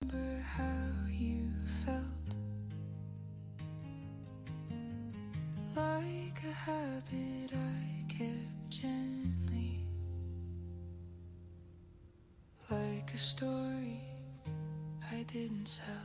Remember how you felt, like a habit I kept gently, like a story I didn't tell.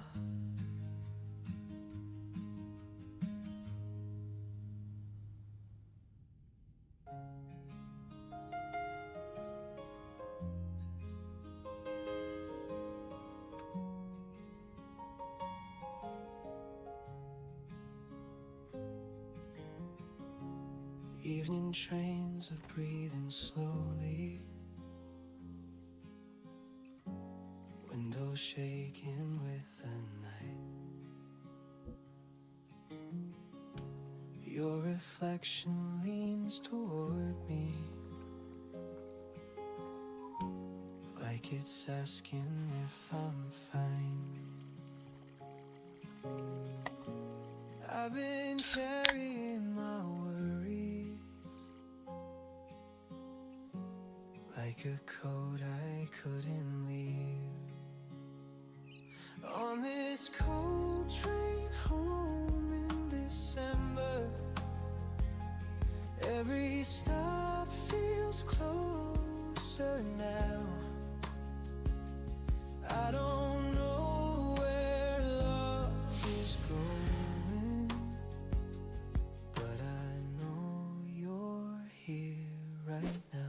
Evening trains are breathing slowly, windows shaking with the night. Your reflection leans toward me, like it's asking if I'm fine. I've been carrying my worries like a coat I couldn't leave. On this cold train home in December, every stop feels closer now. I don't know where love is going, but I know you're here right now.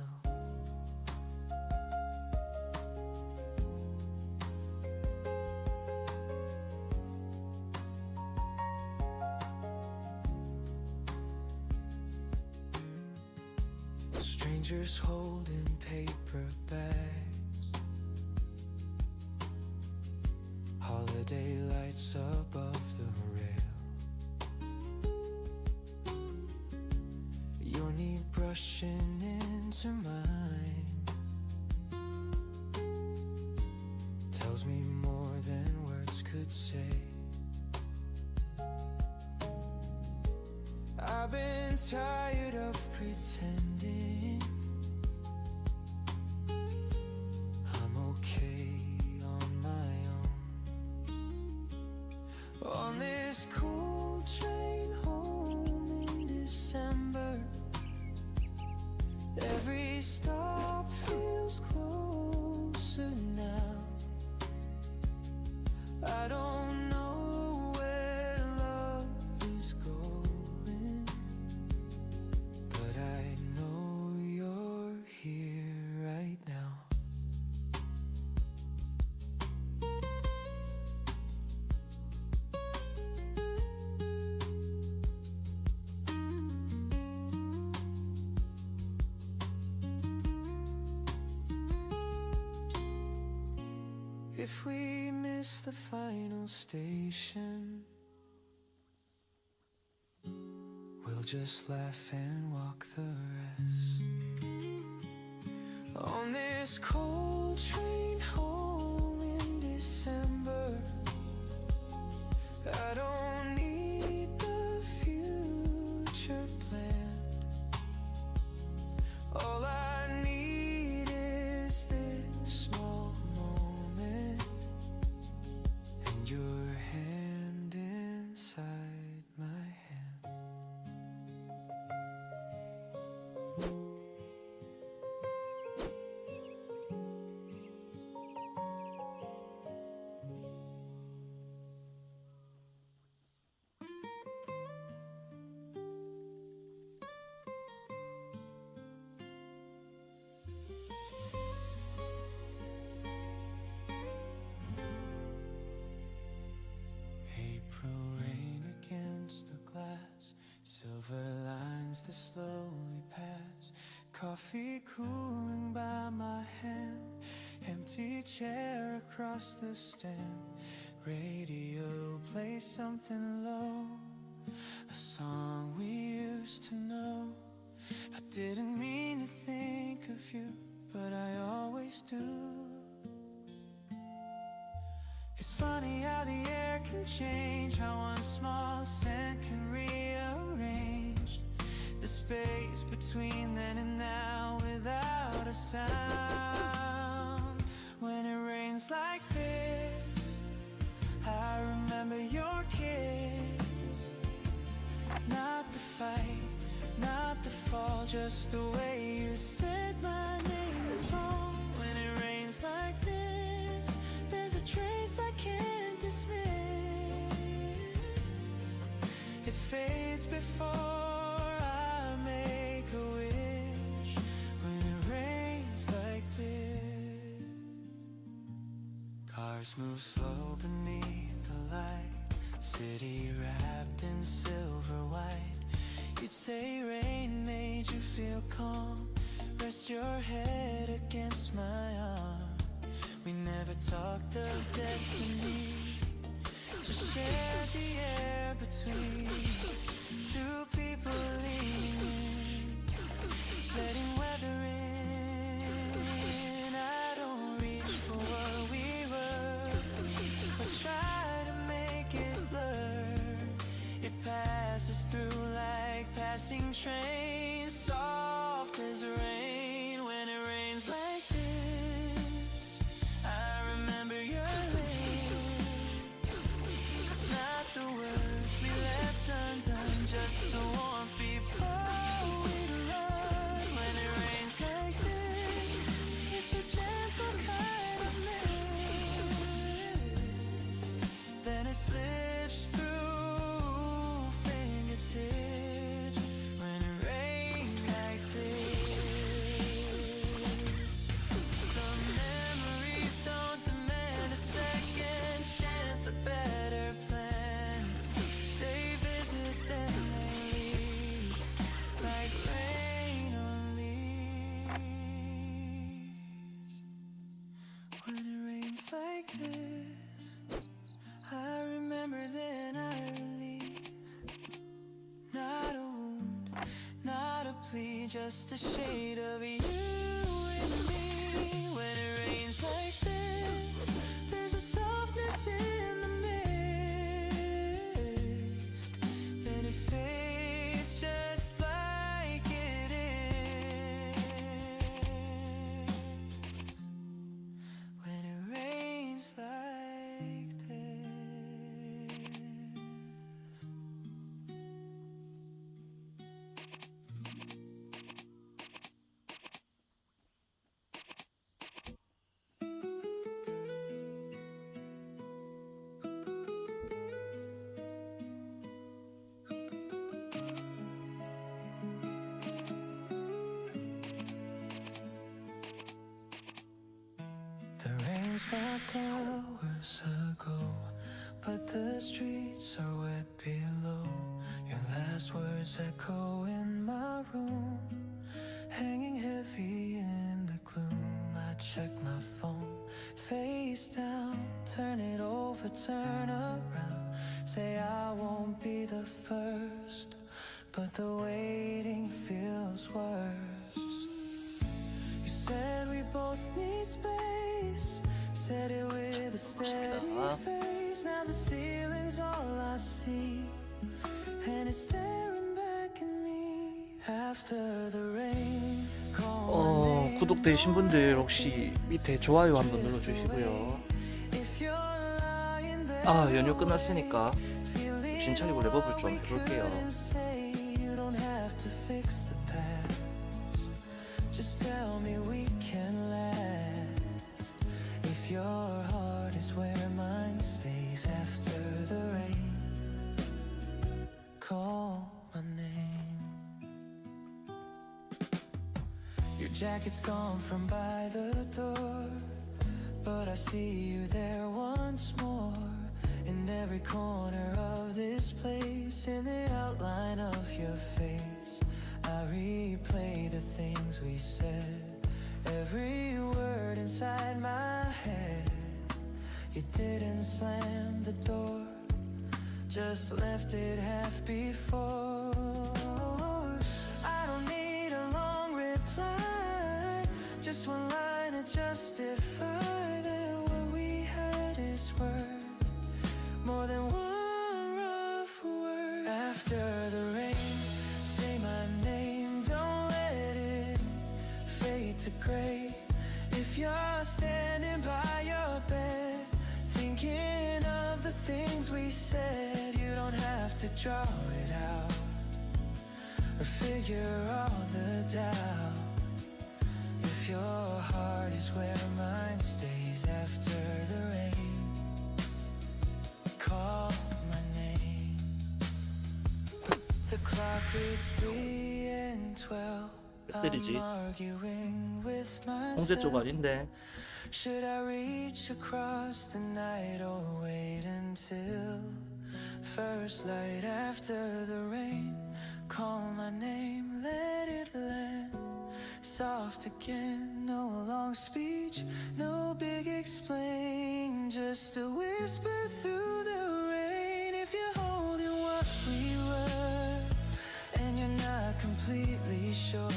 Strangers holding paper bags, holiday lights above the rail, your knee brushing into mine tells me more than words could say. I've been tired of pretending I'm okay on my own. On this cold train home in December, every stop feels closer now. I don't know where love is going, but I know you're here right now. If we miss the final station, we'll just laugh and walk the rest. On this cold train home in December, I don't need the future planned. All I need is this small moment and your hand inside my hand. April rain against the glass, silver lines that slowly pass, coffee cooling by my hand, empty chair across the stand, radio plays something low, a a song we used to know. I didn't mean to think of you, but I always do. It's funny how the air can change, how one small scent can rearrange the space between then and now without a sound. When it rains like this, I remember your kiss. Not the fight, not the fall, just the way you said my name. That's all. When it rains like this, there's a trace I can't dismiss. It fades before I make a wish. When it rains like this, cars move slow beneath the light, city wrapped in silver white. You'd say rain made you feel calm. Rest your head against my arm. We never talked of destiny, just shared the air between two people leaning in, letting weather in. I don't reach for what we were, but try to make it blur. It passes through like passing trains, soft as rain. When it rains like this, I remember your lips. Not the words we left undone, just the warmth before we run. When it rains like this, it's a gentle kind of mist. Then it slips through fingertips. When it rains like this, some memories don't demand a second chance, a better plan. They visit, then they leave, like rain on leaves. When it rains like this, I remember, then I release. Not a wound, not a plea, just a shade of you and me. When it rains like this, there's a softness in the mist. Then it fades just like it is. When it rains like this. The rain stopped hours ago, but the streets are wet below. Your last words echo in my room, hanging heavy in the gloom. I check my phone, face down, turn it over, turn around. Say I won't be the first, but the waiting feels worse. You said we both need space, said it with a steady face. Now the ceiling's all I see, and it's staring back at me. After the rain, 구독되신 분들 혹시 밑에 좋아요 한번 눌러주시고요. 연휴 끝났으니까 정신 차리고 랩업을 좀 해볼게요. Your heart is where mine stays after the rain. Call my name. Your jacket's gone from by the door, but I see you there once more. In every corner of this place, in the outline of your face, I replay the things we said. Every word inside my head. You didn't slam the door, just left it half before. I don't need a long reply, just one line to justify that what we had is worth more than one rough word. After the rain, say my name, don't let it fade to gray. If you're standing by your bed, thinking of the things we said, you don't have to draw it out or figure all the doubt. If your heart is where mine stays after the rain, call my name. The clock reads 3 and 12. 때리지. I'm arguing with 홍제 쪽 myself. 아닌데. Should I reach across the night or wait until first light after the rain? Call my name, let it land soft again. No long speech, no big explain, just a whisper through the rain. If you're holding what we were and you're not completely sure,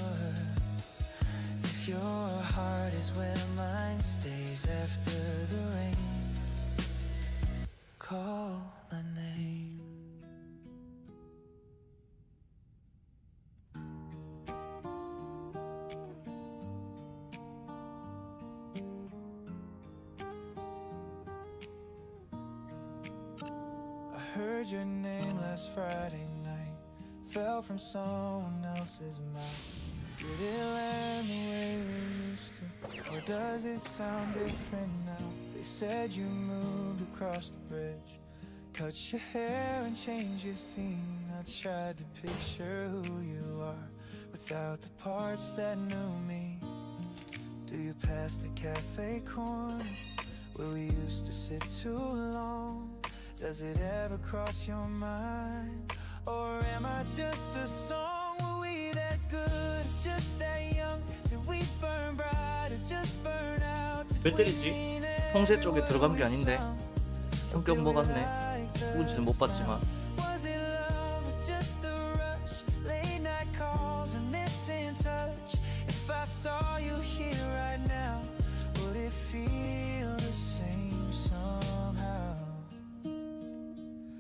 if your heart is where mine stays after the rain, call my name. I heard your name last Friday night, fell from someone else's mouth. Did it land the way we used to, or does it sound different now? They said you moved across the bridge, cut your hair and changed your scene. I tried to picture who you are without the parts that knew me. Do you pass the cafe corner where we used to sit too long? Does it ever cross your mind? Or am I just a song? Were we that good? Just that young? Did we burn bright or just burn out? 왜 때리지? 홍제 쪽에 들어간 게 아닌데. 성격 먹었네. 누군지는 못 봤지만. Was it love or just a rush? Late night calls and missing touch. If I saw you here right now, would it feel the same somehow?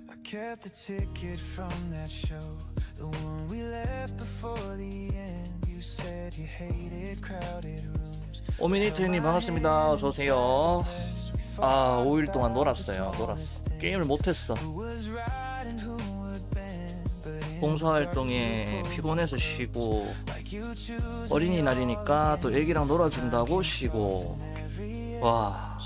I kept the ticket from that show, the one we left before the end. You said you hated crowded rooms. 오미니트님 반갑습니다. 어서오세요. 아 5일 동안 놀았어요. 게임을 못했어. 봉사활동에 피곤해서 쉬고, 어린이날이니까 또 애기랑 놀아준다고 쉬고. 와,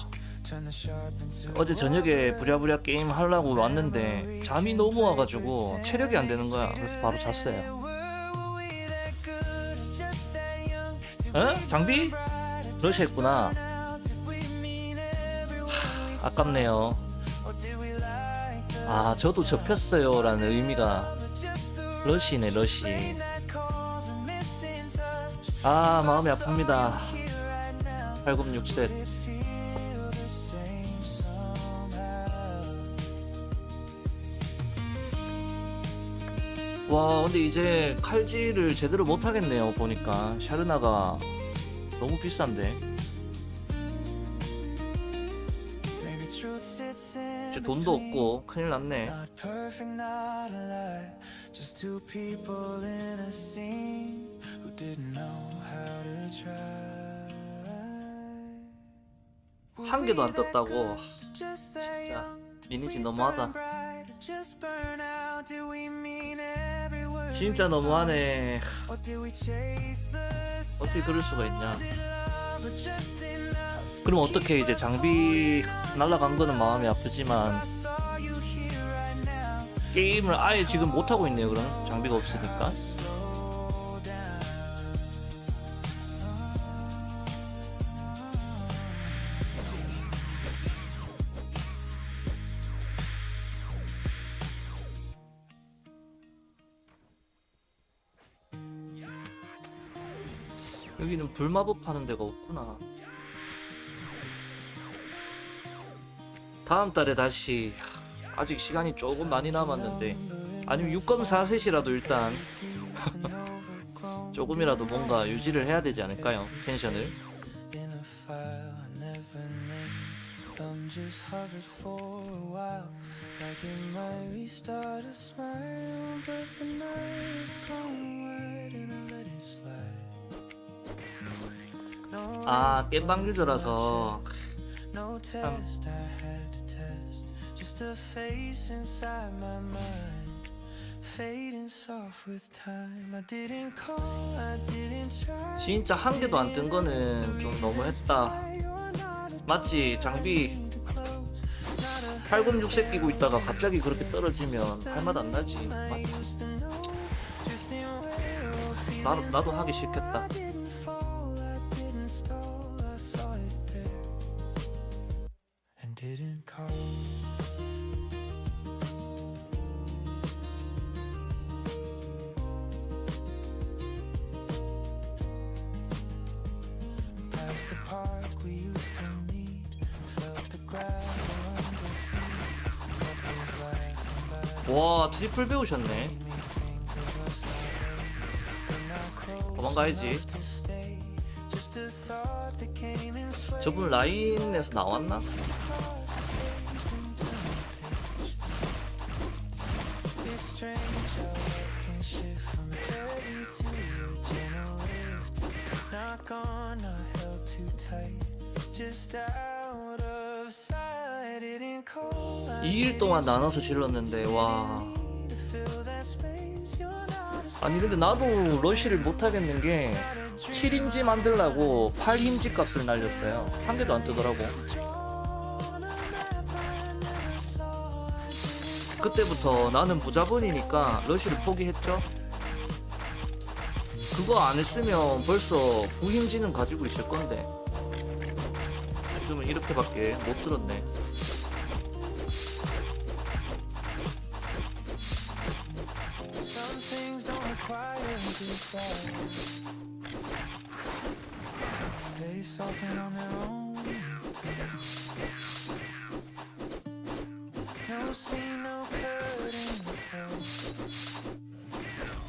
어제 저녁에 부랴부랴 게임 하려고 왔는데 잠이 너무 와가지고 체력이 안 되는 거야. 그래서 바로 잤어요. 어? 장비? 러시 했구나. 아깝네요. 아, 저도 접혔어요 라는 의미가 러시네, 러시. 아, 마음이 아픕니다. 806셋. 와, 근데 이제 칼질을 제대로 못하겠네요. 보니까 샤르나가 너무 비싼데. 이제 돈도 없고 큰일 났네. 한 개도 안 떴다고. 진짜 리니지 너무하다. 진짜 너무하네. 어떻게 그럴 수가 있냐. 그럼 어떻게 이제 장비 날라간 거는 마음이 아프지만 게임을 아예 지금 못하고 있네요. 그럼 장비가 없으니까. 여기는 불마법 하는 데가 없구나. 다음 달에 다시 아직 시간이 조금 많이 남았는데, 아니면 6.4셋이라도 일단 조금이라도 뭔가 유지를 해야 되지 않을까요? 텐션을. in a file I never named. Thumb just hovered for a while, like it might restart a smile, but the night is gone wide and I let it slide. No 아, 겜방 유저라서 no test I had to test, just a face inside my mind, fading soft with time. I didn't call, I didn't try. 진짜 한 개도 안 뜬 거는 좀 너무했다. 마치 장비 806색 끼고 있다가 갑자기 그렇게 떨어지면 할 맛 안 나지. 맞지? 나도 하기 싫겠다. Didn't call. Past the park we used to meet, felt the gravel under feet. Couples laughing by 와, 트리플 배우셨네. me think of us that way. We're not close 도망가야지. enough to stay. Just a thought that came and swayed. 저분 라인에서 나왔나? It's strange how love can shift from heavy to a gentle lift. Not gone, not held too tight, just out of sight. Didn't call, I 2일 동안 나눠서 질렀는데, 와. need to fill that space. You're not a 아니 근데 나도 러쉬를 못 하겠는 게 7인지 만들라고 8인지 값을 날렸어요. 한 개도 안 뜨더라고. 그때부터 나는 무자본이니까 러쉬를 포기했죠. 그거 안 했으면 벌써 9인지는 가지고 있을 건데 지금은 이렇게밖에 못 들었네. Some things don't require goodbye. They soften on their own. No scene, no curtain fall.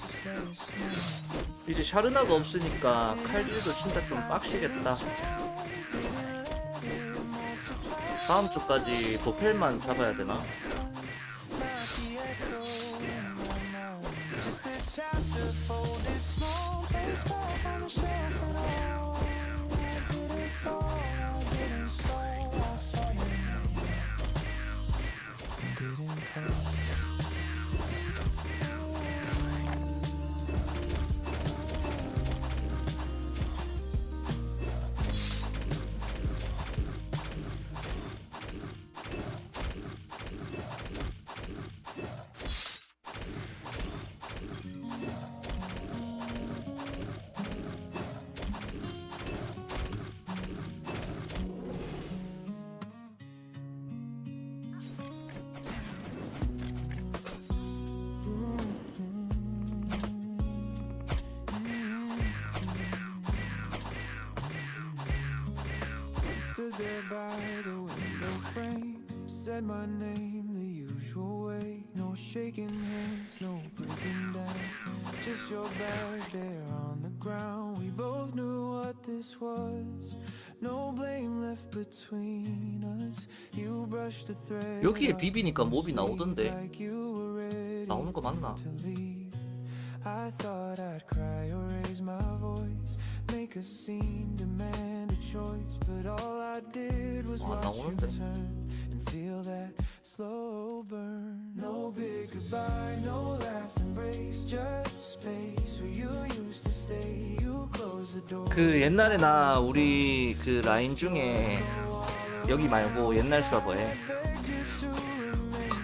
Just let it snow. 이제 샤르나가 없으니까 칼질도 진짜 좀 빡시겠다. 다음 주까지 도펠만 잡아야 되나? Not the echo in my mind. Just a chapter folded small, placed back on the shelf at all. I didn't fall, I didn't stall. I saw your name. Didn't call. Stood there by the window frame, said my name the usual way. No shaking hands, no breaking down, just your bag there on the ground. We both knew what this was, no blame left between us. You brushed the thread 여기에 비비니까 몹이 나오던데. like you were ready 나오는 거 맞나? to leave. I thought I'd cry or raise my voice, make a scene, demand a choice, but all I did was 와, watch you 나오는데. turn and feel that slow burn. No big goodbye, no last embrace, just space where you used to stay. You closed the door. 그 옛날에 나 우리 그 라인 중에 여기 말고 옛날 서버에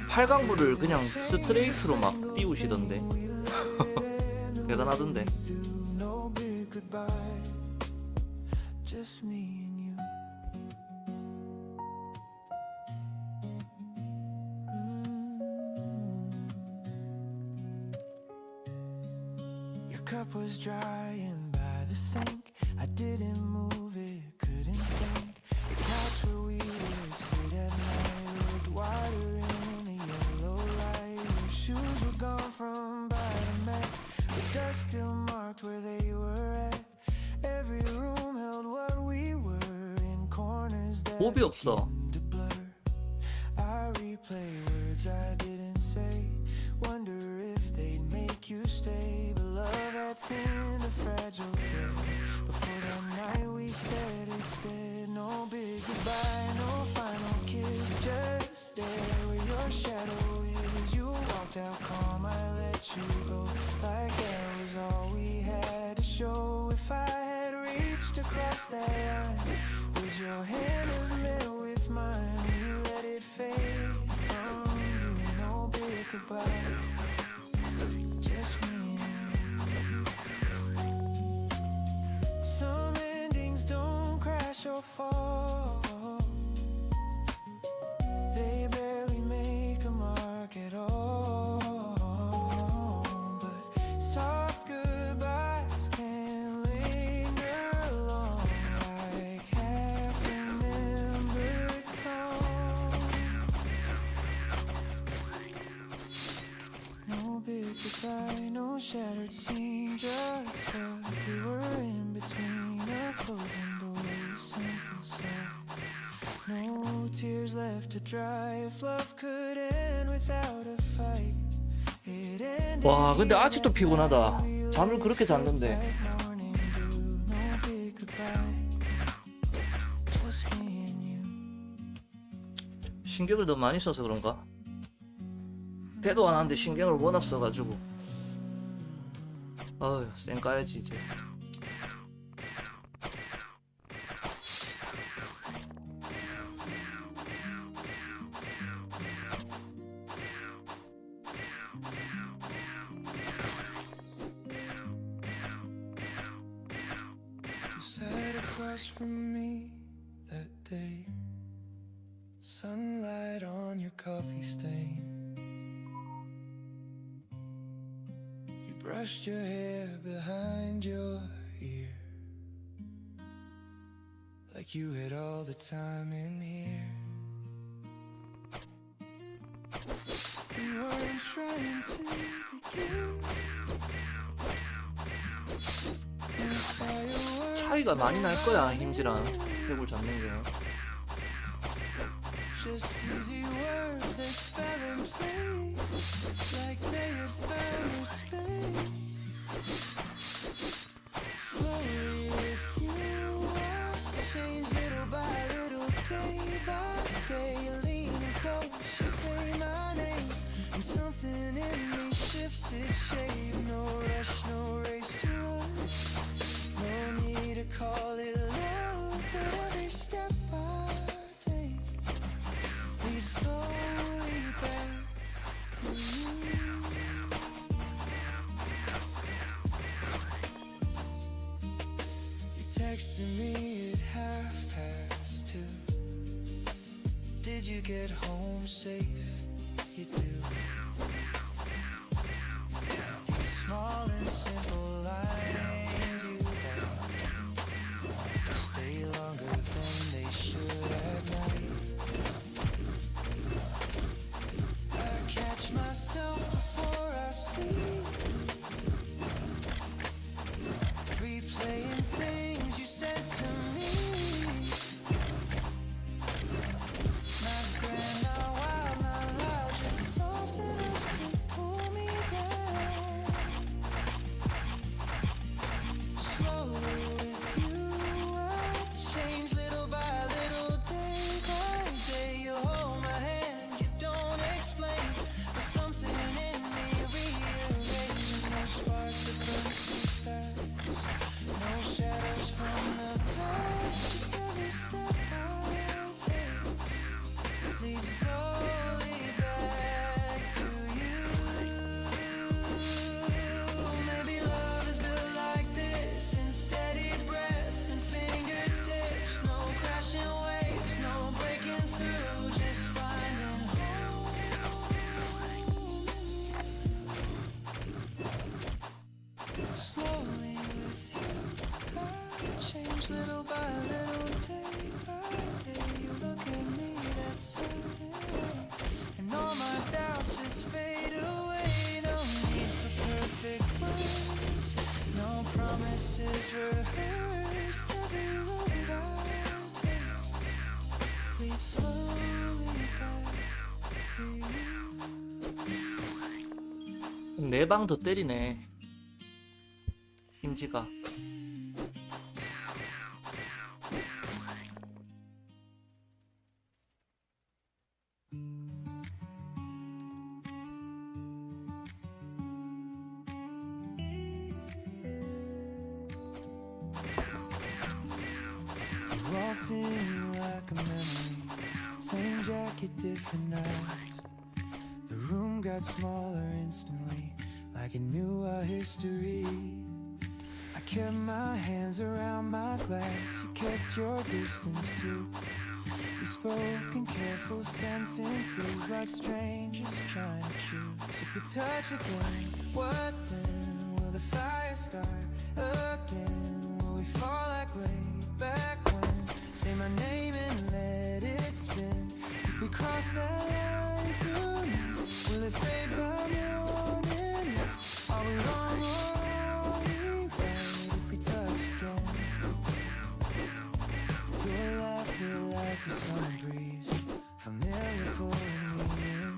8강부를 그냥 스트레이트로 막 띄우시던데. 대단하던데. No big goodbye, just me and you. Your cup was drying by the sink. I didn't move it, couldn't think. The couch where we would sit at night looked wider in the dust still marked where they were at. Every room held what we were in corners that 몹이 없어. begin to blur. I replay words I didn't say. Wonder if they'd make you stay. But love had thinned a fragile thread. Before that night we said it's dead. No big goodbye, no final kiss. Just there where your shadow is. You walked out calm, I let you go. Like that was all we had to show. If I had reached across that line, would your hand have met with mine? We let it fade from you. No big goodbye, just me and you. Some endings don't crash or fall. They barely make a mark at all. But soft goodbyes can linger long, like half-remembered songs. No big goodbye, no shattered scene, just what we were in between a closing door, simple sight. No tears left to dry. If love could end without a fight, it ended. 와, 근데 아직도 피곤하다. 잠을 그렇게 잤는데. like morning dew. No big goodbye, just me and you. 신경을 너무 많이 써서 그런가? 대도 안 하는데 신경을 워낙 써가지고. 어휴, 쌩 까야지 이제. You sat across from me that day, sunlight on your coffee stain. You brushed your hair behind your ear, like you had all the time in here. We weren't trying to begin. 차이가 많이 날 거야, 힘지랑 벽을 잡는 게. Just easy words that fell in place, like they had found their space. Slowly with you, I changed little by little, day by day. You're leaning close, you say my name, and something in me shifts its shape. No rush, no race to run. No need to call it love, but every step I take leads slowly back to you. You texted me at 2:30. Did you get home safe? You do. These small and simple lines you stay longer than they should at night. I catch myself before I sleep, replaying things you said to me. Not grand, not wild, not loud, just soft enough to pull me down. Slowly with you, change little by little, day by day. You hold my hand, you don't explain, but something in me rearranges. No spark that burns too fast, no shadows from the past. Just every step I take leads slowly back to you. Maybe love is built like this, in steady breaths and fingertips. No crashing waves, no breaking through, just finding home. Slowly with you, I change little by little, day by day. You look at me that certain way, and all my doubts just fade away. No need for perfect words, 네 방 더 때리네. 힌지가. Walked in like a memory, same jacket, different eyes. The room got smaller instantly, like it knew our history. I kept my hands around my glass, you kept your distance too. We spoke in careful sentences, like strangers trying to choose. If we touch again, what then? Will the fire start again? Will we fall like way back when? Say my name and let it spin. If we cross that line tonight, will it fade by morning? Are we wrong or are we right if we touch again? Your laugh hit like a summer breeze, familiar pulling me in.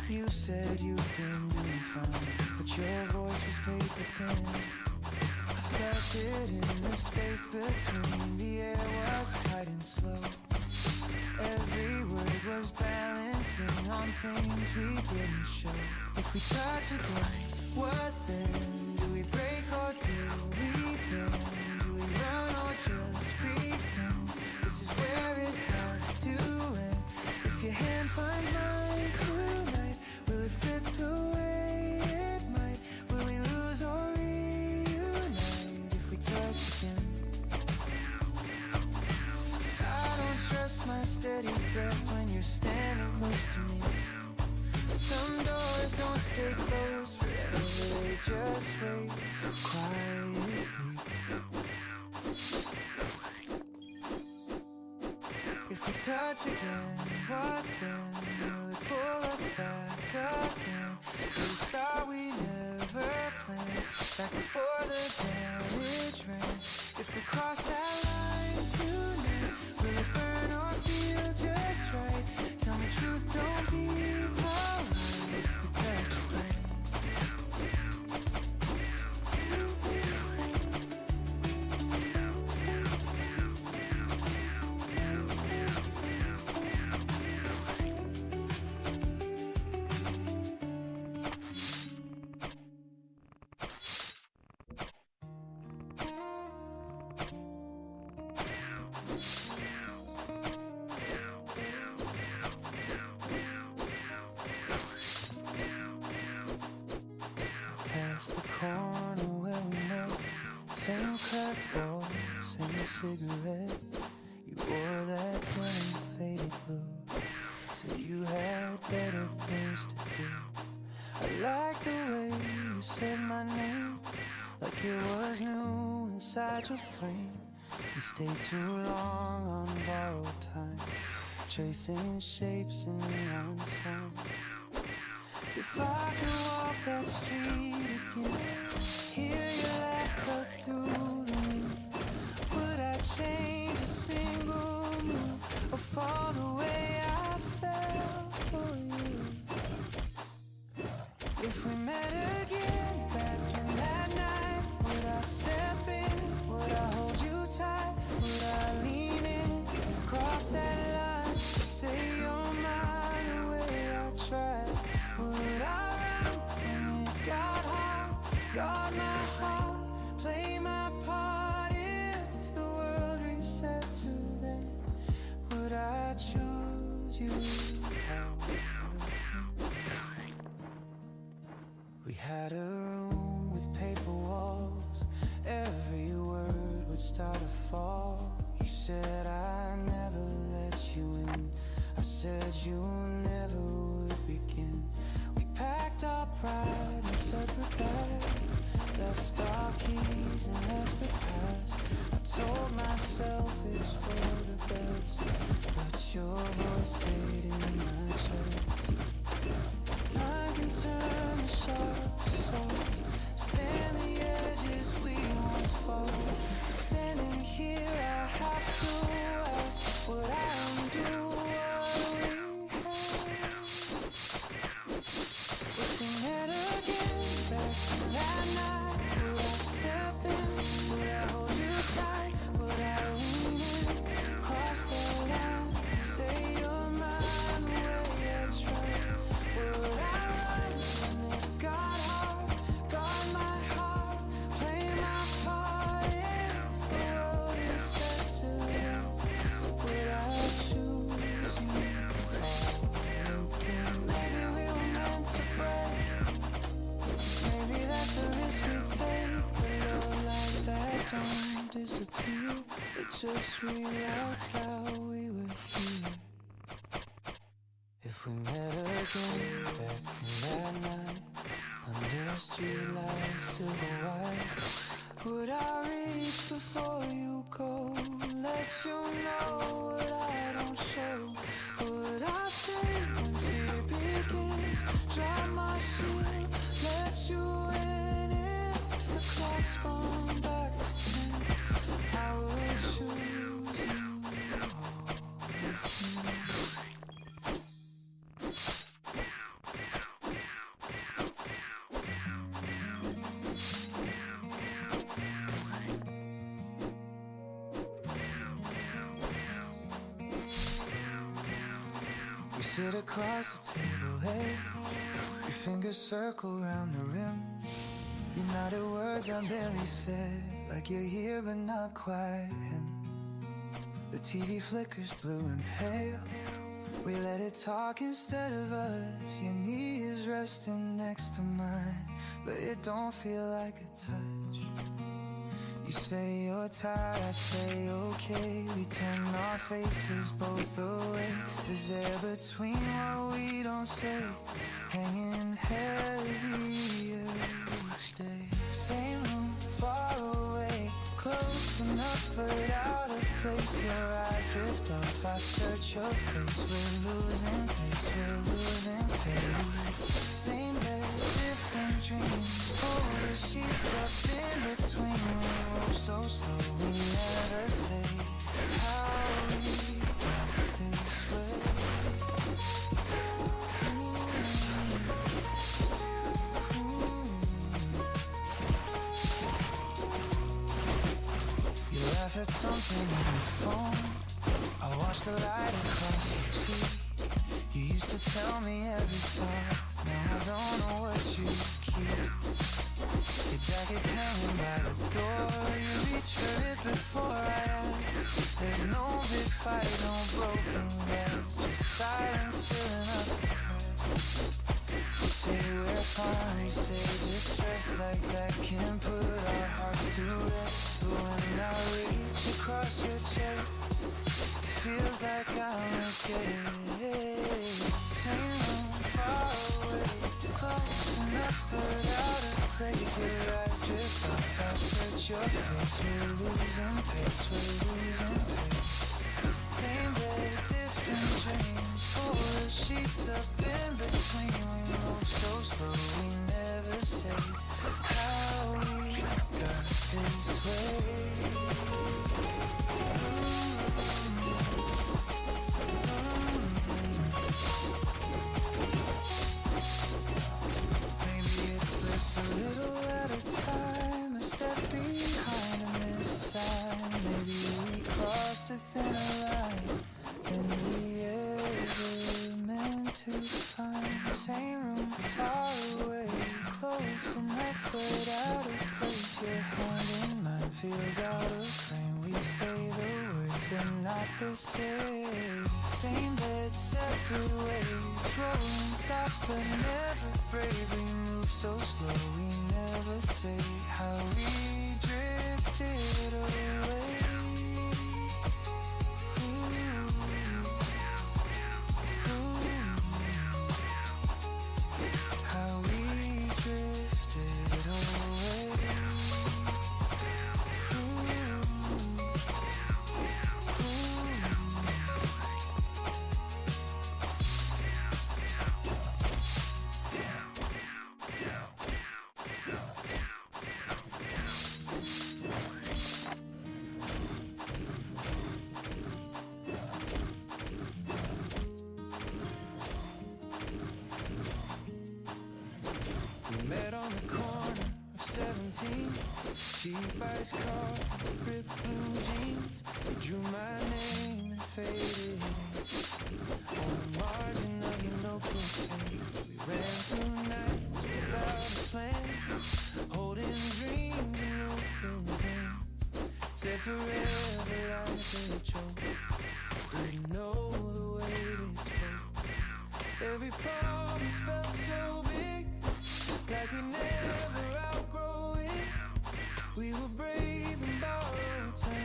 You said you've been doing fine, but your voice was paper thin. I felt it in the space between, the air was tight and slow. Every word was balancing on things we didn't show. If we touch again, what then? Do we break or do we bend? Do we run or just pretend? This is where it has to end. If your hand finds mine tonight, will it fit the way it might? Will we lose or reunite if we touch again? I don't trust my steady breath when you're standing close to me. Some doors don't stay closed forever, they just wait quietly. If we touch again, what then? Will it pull us back again to the start we never planned, back before the damage ran? If we cross that line tonight, will it burn or feel just right? Tell me truth, don't be polite. If we touch again, past the corner where we met, same cracked wall, same cigarette. You wore that gun faded blue, said you had better things to do. I like the way you said my name, like it was new inside your frame. We stayed too long on borrowed time, tracing shapes in neon signs. If I could walk that street again, hear your laugh cut through the wind, would I change a single move or fall the way I fell for you? If we met again back in that night, would I step in? Would I hold you tight? Would I lean in and cross that line? Say you're mine the way I tried. Would I run when it got hard? Guard my heart, play my part. If the world reset to then, would I choose you? We had a room with paper walls, every word would start to fall. You said I never let you in, I said you never would begin. We packed our pride in separate bags, left our keys and left the past. I told myself it's for the best, but your voice stayed in my chest. Time can turn the sharp to soft, sand the edges we once fought. Standing here I have to ask, would I undo what we had? If we met again, disappear. It just rewrites how we were here. If we met again back in that night, under streetlights, silver white, would I reach before you go? Let you know what I don't show. Would I stay when fear begins? Drop my shield, let you in. If the clock spun back to 10, I would choose you always. We sit across the table, hey. Your fingers circle round the rim. United words I barely said, like you're here but not quite in. The TV flickers blue and pale. We let it talk instead of us. Your knee is resting next to mine, but it don't feel like a touch. You say you're tired, I say okay. We turn our faces both away. There's air between what we don't say, hanging heavier each day. Same room, far away, close enough but out of place. Your eyes drift off, I search your face. We're losing pace, we're losing pace. Same bed, different dreams. Pull the sheets up in between. We move so slow, we never say how we got this way. You laugh at something on your phone. I watch the light across your cheek. You used to tell me every thought. Now I don't know what you keep. Your jacket's hanging by the door. You reach for it before I ask. There's no big fight, no broken glass, just silence filling up the cracks. You say we're fine, we say just stress like that can put our hearts to rest. But when I reach across your chest, it feels like I'm again. Same room, far away, close enough but out of place. Your eyes drift off, I search your face. We're losing pace, we're losing pace. Same bed, different dreams. Pull the sheets up in between. We move so slow, we never say how we got this way. A little at a time, a step behind a missed sign. Maybe we crossed a thinner line than we ever meant to find. Same room, far away, close enough but out of place. Your hand in mine feels out of frame. We say the words but not the same. Same bed, separate ways, rolling soft but never brave. We move so slow, we never say how we drifted away. How we drifted away. We met on the corner of 17. Cheap ice coffee, ripped blue jeans. You drew my name and faded on the margin of your notebook page. We ran through nights without a plan, holding dreams in open hands. Said forever like a joke. Didn't know the way it spoke. Every promise felt so big, like we never outgrow it. We were brave and borrowed time.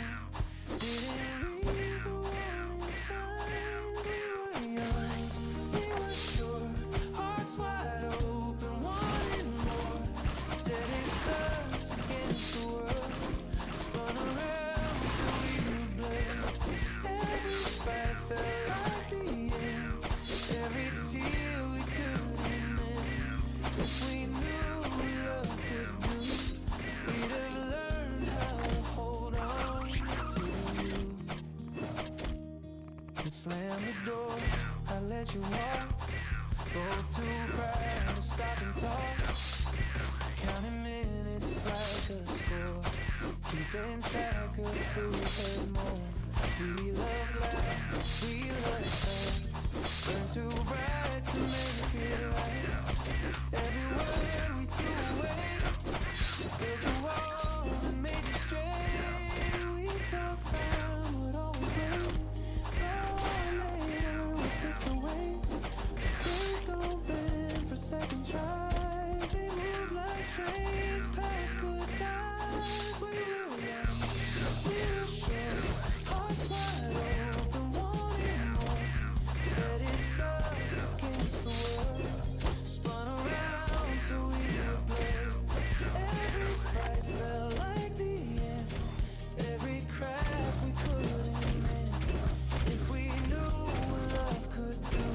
slam the door, I let you walk. Both too proud to stop and talk. Counting minutes like a score, keeping track of who had more. We love loud, we love fast. Burn too bright to make it light. Every word we threw away built a wall that made you stray. We thought time would always wait. Far later we fix the way. Days don't bend for second tries. They move like trains past goodbyes. We will young, we will show. Hearts wide open, wanting more. Said it's us against the world. Spun around till we were blurred. Every fight felt like the end. Every crack we couldn't mend. If we knew what love could do,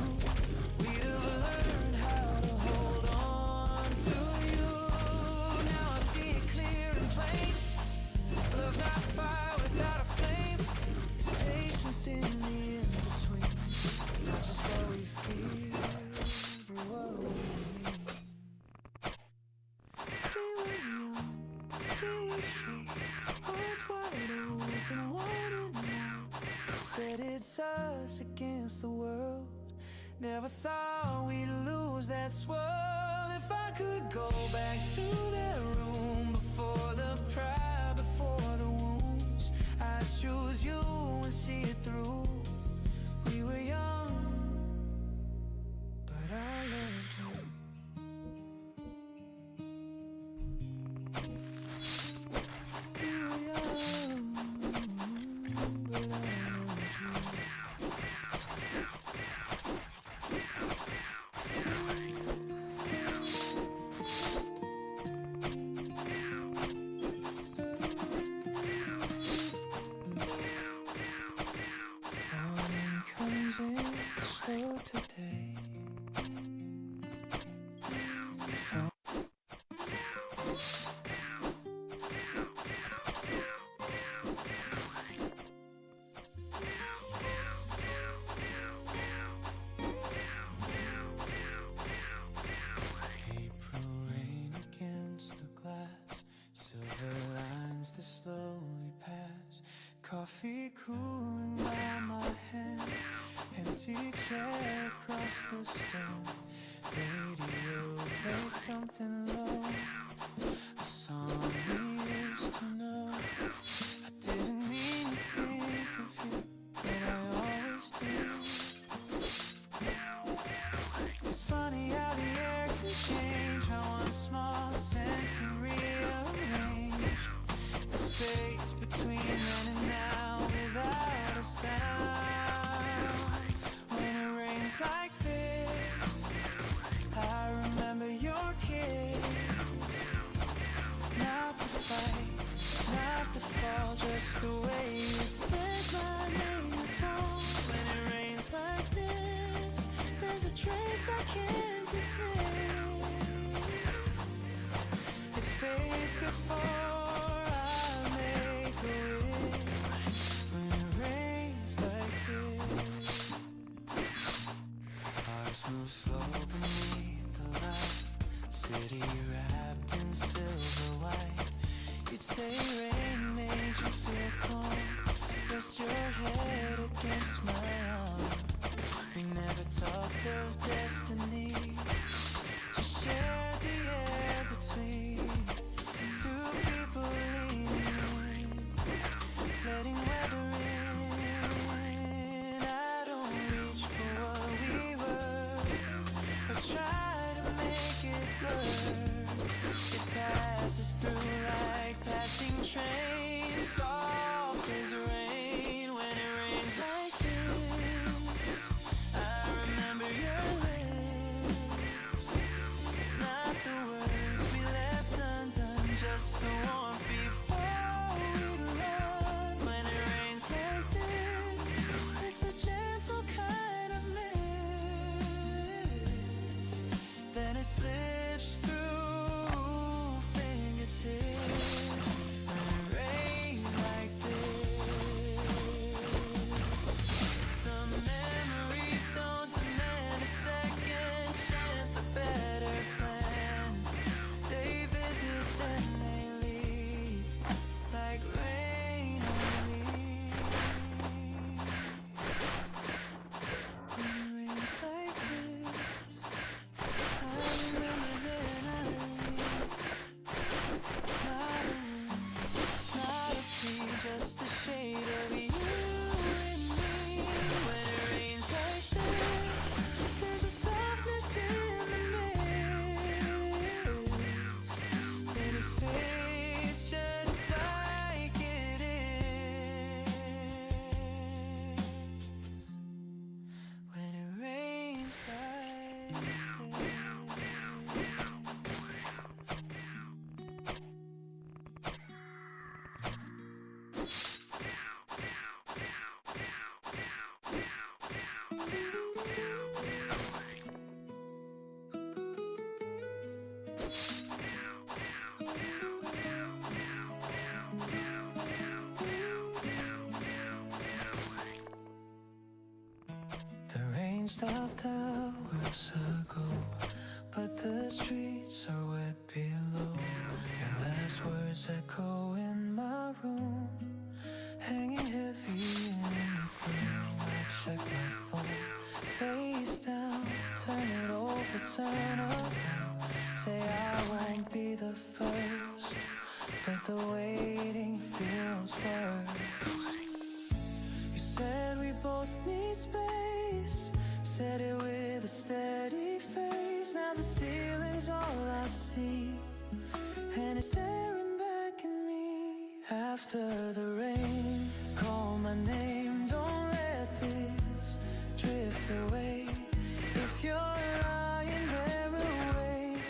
we'd have learned how to hold on to you. Now I see it clear and plain. Love's not fire without a flame. It's patience in the in-between. Not just what we feel, but what we need. We were young, we were sure. Hearts wide open, wanting more. Said it's us against the world. Never thought we'd lose that swirl. If I could go back to that room before the pride, before the wounds, I'd choose you and see it through. We were young, but I loved you. We were young, but I loved you. Morning comes in slow today. April rain against the glass, silver lines that slowly pass. Coffee cooling by my hand, empty chair across the stand. Radio plays something low, a song we used to know. I didn't mean to think of you, but I always do. It's funny how the air can change, how one small scent can rearrange the space between then and now without a sound. When it rains like this, I remember your kiss. Not the fight, not the fall, just the way you said my name. It's all. When it rains like this, there's a trace I can't dismiss. It fades before I make a wish. When it rains like this, cars move slow beneath the light. City wrapped in silver white. You'd say rain made you feel calm. Rest your head against my arm. We never talked of destiny, just shared the air between two people leaning in, letting weather in. I don't reach for what we were, I try to make it blur. It passes through like passing trains, soft as rain. When it rains like this, I remember your lips, not the words we left undone, just the warmth before we run. When it rains like this, it's a gentle kind of mist, then it slips through fingertips. When it rains like this, some stopped hours ago, but the streets are wet below. Your last words echo in my room, hanging heavy in the gloom. I check my phone, face down, turn it over, turn around. Say I won't be the first, but the waiting feels worse. You said we both need space, said it with a steady face. Now the ceiling's all I see, and it's staring back at me. After the rain, call my name, don't let this drift away. If you're lying there awake,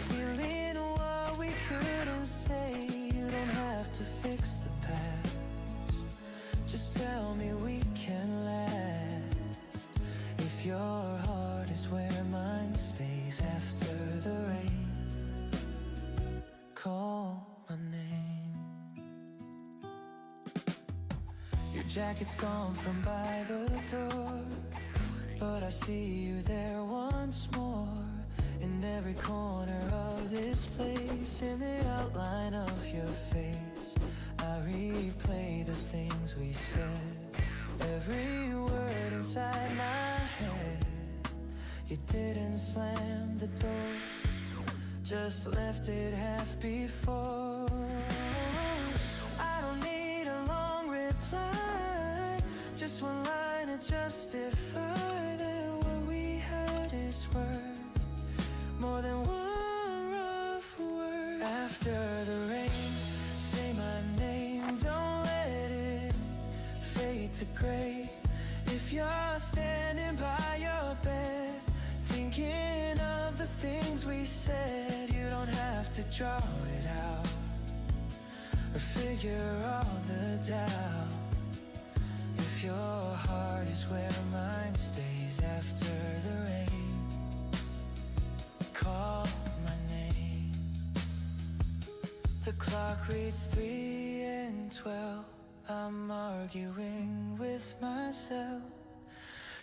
feeling what we couldn't say, you don't have to fix the past, just tell me we can last. If your heart is where mine stays after the rain, call my name. Your jacket's gone from by the door, but I see you there once more. In every corner of this place, in the outline of your face, I replay the things we said, every word inside my head. You didn't slam the door, just left it half before. I don't need a long reply, just one line to justify that what we had is worth more than one rough word. After the rain, say my name, don't let it fade to gray. If you're standing by your bed, thinking of the things we said, you don't have to draw it out or figure all the doubt. If your heart is where mine stays after the rain, call my name. The clock reads 3 and 12. I'm arguing with myself.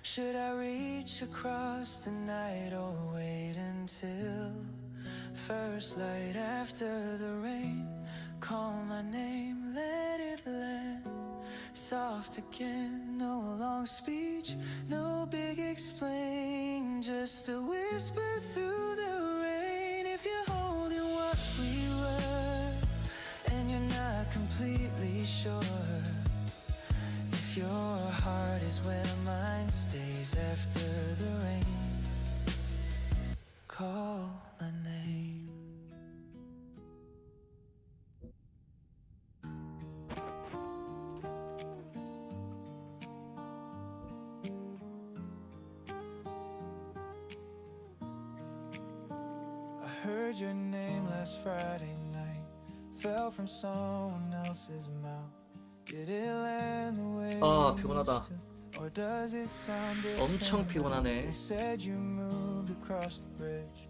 Should I reach across the night or wait until first light? After the rain, call my name, let it land soft again. No long speech, no big explain, just a whisper through the rain. If you're holding what we were and you're not completely sure, if your heart is where mine stays after the rain, call my name. I heard your name last Friday night, fell from someone else's mouth. Did it land the way 아, it 피곤하다. used to? Or does it sound 엄청 different? 피곤하네. You said you moved across the bridge,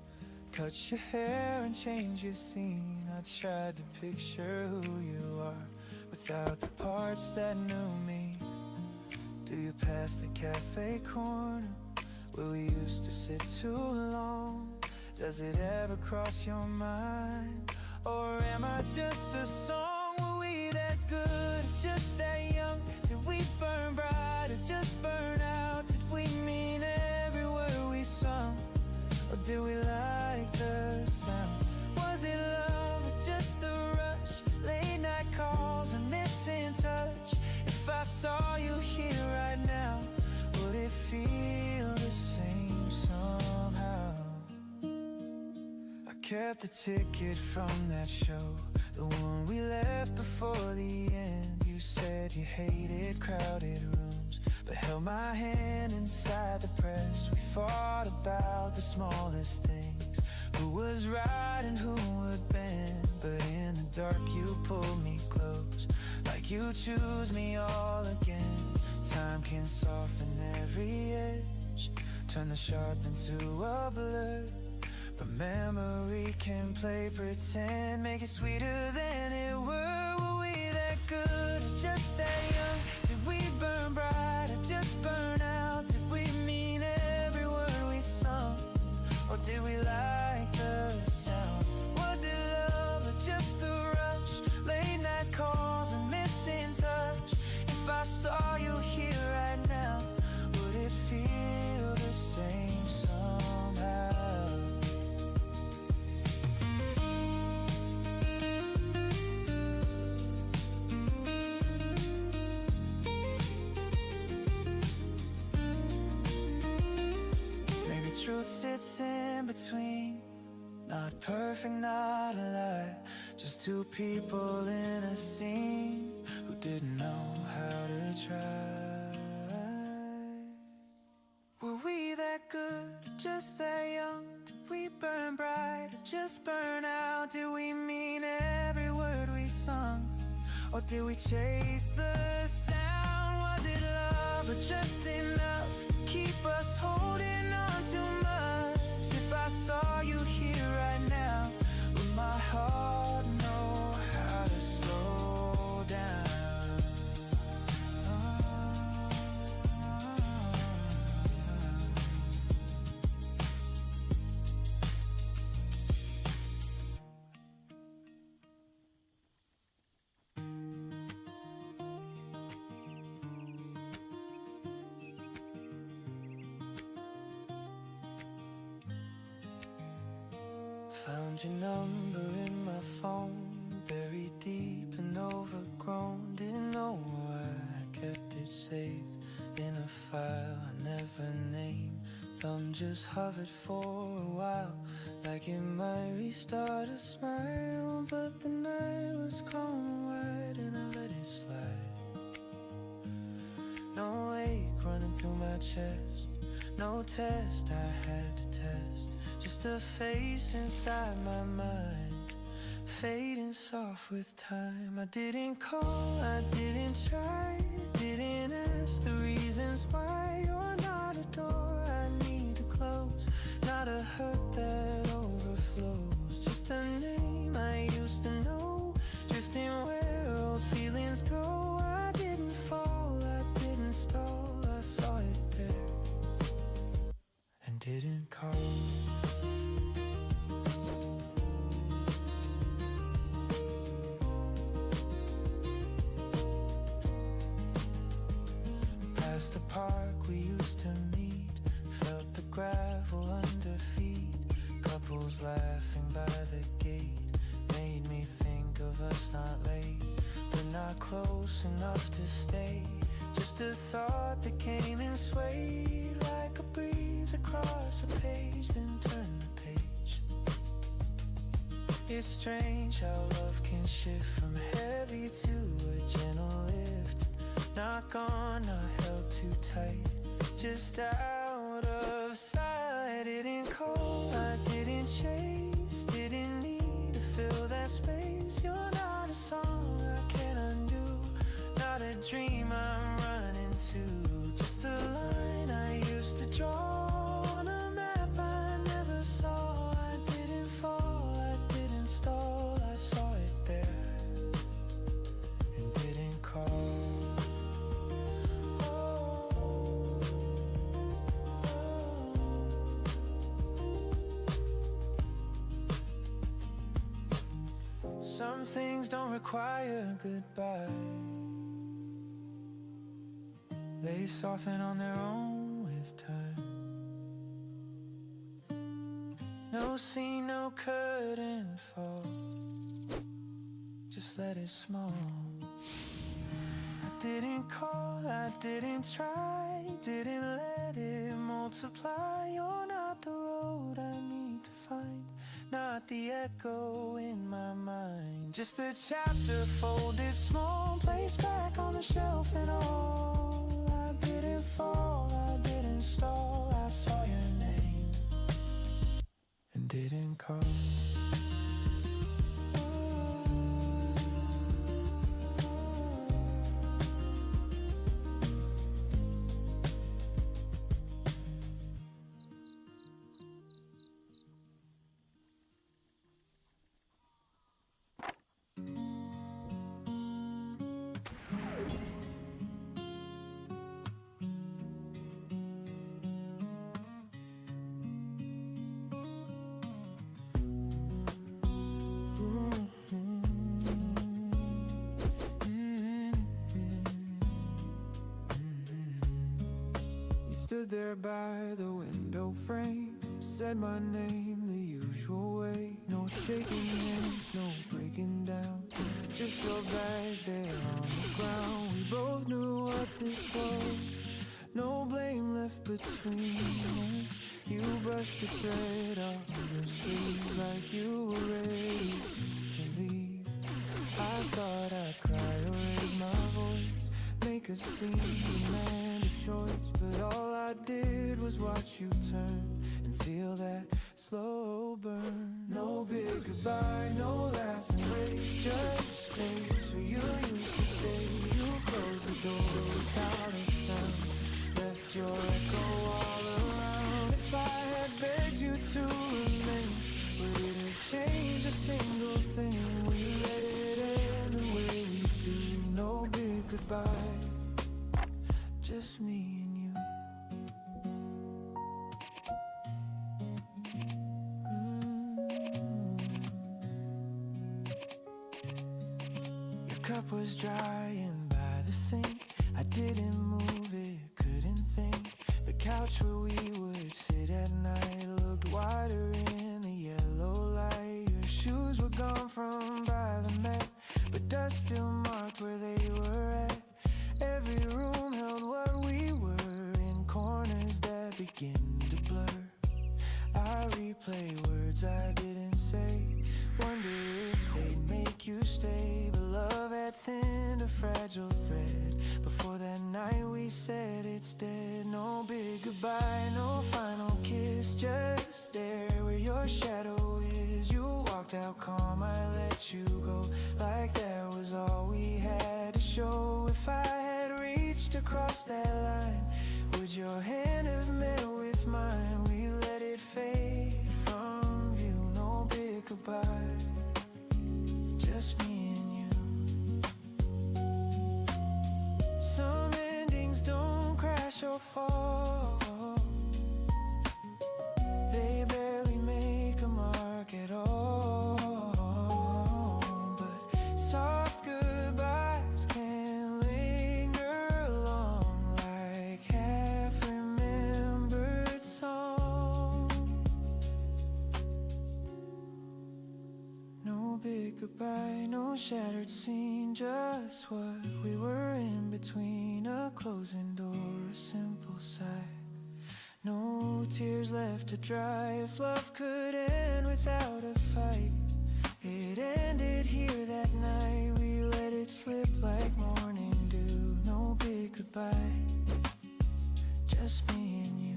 cut your hair and changed your scene. I tried to picture who you are without the parts that knew me. Do you pass the cafe corner where we used to sit too long? Does it ever cross your mind? Or am I just a song? Were we that good, just that young? Did we burn bright or just burn out? Did we mean every word we sung? Or did we like the sound? Was it love or just the rush? Late night calls and missing touch. If I saw you here right now, would it feel the same somehow? I kept the ticket from that show, the one we left before the end. You said you hated crowded rooms, but held my hand inside the press. We fought about the smallest things, who was right and who would bend. But in the dark you pulled me close, like you choose me all again. Time can soften every edge, turn the sharp into a blur, but memory can play pretend, make it sweeter than it were. Were we that good or just that young? Did we burn bright or just burn out? Did we mean every did we like the sound? Was it love or just the rush? Late night calls and missing touch. If I saw you here right now, would it feel the same somehow? Maybe truth sits in between. Not perfect, not a lie. Just two people in a scene who didn't know how to try. Were we that good or just that young? Did we burn bright or just burn out? Did we mean every word we sung? Or did we chase the sound? Was it love or just enough to keep us holding on too much? If I saw you here right now, would my heart know how to slow down? Found your number in my phone, buried deep and overgrown. Didn't know why I kept it saved in a file I never named. Thumb just hovered for a while, like it might restart a smile. But the night was calm and wide and I let it slide. No ache running through my chest, no test I had to test. Just a face inside my mind, fading soft with time. I didn't call, I didn't try, didn't ask the reasons why. You're not a door I need to close, not a hurt that overflows. Just a name I used to know, drifting where old feelings go. I didn't fall, I didn't stall, I saw it there and didn't call. Past the park we used to meet, felt the gravel under feet. Couples laughing by the gate made me think of us not late, but not close enough to stay. Just a thought that came and swayed like a breeze across a page, then turned the page. It's strange how love can shift from heavy to a gentle lift. Not gone, not held too tight, just out of sight. Didn't call, I didn't chase, didn't need to fill that space. You're not a song I can undo, not a dream I'm running to. Just a line I used to draw on a map I never saw. I didn't fall, I didn't stall, I saw it there and didn't call. Some things don't require goodbye, they soften on their own with time. No scene, no curtain fall, just let it small. I didn't call, I didn't try, didn't let it multiply. You're not the road I need to find, not the echo in my mind. Just a chapter folded small, placed back on the shelf and all. I didn't fall, I didn't stall, I saw your name and didn't call. there by the window frame, said my name the usual way. No shaking hands, no breaking down, just your bag there on the ground. We both knew what this was, no blame left between us. You brushed the thread off your sleeve like you were ready to leave. I thought I'd cry or raise my voice, make a scene, demand a choice, but all I did was watch you turn and feel that slow burn. No big goodbye, no last embrace, just space where you used to stay. You closed the door without a sound, left your echo all around. If I had begged you to remain, would it have changed a single thing? We let it end the way we do. No big goodbye, just me and you. Your cup was drying by the sink, I didn't move it, couldn't think. The couch where we would sit at night looked wider in the yellow light. Your shoes were gone from by the mat, but dust still marked where they were at. Every room held what we were, in corners that begin to blur. I replay words I didn't say, wonder if they'd make you stay. But love had thinned a fragile thread before that night we said it's dead. No big goodbye, no final kiss, just there where your shadow is. You walked out calm, I let you go, like that was all we had to show. If I had reached across that line, would your hand have met with mine? We let it fade from view. No big goodbye, just me and you. Some endings don't crash or fall, they barely make a mark at all. But soft goodbyes can linger long, like half-remembered song. No big goodbye, no shattered scene, just what we were in between a closing door, a simple sigh. No tears left to dry. If love could end without a fight, it ended here that night. We let it slip like morning dew. No big goodbye, just me and you.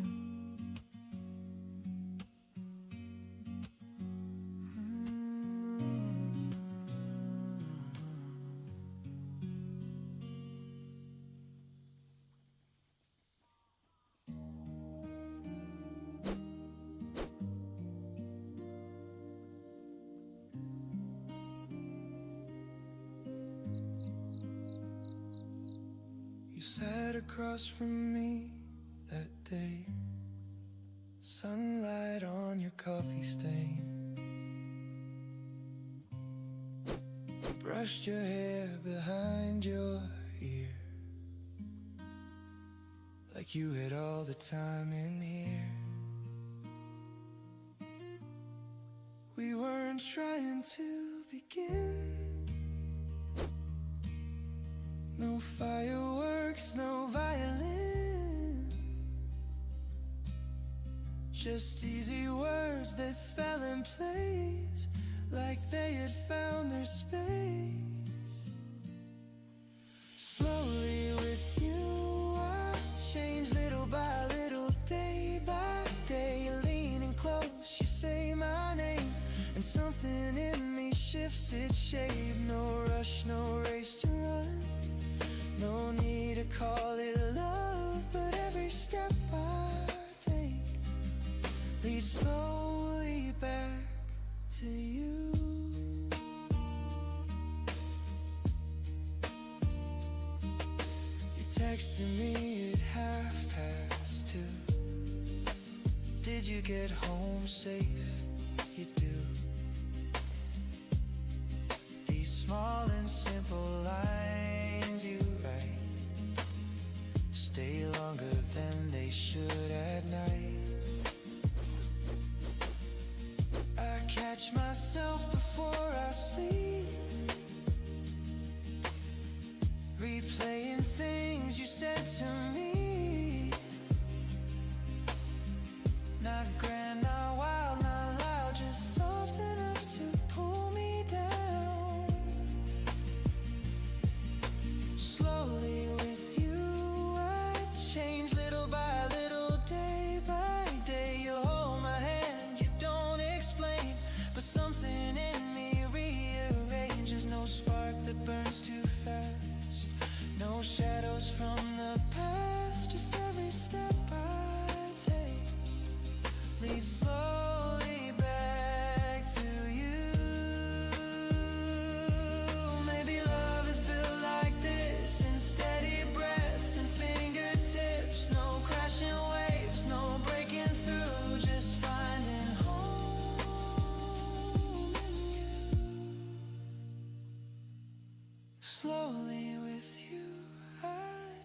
You sat across from me that day, sunlight on your coffee stain. You brushed your hair behind your ear, like you had all the time in here. We weren't trying to begin, no fireworks, no violin, just easy words that fell in place, like they had found their space. Slowly with you I changed little by little, day by day. You're leaning close, you say my name, and something in me shifts its shape. No rush, no race to run, no need to call it love, but every step I take leads slowly back to you. You texted me at 2:30. Did you get home safe? You do. These small and simple lines you write stay longer than they should myself before I sleep, replaying things you said to me. Not grand, not wild, not loud, just soft enough to pull me down. Slowly with you I change, little by little, day by day. You hold my hand, you don't explain, but something in me rearranges. No spark that burns too fast, no shadows from the past, just every step I take leads slowly back to you. Maybe love is built like this, in steady breaths and fingertips. No crashing waves, no breaking through, just finding home in you. Slowly with you I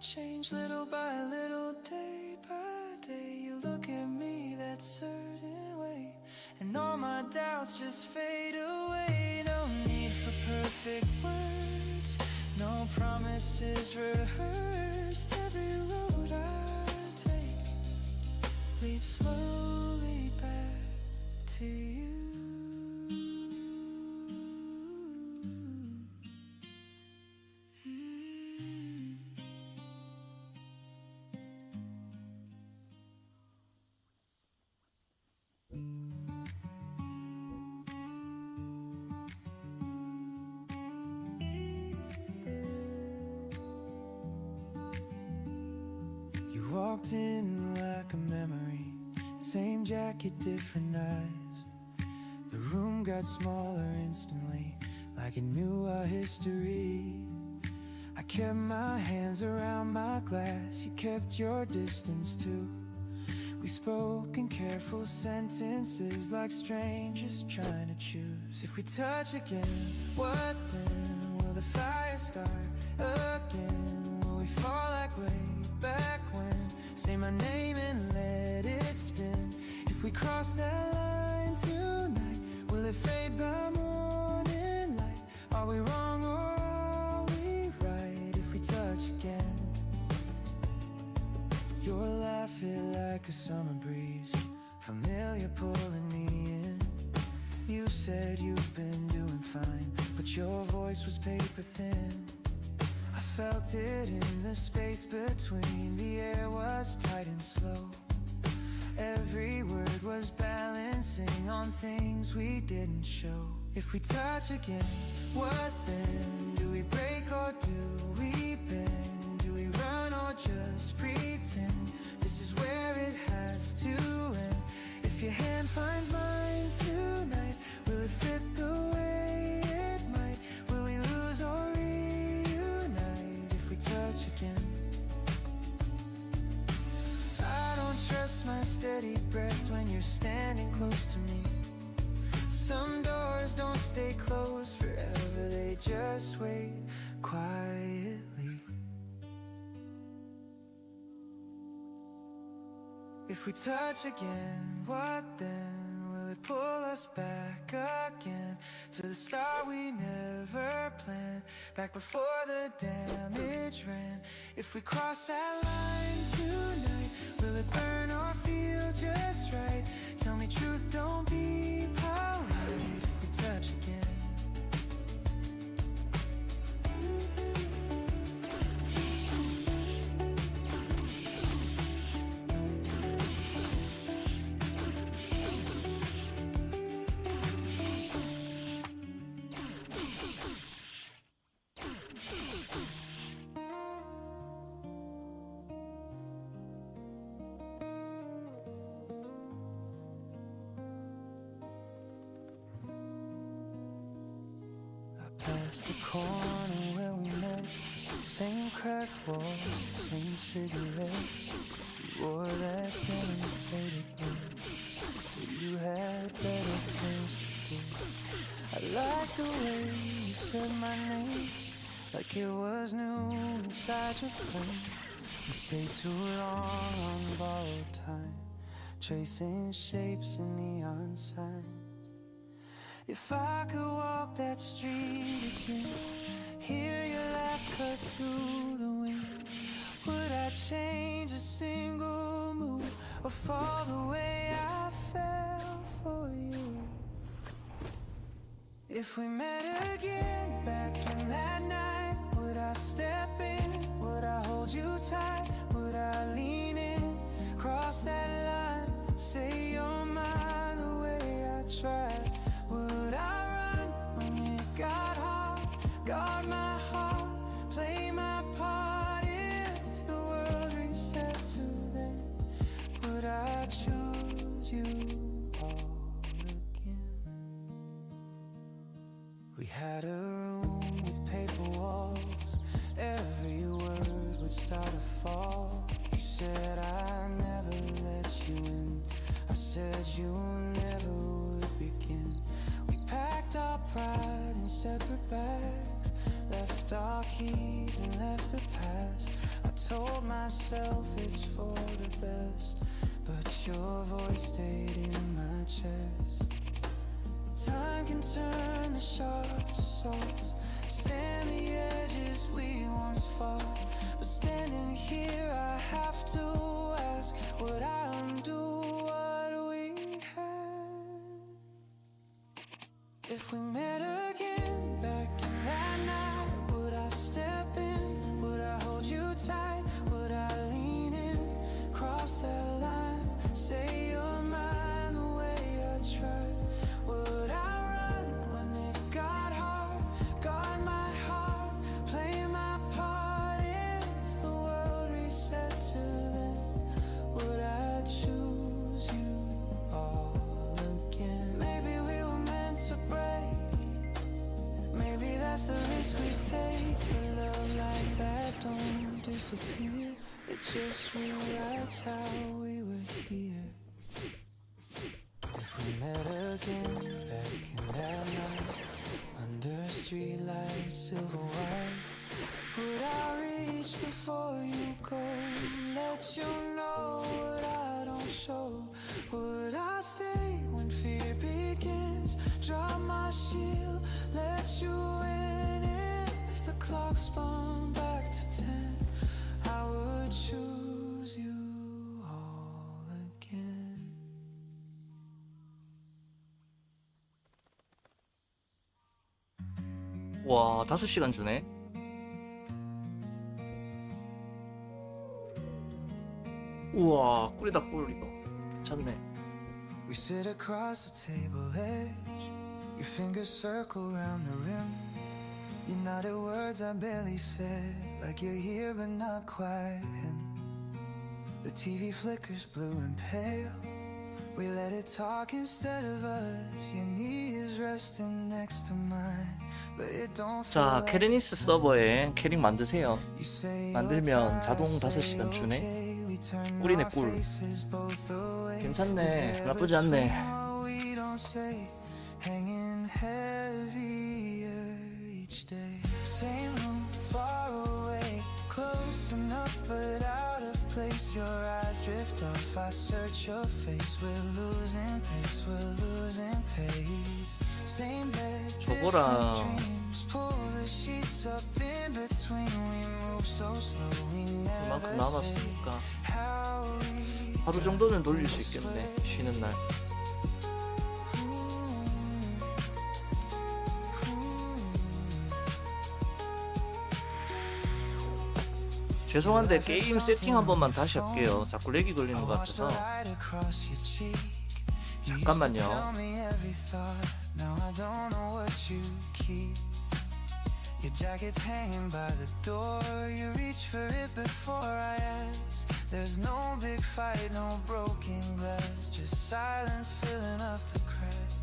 change, little by little, day by day. You look at me that certain way, and all my doubts just fade away. No need for perfect words, no promises rehearsed. Every road I take leads slowly back to you. You walked in like a memory, same jacket, different eyes. The room got smaller instantly, like it knew our history. I kept my hands around my glass, you kept your distance too. We spoke in careful sentences, like strangers trying to choose. If we touch again, what then? Will the fire start again? Will we fall like way back when? Say my name and let it spin. If we cross that line tonight, will it fade by morning light? Are we wrong or are we right if we touch again? Your laugh hit like a summer breeze, familiar pulling me in. You said you've been doing fine, but your voice was paper thin. I felt it in the space between, the air was tight and slow. Every word was balancing on things we didn't show. If we touch again, what then? Do we break or do we bend? Do we run or just pretend? This is where it has to end. If your hand finds mine tonight, will it fit the way it might? Will we lose or reunite if we touch again? I don't trust my steady breath when you're standing close to me. Some doors don't stay closed forever, they just wait quietly. If we touch again, what then? Will it pull us back again to the start we never planned, back before the damage ran? If we cross that line tonight, will it burn or feel just right? Tell me truth, don't be polite. If we touch again, past the corner where we met, same cracked walls, same cigarette. You wore that denim faded blue, so you had better things to do. I like the way you said my name, like it was new inside your frame. You stayed too long on borrowed time, tracing shapes in neon signs. If I could walk that street again, hear your laugh cut through the wind, would I change a single move or fall the way I fell for you? If we met again back in that night, would I step in? Would I hold you tight? Would I lean in? Cross that line, say you're mine the way I tried. Would I run when it got hard? Guard my heart, play my part. If the world reset to then, would I choose you all again? We had a room with paper walls, every word would start to fall. You said I never let you in, I said you never would begin. We packed our pride in separate bags, left our keys and left the past. I told myself it's for the best, but your voice stayed in my chest. Time can turn the sharp to salt, sand the edges we once fought. But standing here I have to ask, would I undo what we had? If we met again back in that night, would I step in? Would I hold you tight? Would I lean in? Cross that line, say you're mine the way I tried. Would I run when it got hard? Guard my heart, play my part. If the world reset to then, would I choose you all again? Maybe we were meant to break, maybe that's the risk we take. But love like that don't disappear, it just rewrites how we were here. If we met again back in that night, under streetlight silver white, would I reach before you go, let you know what I don't show? Would I stay when fear begins, drop my shield, let you in? If the clock spun back to 10, I would choose you all again. 와, 5시간 주네. 우와, 꿀이다 꿀 이거. 괜찮네. We sit across the table edge, your fingers circle round the rim. You nodded words I barely said, like you're here but not quite in. The TV flickers blue and pale, we let it talk instead of us. Your knee is resting next to mine, but it don't feel 자, like 크리니스 서버에 캐릭 만드세요. you say 만들면 you're 자동 tired, 5시간 주네. okay, we turn 꿀이네, our 꿀. faces both away. 괜찮네. 나쁘지 않네. We don't say, hanging heavier each day. Same room, far away, close enough but out of place. Your eyes drift off, I search your face. We're losing pace, we're losing pace. Same bed, 저거랑 different dreams. Pull the sheets up in between. We move so slow, we 그만큼 never say 남았으니까 how we 하루 정도는 돌릴 수 있겠네. 쉬는 날. 죄송한데 게임 세팅 한 번만 다시 할게요. 자꾸 렉이 걸리는 것 같아서. 잠깐만요. Your jacket's hanging by the door. You reach for it before I ask. There's no big fight, no broken glass, just silence filling up the cracks.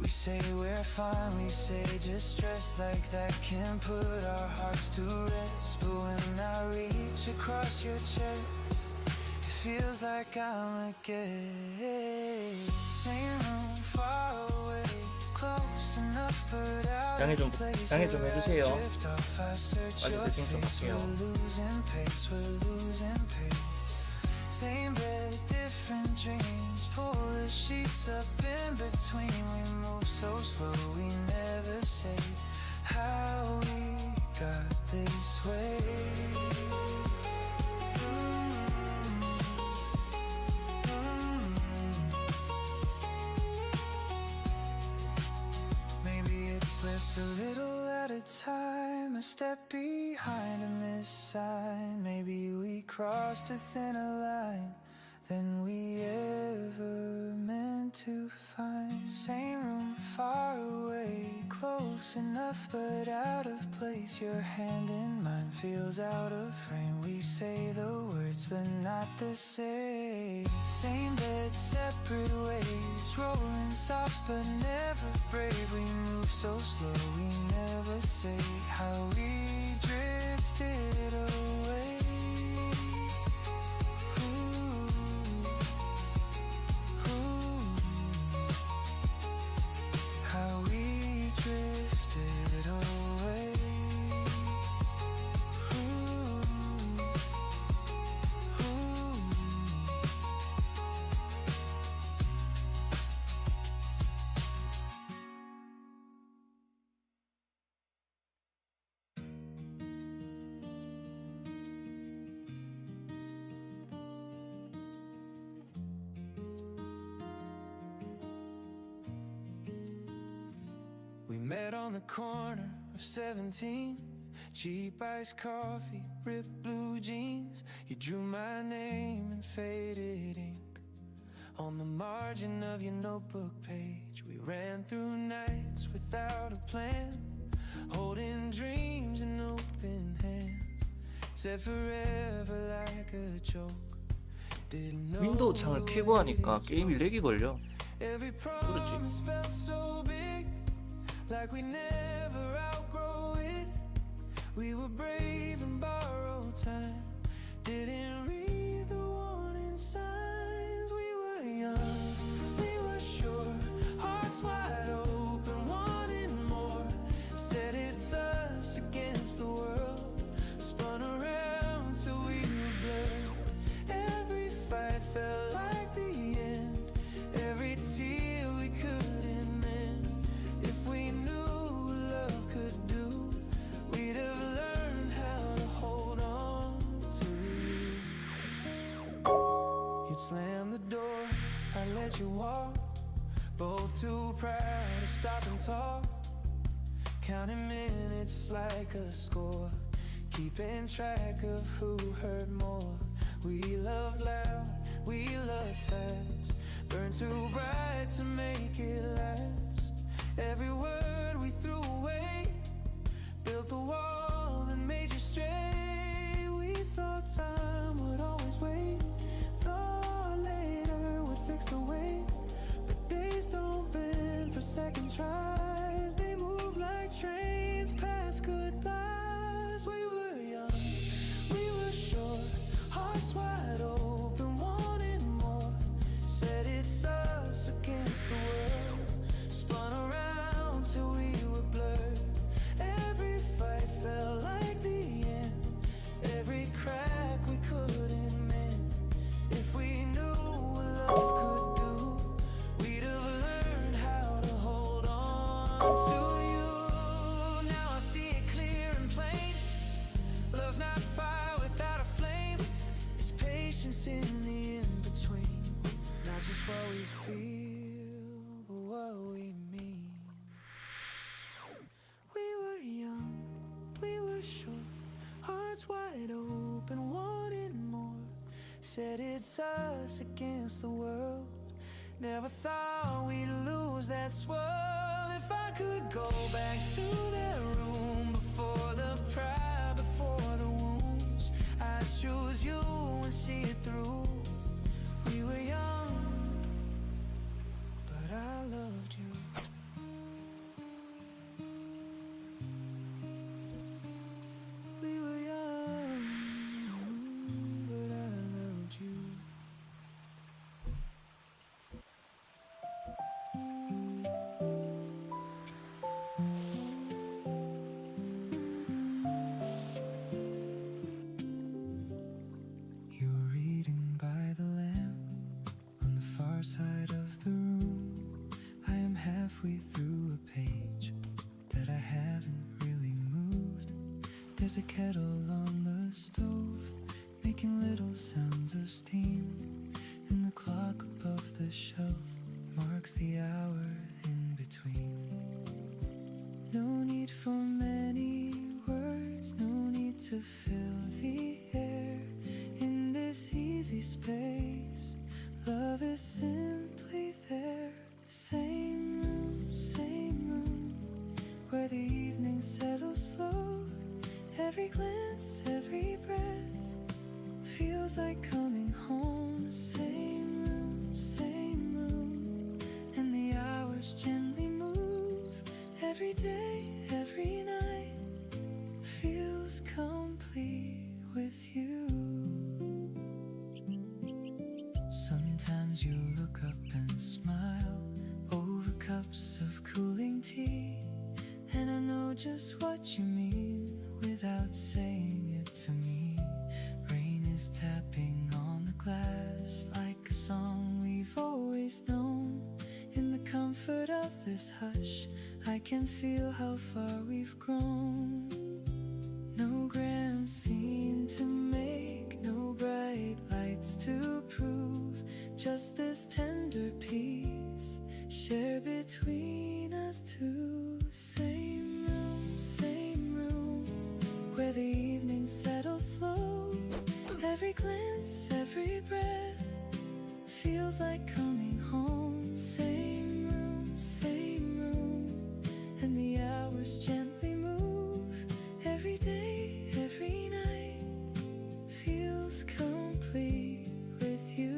We say we're fine, we say just stress like that can put our hearts to rest. But when I reach across your chest, it feels like I'm a guest. Same room, far away, close enough but out 양해 좀 of place. 해주세요. Drift off, I search 빨리 your 세팅 좀 face. 할게요. We're losing pace, we're losing pace. Same bed, different different dreams. Pull the sheets up in between. We move so slow, we never say how we got this way. Maybe it slipped a little at a time, a step behind a missed sign. Maybe we crossed a thinner line than we ever meant to find. Same room, far away, close enough but out of place. Your hand in mine feels out of frame. We say the words but not the same. Same bed, separate ways, rolling soft but never brave. We move so slow, we never say how we drifted away. How we drifted away. We met on the corner of 17, cheap iced coffee, ripped blue jeans. You drew my name in faded ink on the margin of your notebook page. We ran through nights without a plan, holding dreams in open hands. Said forever like a joke. Didn't know 윈도우 창을 켜고 하니까 게임이 렉이 걸려. every promise felt so big, like we never outgrow it. We were brave and borrowed time, didn't read the warning signs. We were young, we were sure, hearts wide open, wanting more. Said it's us against the world, spun around till we were blurred. Every fight felt like the end, every tear we couldn't mend. If we knew what love could do, we'd have learned how to hold on to you. You'd slam the door, I'd let you walk, both too proud to stop and talk. Counting minutes like a score, keeping track of who heard more. We loved loud, we loved fast, burned too bright to make it last. Every word we threw away, built the wall that made you stray. We thought time would always wait, thought later would fix the way. But days don't bend for second tries, they move like trains past goodbyes. We were young, we were sure, hearts wide open, wanting more. Said it's us against the world, spun around till we were blurred. Every fight felt like the end, every crack we couldn't mend. If we knew what love could do, we'd have learned how to hold on to you. Now I see it clear and plain, love's not fire without a flame, it's patience in the in-between. Not just what we feel, but what we mean. We were young, we were sure, hearts wide open, wanting more. Said it's us against the world, never thought we'd lose that swirl. If I could go back to that room before the pride, before the wounds, I'd choose you and see it through. We were young, but I loved you. We were young, but I loved you. There's a kettle on the stove, making little sounds of steam, and the clock above the shelf marks the hour in between. No need for many words, no need to fill the air. In this easy space, love is simply there. Same room, where the evening settles slow. Every glance, every breath feels like coming home. Same room, and the hours gently move. Every day, every night feels complete with you. Sometimes you look up and smile over cups of cooling tea, and I know just what you mean without saying it to me. Rain is tapping on the glass like a song we've always known. In the comfort of this hush, I can feel how far we've grown. No grand scene to make, no bright lights to prove, just this tender peace shared between us two. Same room, where the evening settles slow. Every glance, every breath feels like coming home. Same room, and the hours gently move. Every day, every night feels complete with you.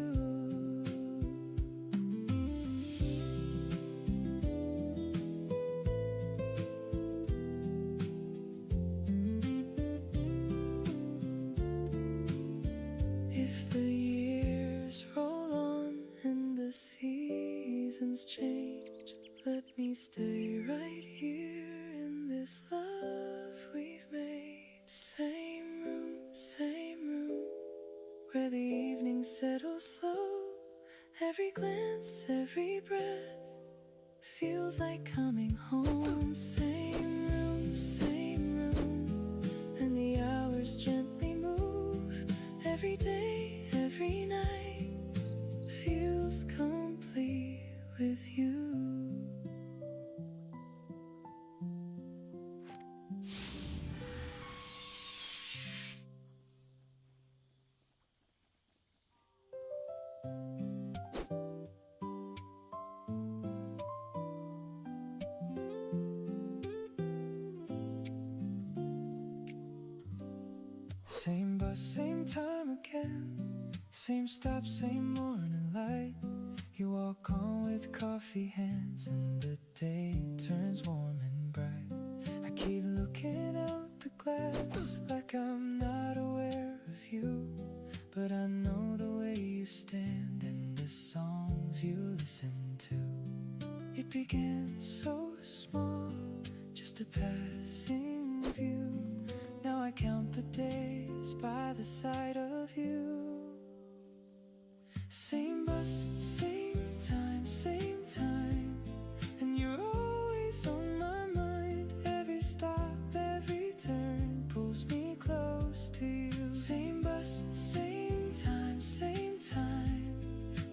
If the years roll on and the seasons change, let me stay right here in this love we've made. Same room, where the evening settles slow. Every glance, every breath feels like coming home. Same room, and the hours gently move. Every day, every night feels complete with you. Same bus, same time again. Same stop, same morning light. You walk on with coffee hands, and the day turns warm and bright. I keep looking out the glass like I'm not aware of you, but I know the way you stand and the songs you listen to. It began so small, just a passing view. Now I count the days by the side of you. Same bus, same time, and you're always on my mind. Every stop, every turn pulls me close to you. Same bus, same time,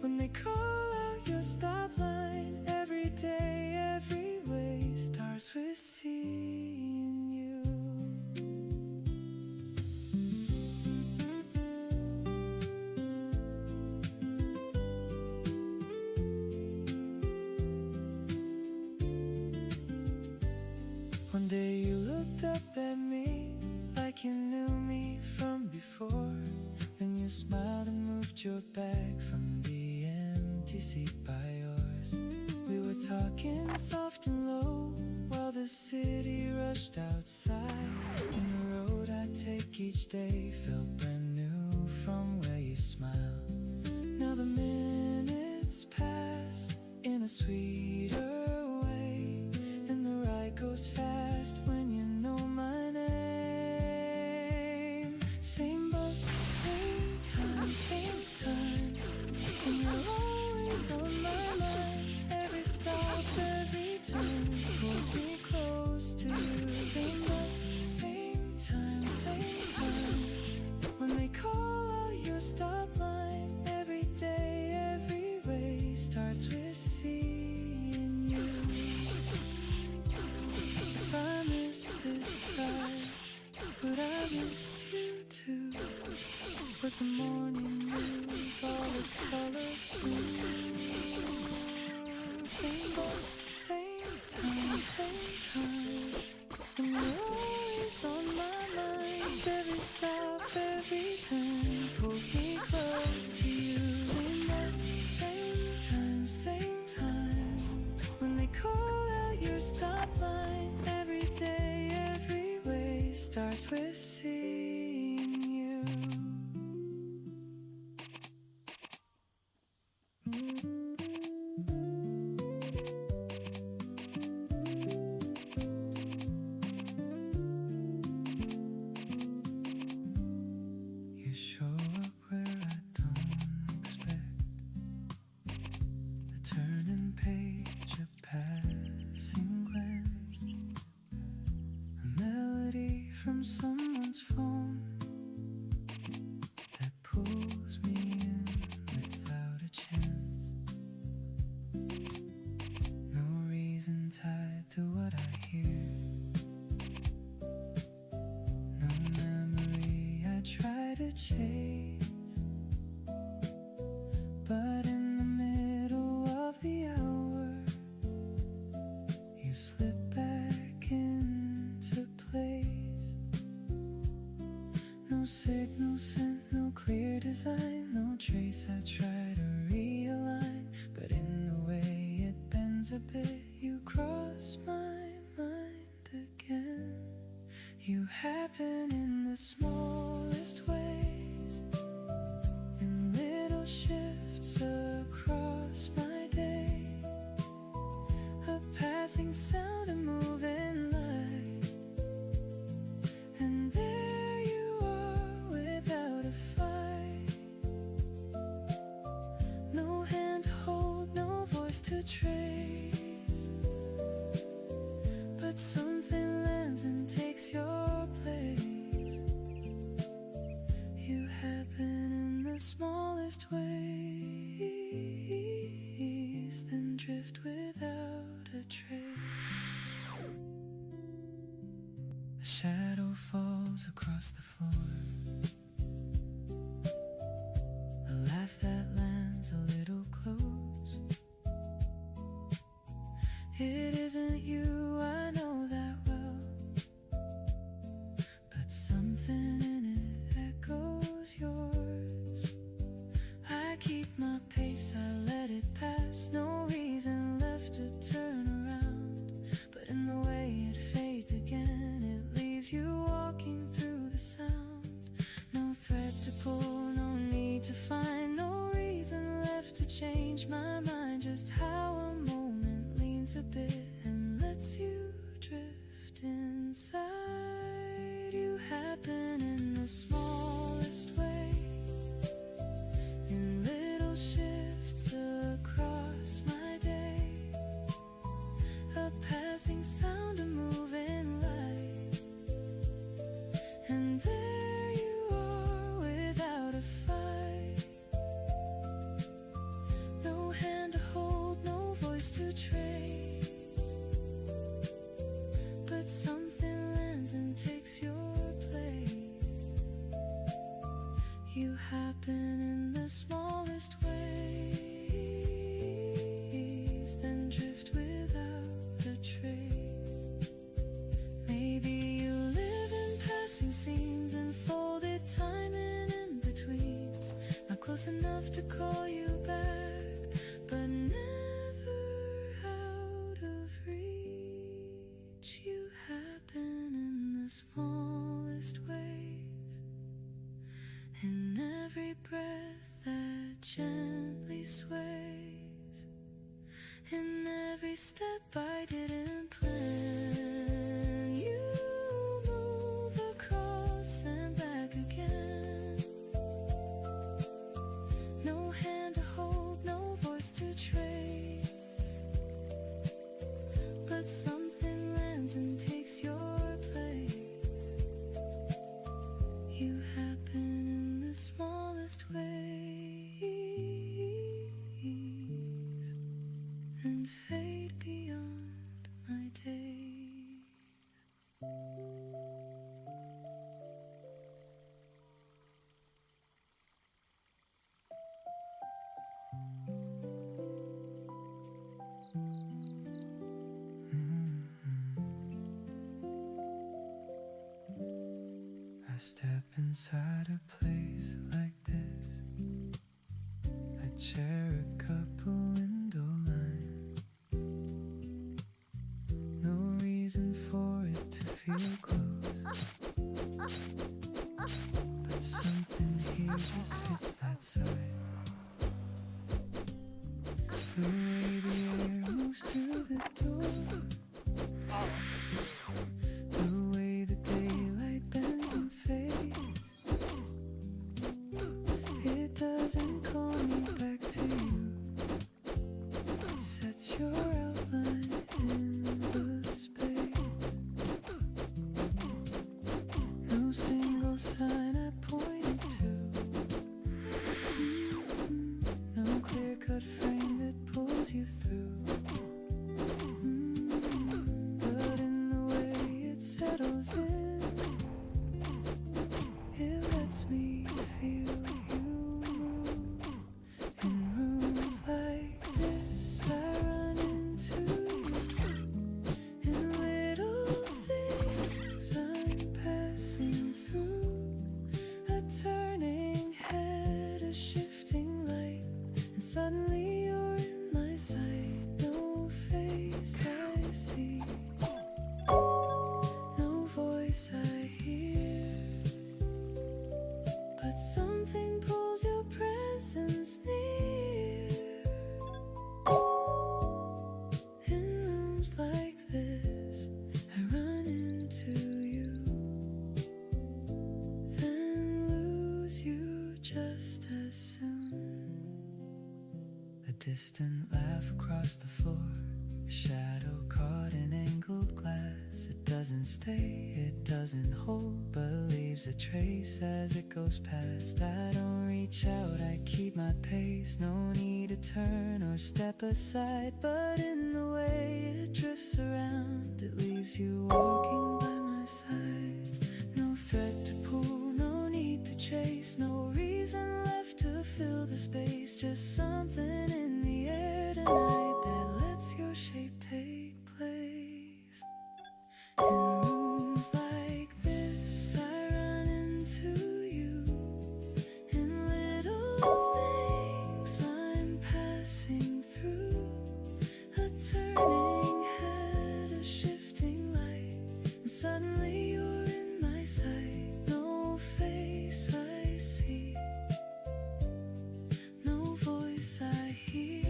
when they call out your stop line. Every day, every way starts with seeing you. One day you looked up at me like you knew me from before. Then you smiled and moved your bag from the empty seat by yours. We were talking soft and low while the city rushed outside. And the road I take each day felt brand new from where you smiled. Now the minutes pass in a sweeter way, and the ride goes fast when you know my name. Same bus, same time, and you're always on my mind. Every stop, every turn pulls me close to you. Same bus, same time, time. And you're always on my mind. Every stop, every turn pulls me close to you. Same bus, same time. When they call out your stop line, every day, every way starts with seeing you. You show up where I don't expect, a turning page, a passing glance, a melody from someone's phone that pulls me in without a chance. No reason tied to what I hear, no memory I try to chase. But in the middle of the hour, you slip back into place. No signal sent, no clear design, no trace I try to realign. But in the way it bends a bit, you cross my mind again. You happen in the smallest ways, in little shifts across my day, a passing sound, a moving light, and there you are without a fight. No hand to hold, no voice to trace, but something lands and takes your place. You happen in the smallest ways, then drift without a trace. A shadow falls across the floor, a laugh that lands a little close. It isn't you, I know that well, but something in it echoes yours. I keep my pace, I let it pass, no reason left to turn around. But in the way it fades again, it leaves you walking through the sound. No thread to pull, no need to find, no reason left to change my mind. Just how a moment leans a bit and lets you drift inside. You happen in the smallest ways, in little shifts across my day, a passing sound, a moving light, and there you are without a fight. No hand to hold, no voice to trace, but something lands and takes your place. You happen in the smallest ways, then drift without a trace. Maybe you live in passing scenes and folded time and in-betweens, not close enough to call you back, but never out of reach. You happen in the smallest ways, in every breath that gently sways, in every step I didn't plan. You move across and back again, no hand to hold, no voice to trace, but something lands and takes your place. You happen in the smallest ways and fade beyond my days. I step inside a place like this, a chair, a cup, a window line. No reason for it to feel close, but something here just hits that side. The way the air moves through the door, the way the daylight bends and fades, it doesn't call me back to you. It sets your outline in the space. No single sign I pointed to, no clear-cut frame that pulls you through. But in the way it settles in, it lets me feel you move. In rooms like this, I run into you. In little things I'm passing through, a turning head, a shifting light, and suddenly you're in my sight. No face I see, no voice I hear, but something pulls your presence near. In rooms like this, I run into you, then lose you just as soon. A distant laugh across the floor, a shadow caught in angled glass. It doesn't stay, it doesn't hold, but leaves a trace as it goes past. I don't reach out, I keep my pace. No need to turn or step aside, but in the way it drifts around, it leaves you walking by my side. No thread to pull, no need to chase, no reason left to fill the space. Just something in the air tonight that lets your shape take place. In rooms like this, I run into you. In little things I'm passing through, a turning head, a shifting light, and suddenly you're in my sight. No face I see, no voice I hear,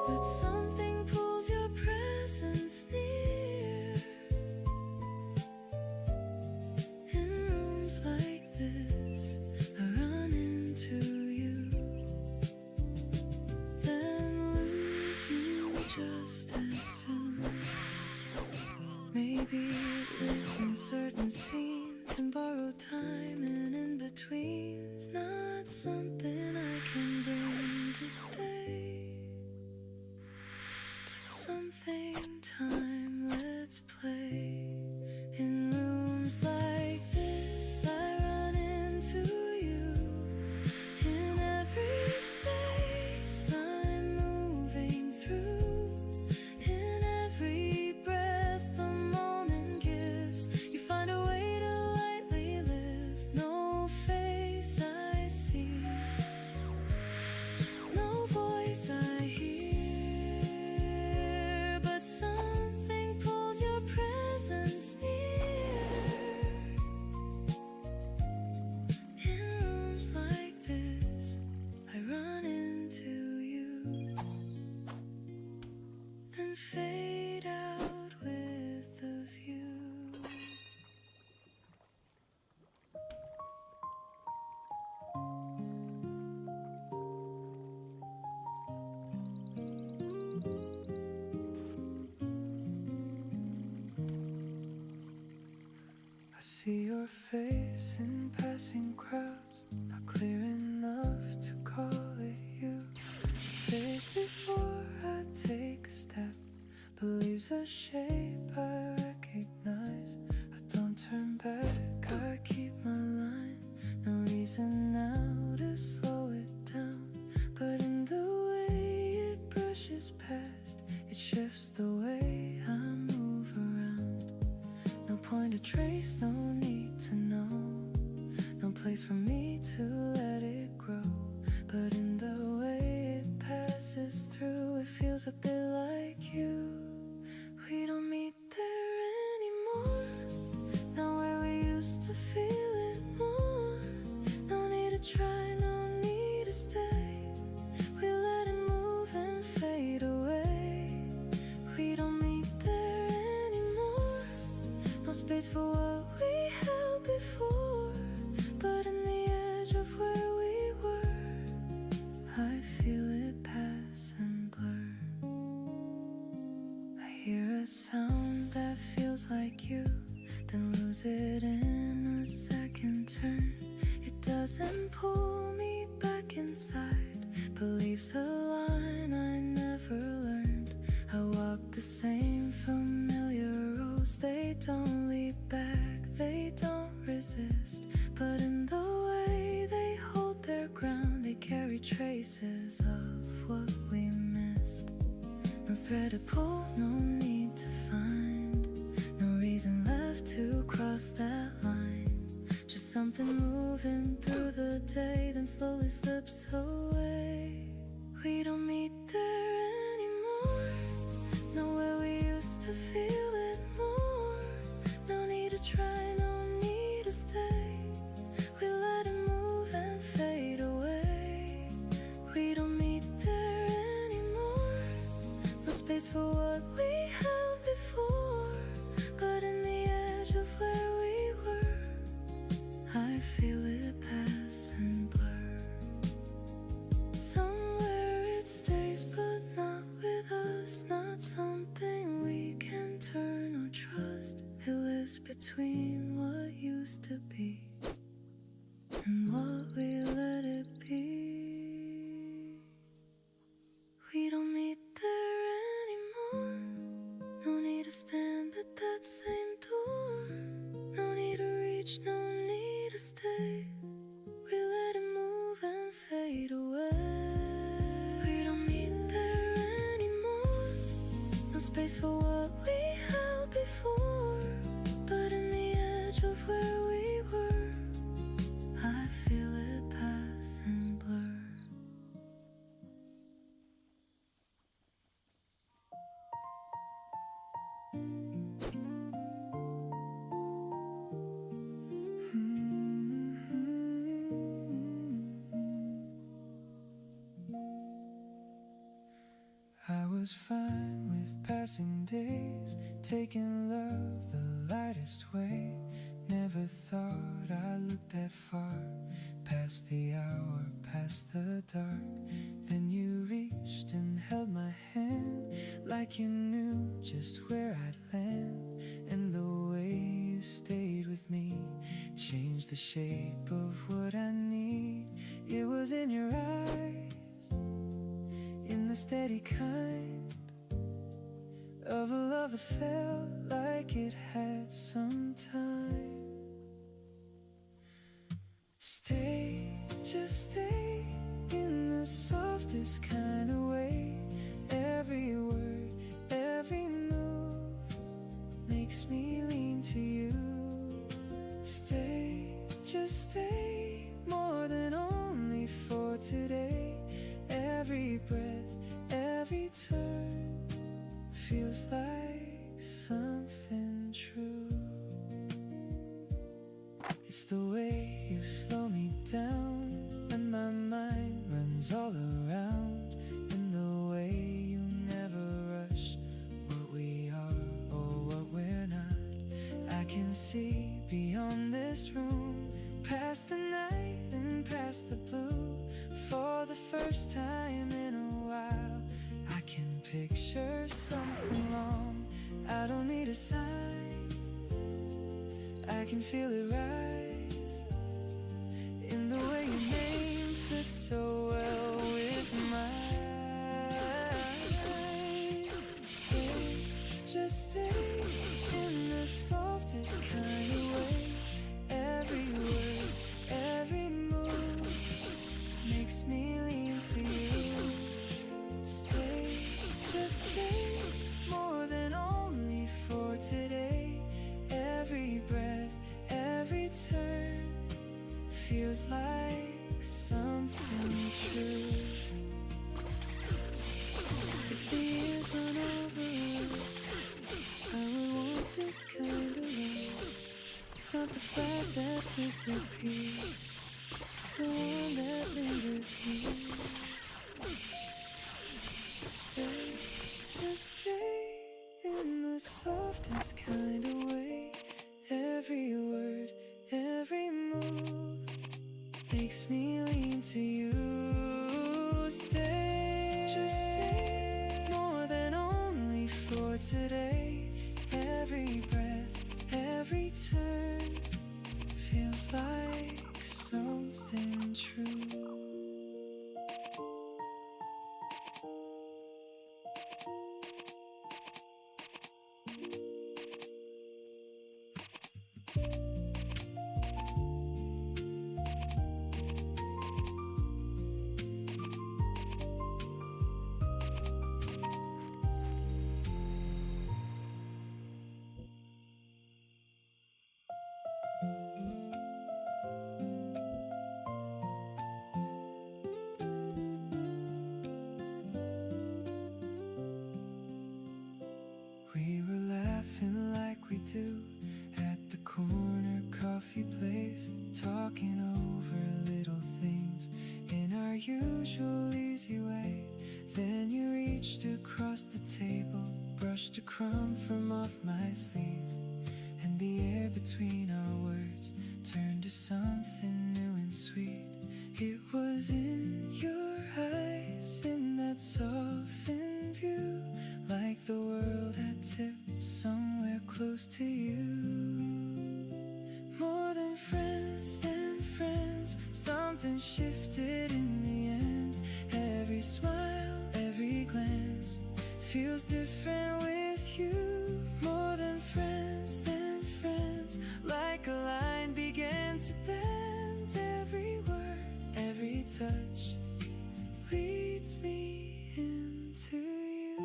but something pulls your presence near. In rooms like this, I run into you, then lose you just as soon. Maybe it lives in certain scenes and borrowed time and in betweens. Not something I can bring to stay, but something time lets play. In rooms like this, I run into you. In every space I'm moving through, in every breath the moment gives, you find a way to lightly live. No face I see, no voice I hear, but something pulls your presence near. In rooms like this, I run into you, then fade out with the view. I see your face in passing crowds, not clear enough to call it you. Fades before I take a step, but leaves a shape I recognize. I don't turn back, I keep my line. No reason now to slow it down, but in the way it brushes past, it shifts the way I move around. No point to trace, no place for me to let it grow. But in the way it passes through, it feels a bit like you. We don't meet there anymore, not where we used to feel it more. No need to try, no need to stay. We let it move and fade away. We don't meet there anymore, no space for what we held before. But in the edge of where we were, I feel it pass and blur. I hear a sound that feels like you, then lose it in a second turn. It doesn't pull me back inside, but leaves a line I never learned. I walk the same familiar roads. They don't lead back, they don't resist, but in the way they hold their ground, they carry traces of what we missed. No thread to pull, no need to find, no reason left to cross that line. Just something moving through the day, then slowly slips away. We don't meet there anymore, not where we used to feel it more. No need to try, no need to stay. We let it move and fade away. We don't meet there anymore, no space for what we held before. But in the edge of where we were, I feel it pass and blur. Somewhere it stays, but not with us. Not something we can turn or trust. It lives between what used to be and what we let it be. We don't meet there anymore, no need to stand at that same door. No need to reach, no need to stay. We let it move and fade away. We don't meet there anymore, no space for what we held before. But in the edge of where we were, I feel it pass and blur. I was fine with passing days, taking love the lightest way. Never thought I looked that far, past the hour, past the dark. Then you reached and held my hand, like you knew just where I'd land. And the way you stayed with me changed the shape of what I need. It was in your eyes, in the steady kind of a love that felt like it had some time. Stay, just stay, in the softest kind of way. Every word, every move makes me lean to you. Stay, just stay, more than only for today. Every breath, every turn feels like something true. It's the way you slow me down when my mind runs all around, and the way you never rush what we are or what we're not. I can see beyond this room, past the night and past the blue. For the first time in a while, I can picture something wrong. I don't need a sign, I can feel it rise in the way your name fits so well with mine. Stay, just stay, in the softest kind of way. Every word, every move makes me lean to you. Stay, just stay, more than only for today. Every breath, every turn is kind of low, not the flash that disappears, the one that lingers here. Stay, just stay in the softest kind of way. Every word, every move makes me lean to you. Stay, just stay, more than only for today. Every breath, every turn feels like something true. We were laughing like we do at the corner coffee place, talking over little things in our usual easy way. Then you reached across the table, brushed a crumb from off my sleeve, and the air between our words turned to something new and sweet. It was in your eyes, in that softened view, like the world had tipped somewhere close to you. More than friends, something shifted in the end. Every smile, every glance feels different with you. More than friends, like a line began to bend. Every word, every touch leads me into you.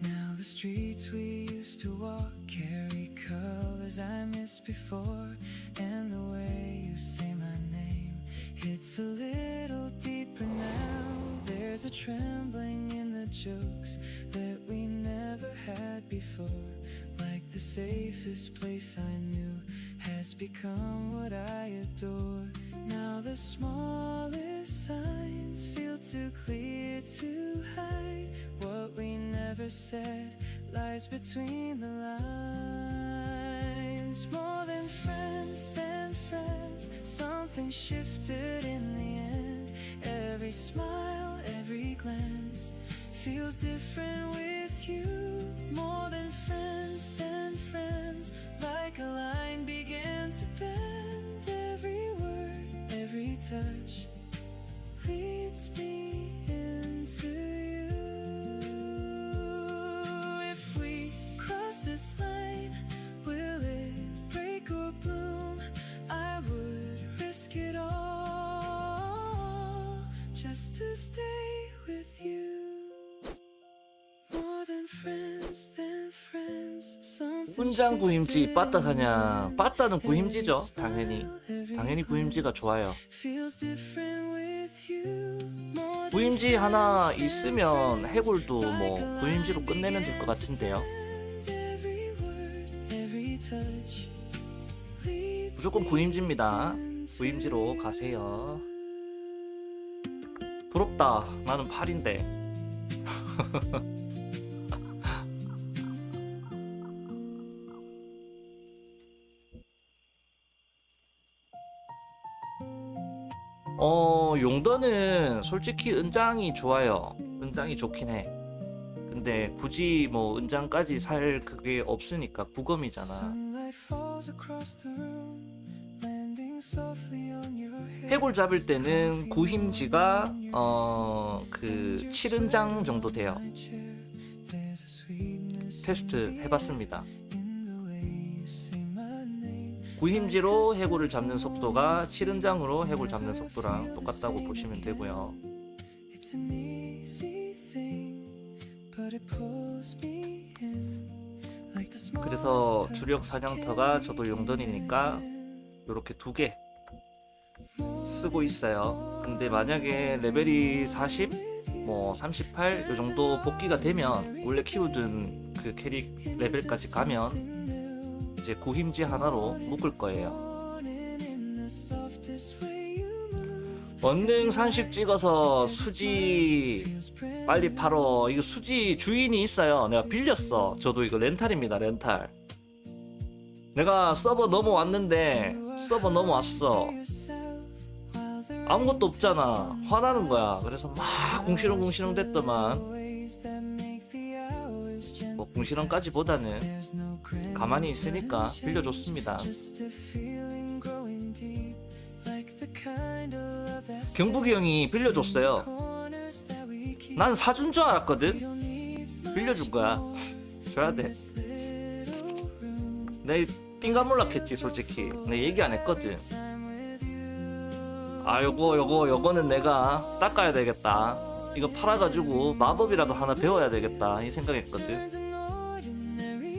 Now the streets we used to walk carry colors I missed before, and the way you say my name hits a little deeper now. There's a trembling in the jokes that we never had before, like the safest place I knew has become what I adore. Now the smallest signs feel too clear to hide. What we never said lies between the lines. More than friends, something shifted in the end. Every smile, every glance feels different with you. More than friends, like a line began to bend. Every word, every touch leads me into you. If we cross this line, will it break or bloom? I would risk it all just to stay with you. More than friends, something 훈장 구임지, 빠따 사냥. 빠따는 구임지죠. shifted 당연히 구임지가 좋아요. feels different with you. More 구임지 하나 있으면 해골도 뭐 구임지로 끝내면 될 것 같은데요. every word, every touch leads 무조건 구임지입니다. 구임지로 가세요. 부럽다. 나는 8인데. 용더는 솔직히 은장이 좋아요. 은장이 좋긴 해. 근데 굳이 뭐 은장까지 살 그게 없으니까 부검이잖아. Sunlight falls across the room, landing softly on your hair. 해골 잡을 때는 구힘지가 그 7은장 정도 돼요. There's a sweetness 테스트 해봤습니다. in the way you say my name. 구힘지로 해골을 잡는 속도가 7은장으로 해골 잡는 속도랑 똑같다고 보시면 되고요. It's an easy thing, but it pulls me in like the smallest 그래서 touch 주력 사냥터가 저도 용돈이니까 이렇게 2개 쓰고 있어요. 근데 만약에 레벨이 40, 뭐 38 이 정도 복귀가 되면 원래 키우던 그 캐릭 레벨까지 가면 이제 구힘지 하나로 묶을 거예요. 원능 산식 찍어서 수지 빨리 팔어. 이거 수지 주인이 있어요. 내가 빌렸어. 저도 이거 렌탈입니다. 렌탈. 내가 서버 넘어왔는데 서버 넘어왔어. 아무것도 없잖아. 화나는 거야. 그래서 막 궁시렁궁시렁 됐더만, 뭐 궁시렁까지 보다는 가만히 있으니까 빌려줬습니다. 경북이 형이 빌려줬어요. 난 사준 줄 알았거든. 빌려준 거야. 줘야 돼. 내 띵가몰락했지 솔직히. 내 얘기 안 했거든. 아 요거는 내가 닦아야 되겠다. 이거 팔아가지고 마법이라도 하나 배워야 되겠다 이 생각했거든.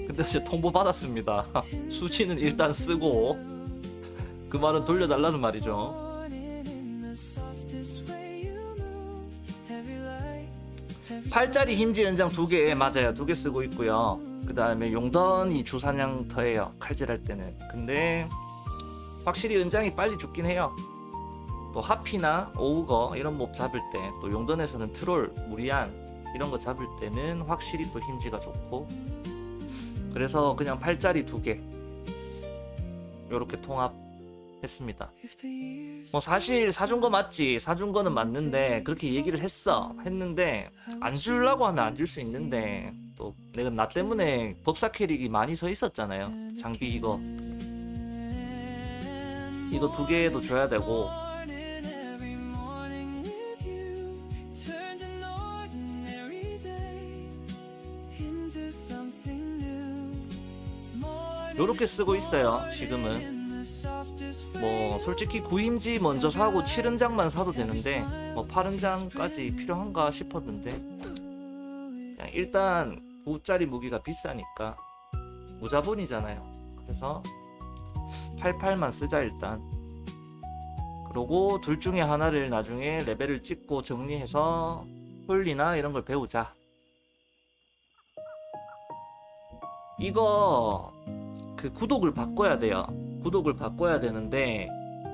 근데 이제 통보 받았습니다. 수치는 일단 쓰고 그 말은 돌려달라는 말이죠. 팔짜리 힘지 연장 2개 맞아요. 2개 쓰고 있고요. 그 다음에 용던이 주사냥터예요. 칼질할 때는. 근데 확실히 연장이 빨리 죽긴 해요. 또 하피나 오우거 이런 몹 잡을 때, 또 용던에서는 트롤, 무리안 이런 거 잡을 때는 확실히 또 힘지가 좋고, 그래서 그냥 팔짜리 2개 요렇게 통합했습니다. 뭐 사실 사준 거 맞지. 사준 거는 맞는데 그렇게 얘기를 했는데 안 주려고 하면 안 줄 수 있는데, 또 내가 나 때문에 법사 캐릭이 많이 서 있었잖아요. 장비 이거 2개도 줘야 되고. 요렇게 쓰고 있어요. 지금은 뭐 솔직히 9인지 먼저 사고 7은장만 사도 되는데 뭐 8은장까지 필요한가 싶었는데, 그냥 일단 9짜리 무기가 비싸니까 무자본이잖아요. 그래서 88만 쓰자 일단. 그러고 둘 중에 하나를 나중에 레벨을 찍고 정리해서 홀리나 이런 걸 배우자. 이거 그 구독을 바꿔야 돼요. 구독을 바꿔야 되는데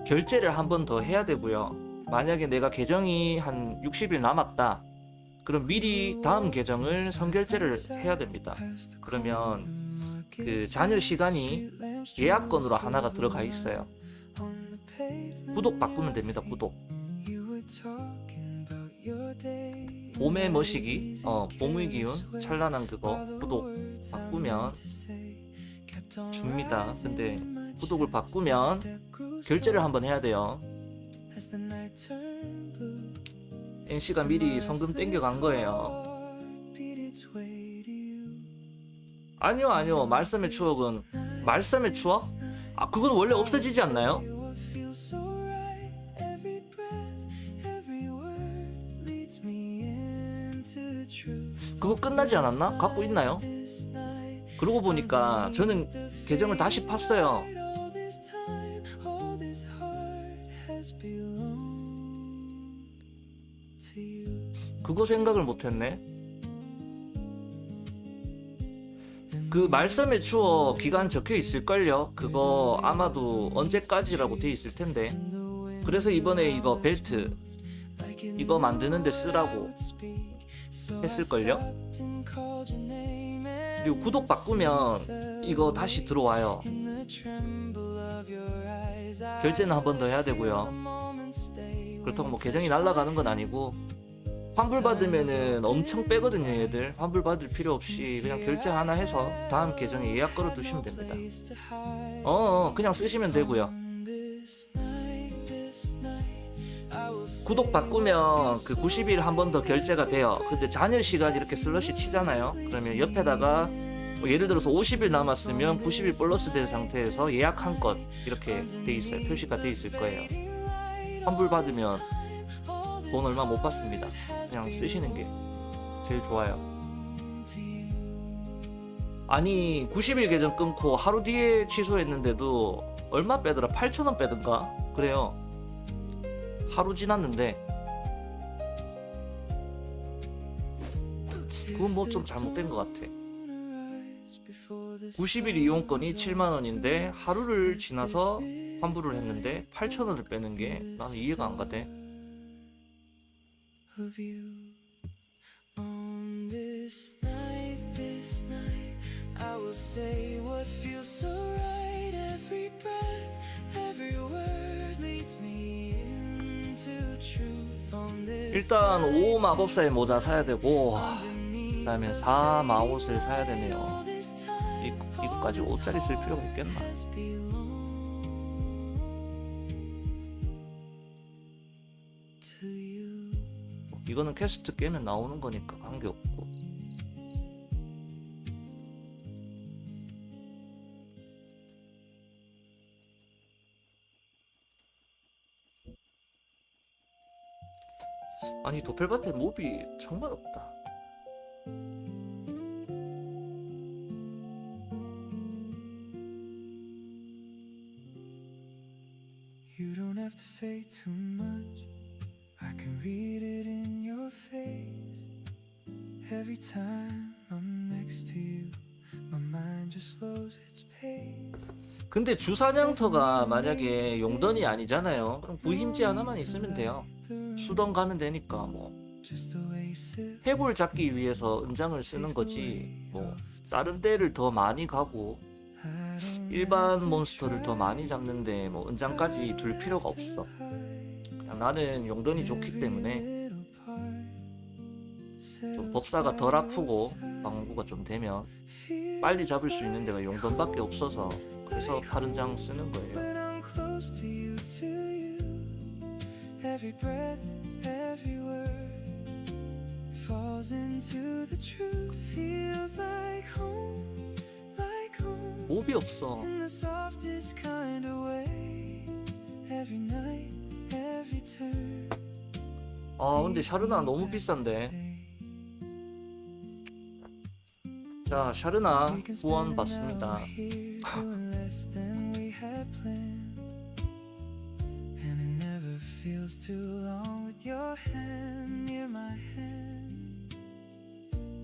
결제를 한 번 더 해야 되고요. 만약에 내가 계정이 한 60일 남았다, 그럼 미리 다음 계정을 선결제를 해야 됩니다. 그러면 그 잔여 시간이 예약권으로 하나가 들어가 있어요. 구독 바꾸면 됩니다. 구독. 봄의 머시기, 봄의 기운, 찬란한 그거 구독 바꾸면 줍니다. 근데 구독을 바꾸면 결제를 한번 해야 돼요. NC가 미리 성금 땡겨간 거예요. 아니요. 말씀의 추억은 말씀의 추억? 아, 그건 원래 없어지지 않나요? 그거 끝나지 않았나? 갖고 있나요? 그러고 보니까 저는 계정을 다시 팠어요. 그거 생각을 못했네. 그 말씀의 추억 기간 적혀 있을걸요. 그거 아마도 언제까지라고 돼 있을 텐데. 그래서 이번에 이거 벨트 이거 만드는데 쓰라고 했을걸요. 그리고 구독 바꾸면 이거 다시 들어와요. 결제는 한 번 더 해야 되고요. 그렇다고 뭐 계정이 날아가는 건 아니고, 환불 받으면은 엄청 빼거든요. 얘들 환불 받을 필요 없이 그냥 결제 하나 해서 다음 계정에 예약 걸어 두시면 됩니다. 그냥 쓰시면 되고요. 구독 바꾸면 그 90일 한 번 더 결제가 돼요. 근데 잔여 시간 이렇게 슬러시 치잖아요. 그러면 옆에다가 뭐 예를 들어서 50일 남았으면 90일 플러스 된 상태에서 예약한 것 이렇게 돼 있어요. 표시가 돼 있을 거예요. 환불 받으면 돈 얼마 못 받습니다. 그냥 쓰시는 게 제일 좋아요. 아니 90일 계정 끊고 하루 뒤에 취소했는데도 얼마 빼더라? 8,000원 빼던가? 그래요. 하루 지났는데 그건 뭐 좀 잘못된 것 같아. 90일 이용권이 7만원인데 하루를 지나서 환불을 했는데 8,000원을 빼는 게 나는 이해가 안 가대. 일단 5 마법사의 모자 사야 되고, 그 다음에 4 마옷을 사야 되네요. 이거까지 5짜리 쓸 필요가 있겠나? 이거는 퀘스트 깨면 나오는 거니까 관계없고. 아니 도펠밭에 몹이 정말 없다. You don't have to say too much. I can read it in your face. Every time I'm next to you, my mind just slows its pace. 근데 주사냥터가 만약에 용던이 아니잖아요. 그럼 부힘지 하나만 있으면 돼요. 수던 가면 되니까 뭐 해골 잡기 위해서 은장을 쓰는 거지 뭐 다른 데를 더 많이 가고 일반 몬스터를 더 많이 잡는데 뭐 은장까지 둘 필요가 없어. 그냥 나는 용던이 좋기 때문에 좀 법사가 덜 아프고 방어구가 좀 되면 빨리 잡을 수 있는 데가 용던밖에 없어서 그래서 파른 장 쓰는 거예요. Every breath, every word falls into the truth. Feels like home, like home. 몹이 없어. In the softest kind of way. Every night, every turn. 아 근데 샤르나 너무 비싼데. 자 샤르나 후원 받습니다. Feels too long with your hand near my hand.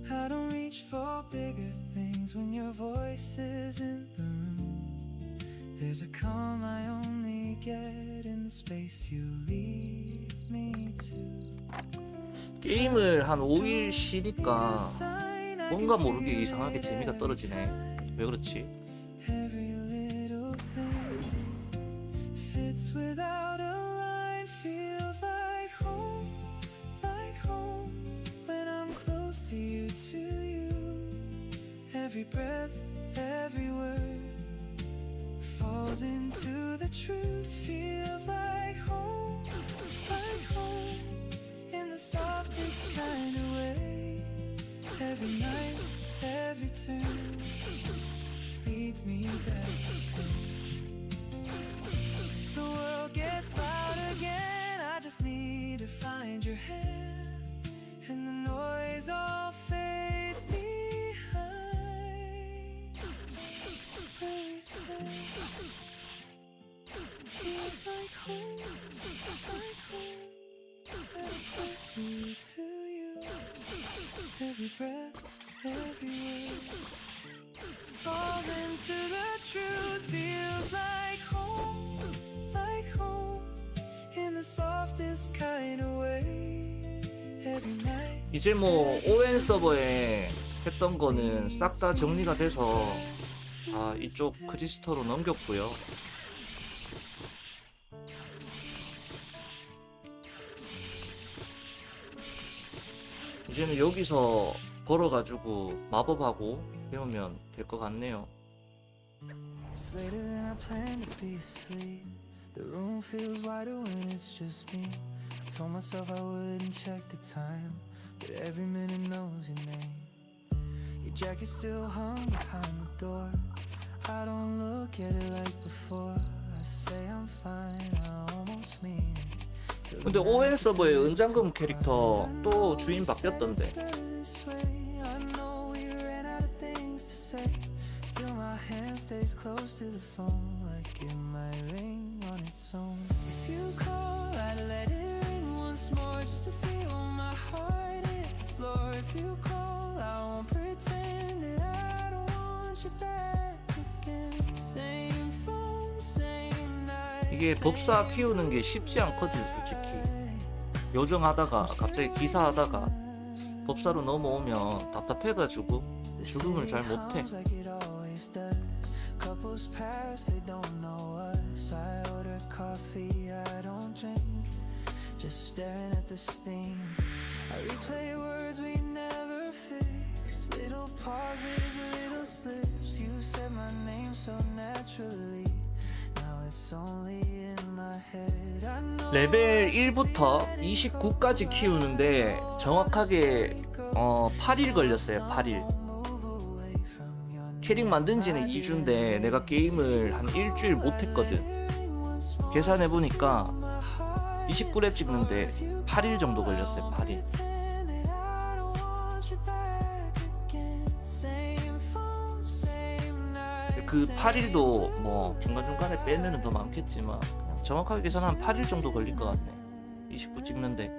I don't reach for bigger things when your voice is in the room. There's a calm I only get in the space you leave me to. 게임을 한 5일 쉬니까 뭔가 모르게 이상하게 재미가 떨어지네. 왜 그렇지? Every little thing fits without a feels like home when I'm close to you, to you. Every breath, every word falls into the truth. Feels like home in the softest kind of way. Every night, every turn leads me back to stay. If the world gets loud again, I just need to find your hand, and the noise all fades behind. Where we stay feels like home, very close to you, to you. Every breath, every word falls into the truth. Feels like home in the softest kind of way. Every night. 이제 뭐 ON 서버에 했던 거는 싹 다 정리가 돼서 이쪽 크리스터로 넘겼고요. 이제는 여기서 걸어가지고 마법하고 배우면 될 것 같네요. It's later than I planned to be asleep. The room feels wider when it's just me. I told myself I wouldn't check the time, but every minute knows your name. Your jacket still hung behind the door. I don't look at it like before. I say I'm fine, I almost mean it. 근데 ON 서버의 은장금 캐릭터 또 주인 바뀌었던데. I know we ran out of things to say. Still my hand stays close to the phone like it might ring on its its own. If you call, I'd let it ring once more just to feel my heart hit the floor. If you call, I won't pretend that I don't want you back again. Same phone, same night. 이게 법사 키우는 게 쉽지 않거든 솔직히. 요정하다가 갑자기 기사하다가 법사로 넘어오면 답답해가지고 적응을 잘 못해. Couples pass, they don't know us. I order coffee, I don't drink. Just staring at the steam. I replay words we never fixed. Little pauses, little slips. You said my name so naturally. Now it's only in my head. I know 레벨 1부터 29까지 키우는데 정확하게 8일 걸렸어요. 8일. 캐릭 만든 지는 2주인데 내가 게임을 한 일주일 못했거든. 계산해보니까 29렙 찍는데 8일 정도 걸렸어요. 8일. 그 8일도 뭐 중간중간에 빼면은 더 많겠지만 그냥 정확하게 계산하면 8일 정도 걸릴 것 같네. 29 찍는데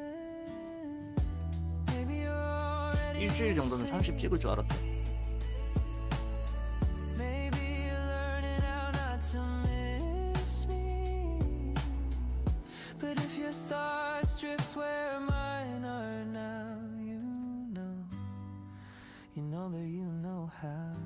일주일 정도면 30 찍을 줄 알았다. But if your thoughts drift where mine are now, you know that you know how.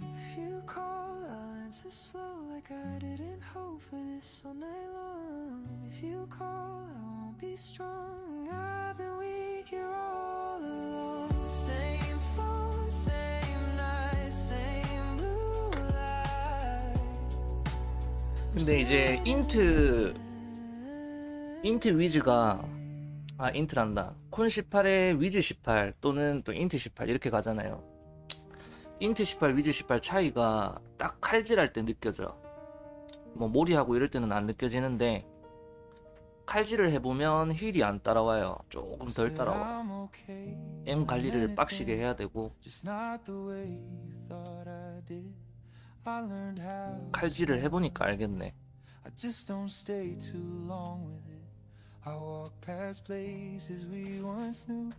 If you call, I'll answer slow like I didn't hope for this all night long. If you call, I won't be strong. I've been weak, you're all alone. Same phone, same night, same blue light. 근데 이제 인트 위즈가 인트란다. 콘 18에 위즈 18 또는 또 인트 18 이렇게 가잖아요. 인트 18, 위즈 18 차이가 딱 칼질할 때 느껴져. 뭐 몰이하고 이럴 때는 안 느껴지는데 칼질을 해보면 힐이 안 따라와요. 조금 덜 따라와. M 관리를 빡시게 해야 되고 칼질을 해보니까 알겠네. I just don't stay too long with it. I walk past places we once knew.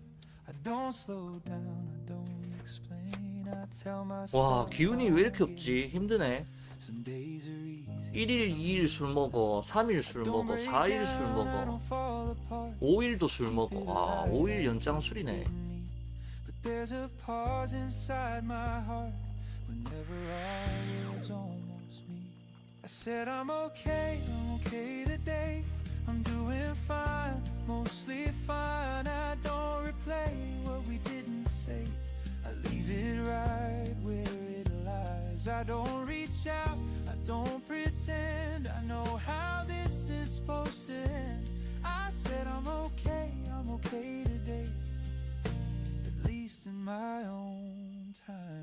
I don't slow down, I don't explain. I tell myself. 와, 기운이 왜 이렇게 없지? 힘드네. Some days are easy. 1일, 2일 술 먹어, 3일 술 먹어, 4일 술 먹어, 5일도 술 먹어. 5일 연장 술이네. But there's a pause inside my heart whenever I was almost me. I said I'm okay today. I'm doing fine, mostly fine. I don't replay what we didn't say. I leave it right where it lies. I don't reach out, I don't pretend. I know how this is supposed to end. I said I'm okay today. At least in my own time.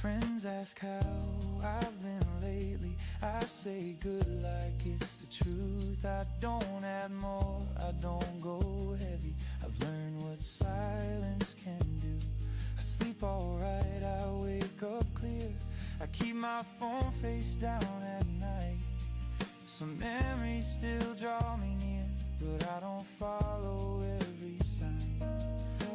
Friends ask how I've been lately. I say good like it's the truth. I don't add more, I don't go heavy. I've learned what silence can do. I sleep alright, I wake up clear. I keep my phone face down at night. Some memories still draw me near, but I don't follow every sign.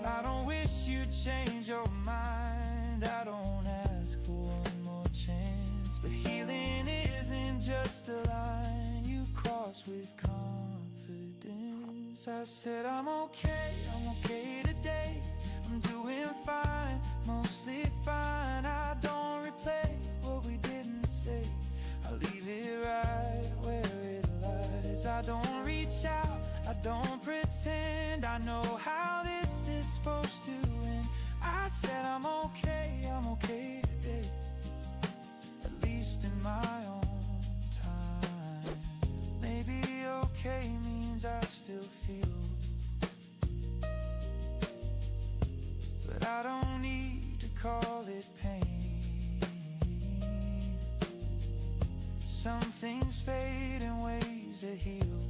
I don't wish you'd change your mind. I don't ask for one more chance. But healing isn't just a line you cross with confidence. I said I'm okay today. I'm doing fine, mostly fine. I don't replay what we didn't say. I leave it right where it lies. I don't reach out, I don't pretend. I know how this is supposed to end. I said I'm okay today. At least in my own time. Maybe okay means I still feel. But I don't need to call it pain. Some things fade in ways that heal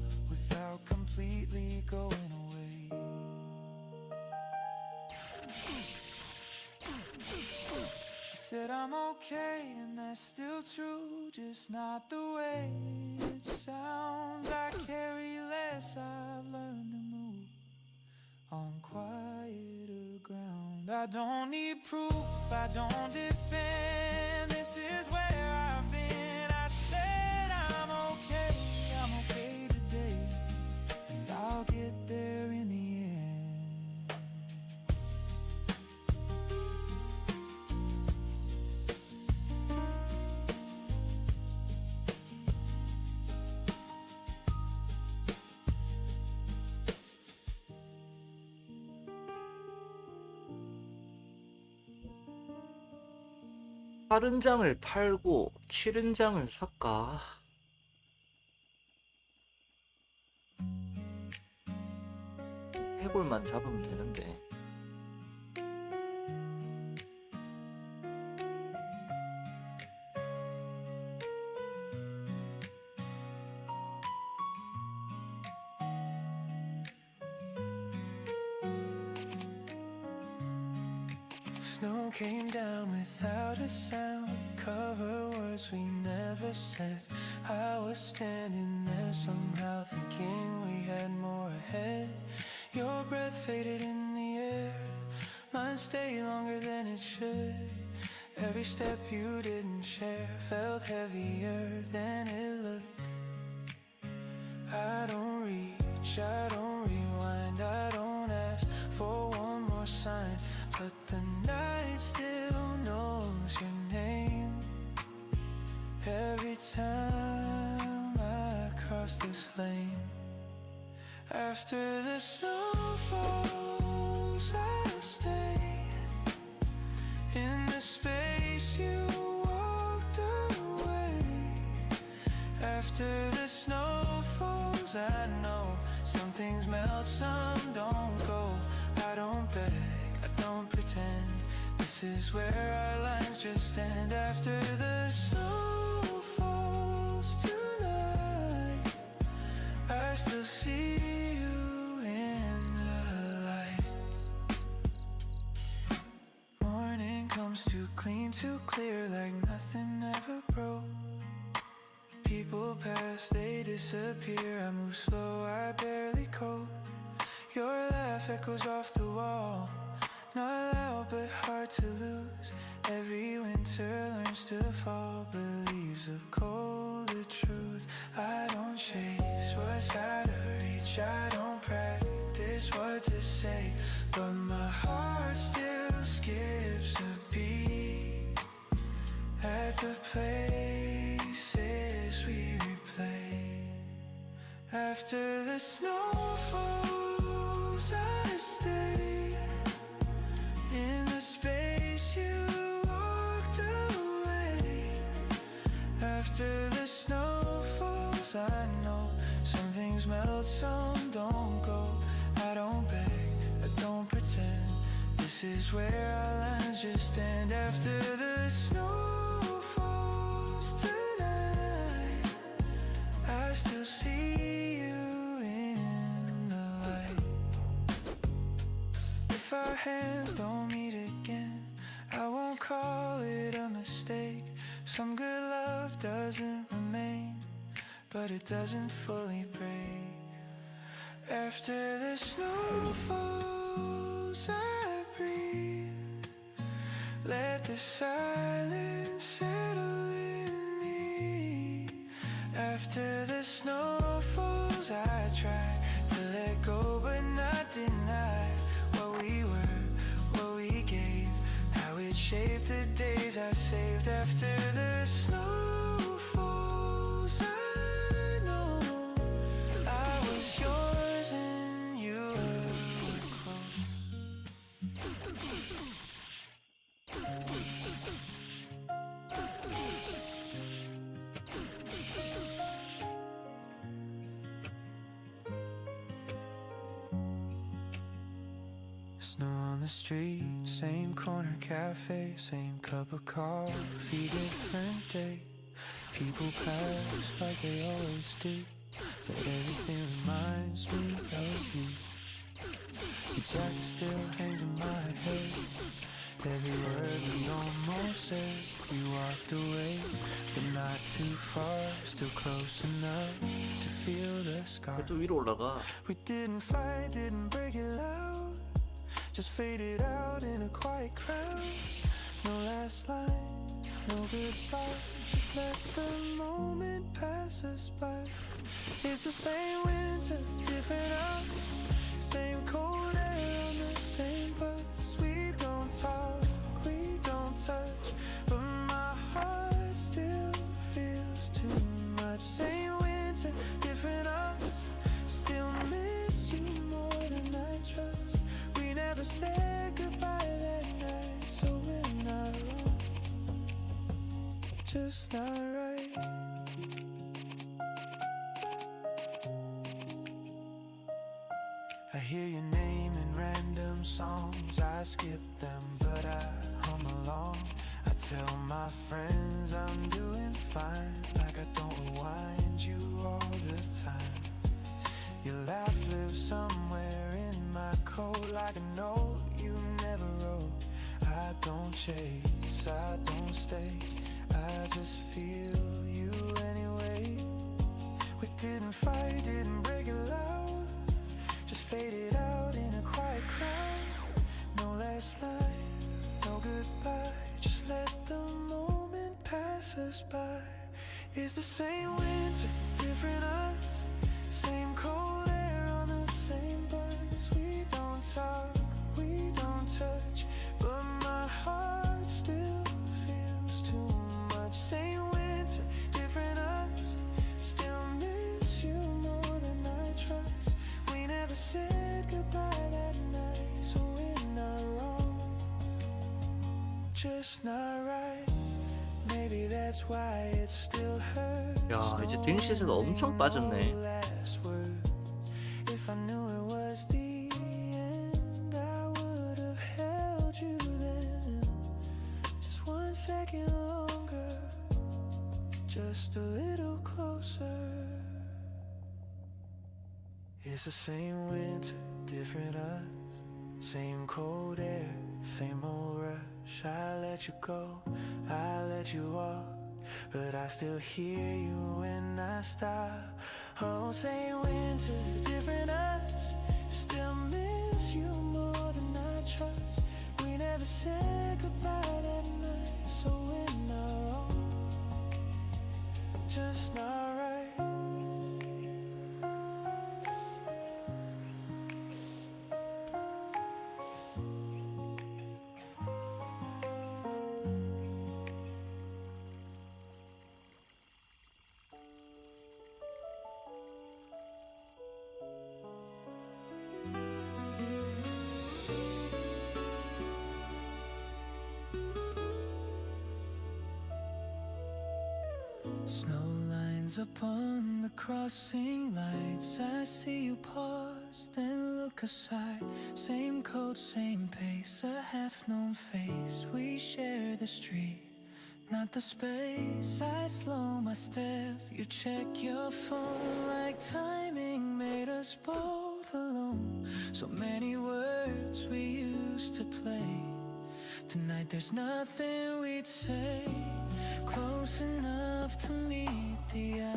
completely going away. I said I'm okay, and that's still true, just not the way it sounds. I carry less, I've learned to move on quieter ground. I don't need proof, I don't defend. This is where I've been. I said I'm okay today, and I'll get there in the end. 빠른 장을 팔고 치른 장을 살까? 해골만 잡으면 되는데. Snow came down without a sound, cover words we never said. I was standing there somehow thinking we had more ahead. Your breath faded in the air, mine stayed longer than it should. Every step you didn't share felt heavier than it looked. I don't reach, I don't rewind, I don't ask for one more sign, but the night still knows your name. Every time I cross this lane, after the snow falls, I stay in the space you walked away. After the snow falls, I know some things melt, some don't go. I don't beg, I don't pretend. This is where our lines just end. After the snow falls tonight, I still see you in the light. Morning comes too clean, too clear, like nothing ever broke. People pass, they disappear. I move slow, I barely cope. Your laugh echoes off the wall, not loud but hard to lose. Every winter learns to fall, believes a colder truth. I don't chase what's out of reach, I don't practice what to say, but my heart still skips a beat at the places we replay. After the snow falls, I stay in the space you walked away. After the snow falls, I know some things melt, some don't go. I don't beg, I don't pretend. This is where our lines just end. After the snow falls tonight, I still see you in the light. If our hands don't meet again, I won't call it a mistake. Some good love doesn't remain, but it doesn't fully break. After the snow falls, I breathe, let the silence settle in me. After the snow falls, I try to let go but not deny what we were, what we gave, how it shaped the days I saved. After the snow falls, I know I was yours and you were close. Snow on the street, same corner cafe, same cup of coffee, different day. People pass like they always do. But everything reminds me of you. Your jacket still hangs in my head. Every word we almost said. We walked away, but not too far. Still close enough to feel the scar. 또 위로 올라가. We didn't fight, didn't break it loud. Just faded out in a quiet crowd. No last line, no goodbye. Just let the moment pass us by. It's the same winter, different us. Same cold air on the same bus. We don't talk, we don't touch, but my heart still feels too much. Same winter, different us. Still miss you more than I trust. We never said goodbye that night, so we're not wrong, just not right. I hear your name in random songs. I skip them, but I hum along. I tell my friends I'm doing fine, like I don't rewind you all the time. Your laugh lives somewhere in my coat, like a note you never wrote. I don't chase, I don't stay, I just feel you anyway. We didn't fight, didn't break it loud. Just faded out in a quiet crowd. No last line, no goodbye. Just let the moment pass us by. It's the same winter, different us. Same cold air on the same bus. We don't talk, we don't touch, but my heart still feels too much. Same winter, different us. Still miss you more than I trust. We never said goodbye that night, so we're not wrong, just not right. Maybe that's why it still hurts. 야, 이제 딩시즈가 엄청 빠졌네. If I knew it was the end, I would have held you then. Just 1 second longer, just a little closer. It's the same winter, different us. Same cold air, same old rush. I let you go, I let you walk, but I still hear you when I stop. Oh, same winter, different us. Still miss you more than I trust. We never said goodbye that night, so we're not wrong, just not right. Snow lines upon the crossing lights. I see you pause, then look aside. Same coat, same pace, a half-known face. We share the street, not the space. I slow my step, you check your phone. Like timing made us both alone. So many words we used to play. Tonight there's nothing we'd say. Close enough to meet the eyes,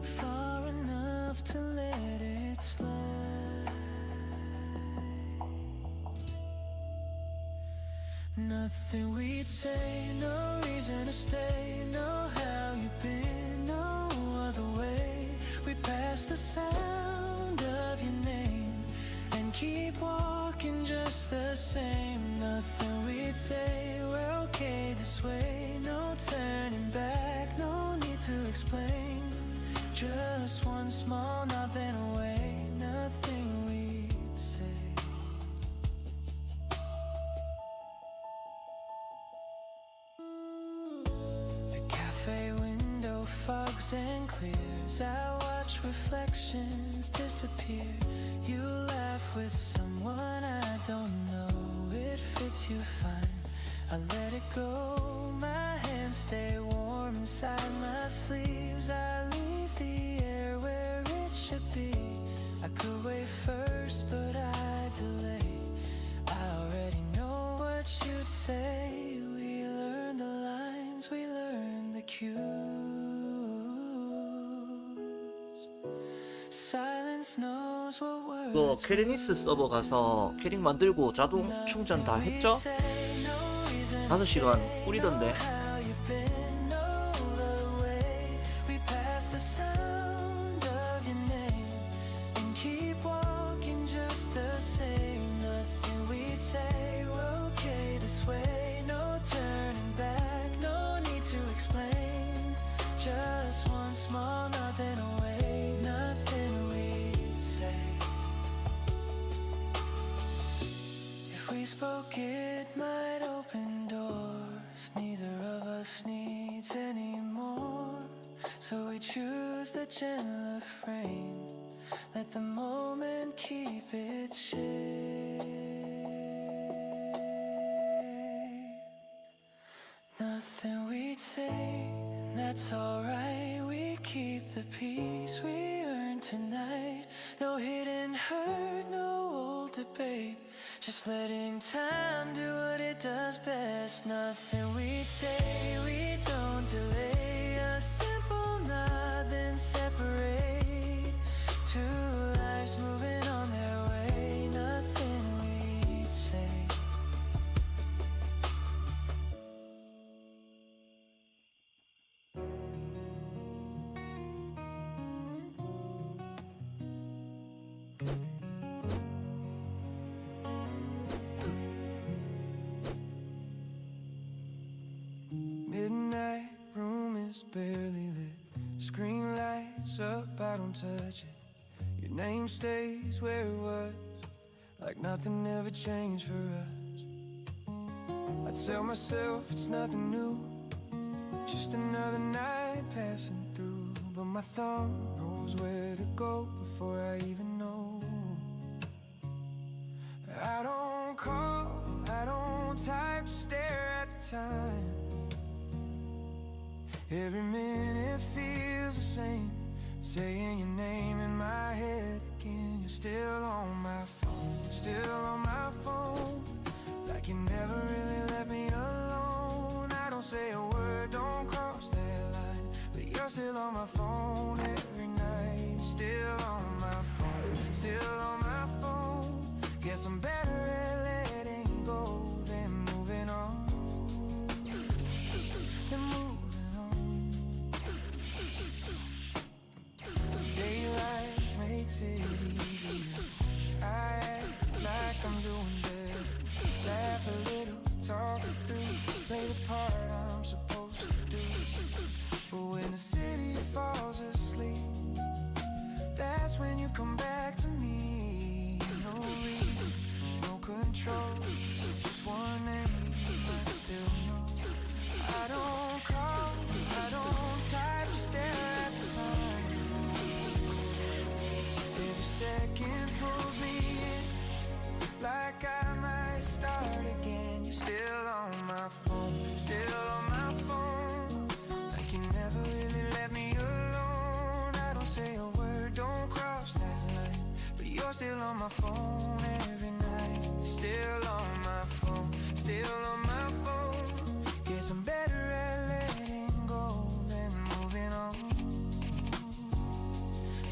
far enough to let it slide. Nothing we'd say, no reason to stay. Know how you've been, no other way. We pass the sound of your name and keep walking just the same. Nothing we'd say, we're okay this way. No turning back, no need to explain. Just one small nothing away. Nothing we'd say. The cafe window fogs and clears. I watch reflections disappear. You laugh with someone I don't know. It fits you fine, I let it go. My hands stay warm warm inside my sleeves. I leave the air where it should be. I could wait first, but I delay. I already know what you'd say. We learned the lines, we learned the cues. Silence knows what words. 이거 크리스터 서버 가서 캐릭 만들고 자동 충전 다 했죠? 5시간 꿀이던데. Just one small nothing away, nothing we'd say. If we spoke, it might open doors. Neither of us needs any more, so we choose the gentler frame. Let the moment keep its shape. Nothing we'd say, that's alright. We keep the peace we earned tonight. No hidden hurt, no old debate. Just letting time do what it does best. Nothing we'd say, we don't delay. A simple nod, then separate. Two lives moving on their way. Nothing we'd say. Midnight, room is barely lit. Screen lights up, I don't touch it. Your name stays where it was, like nothing ever changed for us. I tell myself it's nothing new, just another night passing through. But my thumb knows where to go before I even know. I don't call, I don't type, just stare at the time. Every minute feels the same, saying your name in my head again. You're still on my phone, still on my phone, like you never really let me alone. I don't say a word, don't cross that line, but you're still on my phone every night. Still on my phone, still on my phone. Guess I'm better at letting go than moving on. Than moving on. Daylight makes it easier. I act like I'm doing better. Laugh a little, talk it through, play the part I'm supposed to do. But when the city falls asleep, that's when you come back to me. No reason, no control, just one name I still know. I don't call, I don't type, just stare at the time. Every second pulls me in, like I might start again. You're still on my phone, still on my phone, like you never really let me alone. I don't say a word, don't cross that line, but you're still on my phone every night. Still on my phone, still on my phone. Guess I'm better at letting go than moving on.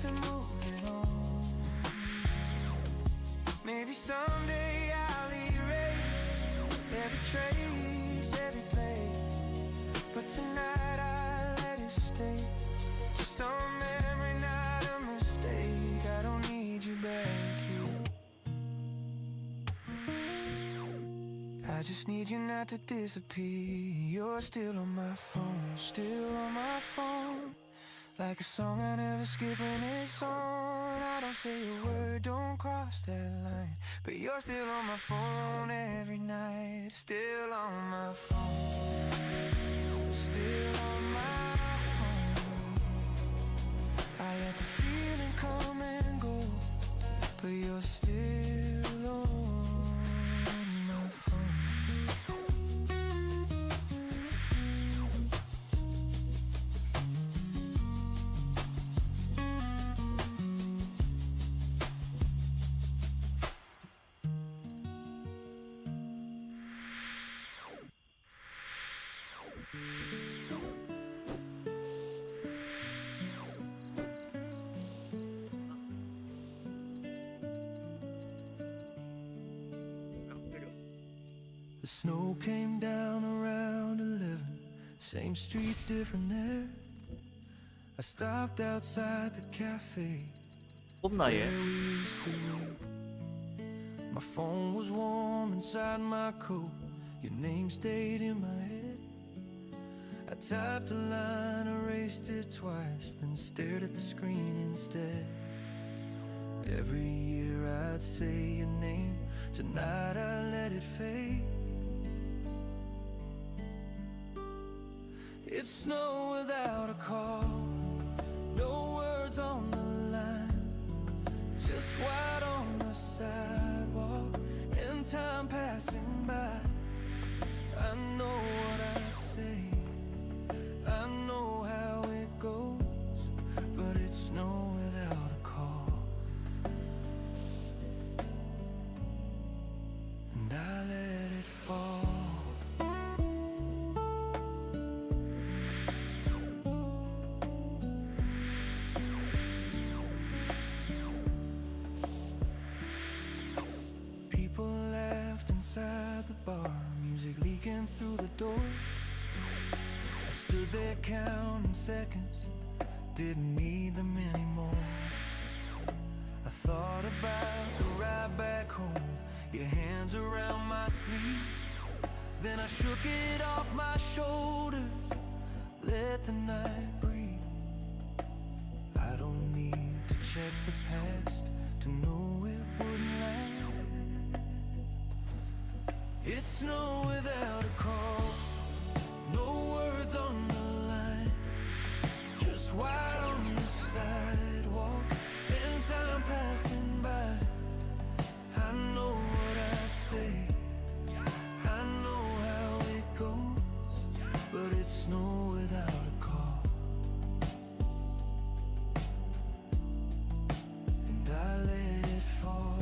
Than moving on. Maybe someday I'll erase every trace, every place, but tonight I let it stay. Just a memory, not a mistake. I don't need you back here. I just need you not to disappear. You're still on my phone, still on my phone, like a song I never skip when it's on. I don't say a word, don't cross that line, but you're still on my phone every night. Still on my phone, still on my phone. I let the feeling come and go, but you're still on my phone. The snow came down around 11. Same street, different air. I stopped outside the cafe 꼽나 where 얘. we used to wait. My phone was warm inside my coat. Your name stayed in my head. I typed a line, erased it twice, then stared at the screen instead. Every year I'd say your name. Tonight I let it fade. It's snow without a call. No words on the line. Just white on the sidewalk and time passing by. I know what I'd say. I know how it goes. But it's snow without a call. And I let it fall. People laughed inside the bar, music leaking through the door. I stood there counting seconds, didn't need them anymore. I thought about the ride back home, your hands around my sleeve. Then I shook it off my shoulders, let the night breathe. I don't need to check the past to know it wouldn't last. It's snow without a call, no words on the line, just white on the sidewalk and time passing by. I know what I'd say, I know how it goes, but it's snow without a call. And I let it fall.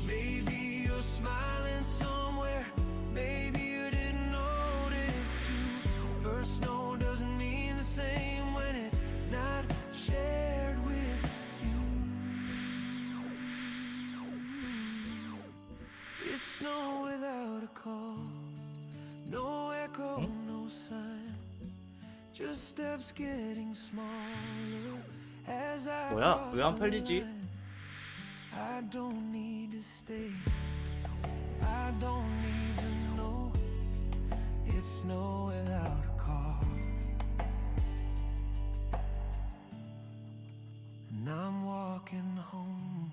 Maybe you're smiling somewhere, maybe you didn't notice too. First snow doesn't mean the same when it's not shared with you. It's snow without a call, no echo, no sign, just steps getting smaller as I 뭐야? 왜 안 cross the 팔리지? line. I don't need to stay, I don't need to know. It's snow without a call. And I'm walking home.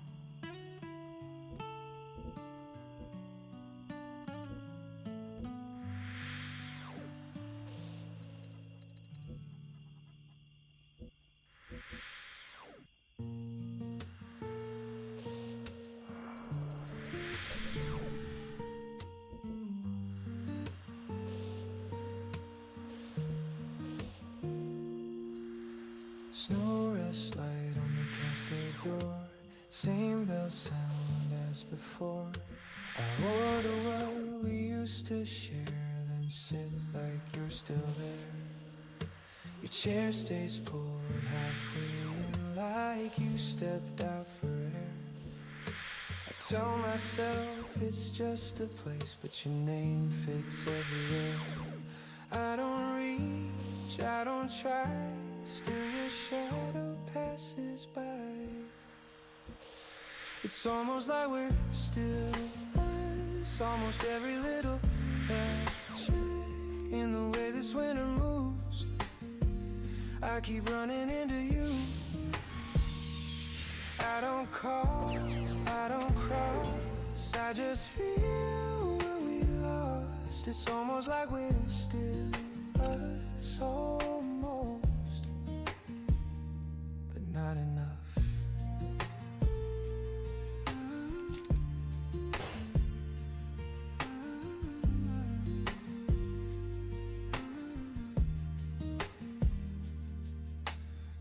Snow rest light on the cafe door, same bell sound as before. I order what we used to share, then sit like you're still there. Your chair stays pulled halfway in, like you stepped out for air. I tell myself it's just a place, but your name fits everywhere. I don't reach, I don't try, still your shadow passes by. It's almost like we're still us, almost every little touch in the way this winter moves. I keep running into you. I don't call, I don't cross, I just feel what we lost. It's almost like we're still us, almost, but not enough.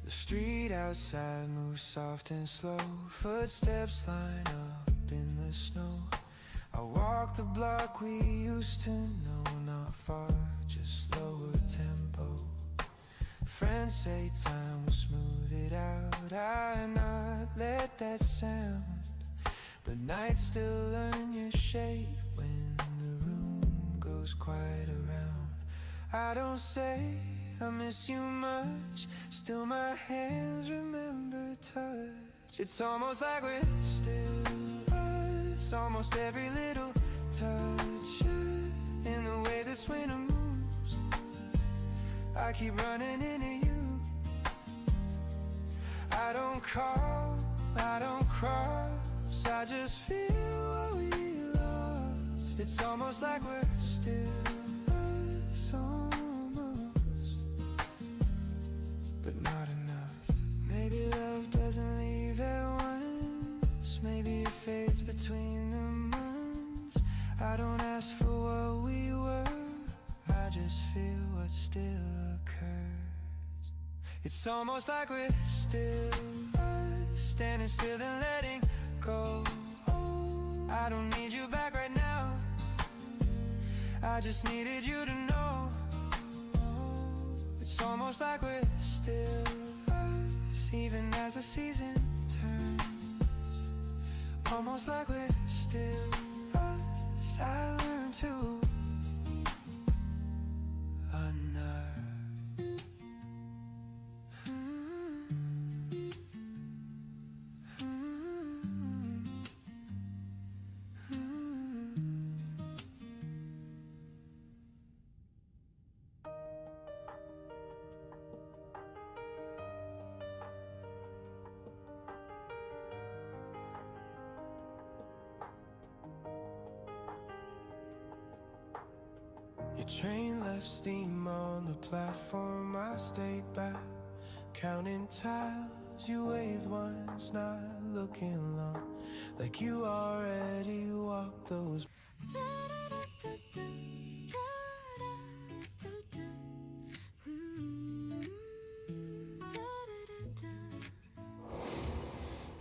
The street outside moves soft and slow, footsteps line up in the snow. I walk the block we used to know, not far, just lower tempo. Friends say time will smooth it out, I not let that sound but nights still learn your shape when the room goes quiet around. I don't say I miss you much, still my hands remember touch. It's almost like we're still us, almost every little touch, in the way this winter moves. I keep running into you. I don't call, I don't cross, I just feel what we lost. It's almost like we're still us, almost, but not enough. Maybe love doesn't leave at once, maybe it fades between the months. I don't ask for what we were, I just feel what still occurs. It's almost like we're still us, standing still and letting go. I don't need you back right now, I just needed you to know. It's almost like we're still us, even as the season turns. Almost like we're still us, I learned to unnerve. Your train left steam on the platform, I stayed back, counting tiles. You waved once, not looking long, like you already walked those.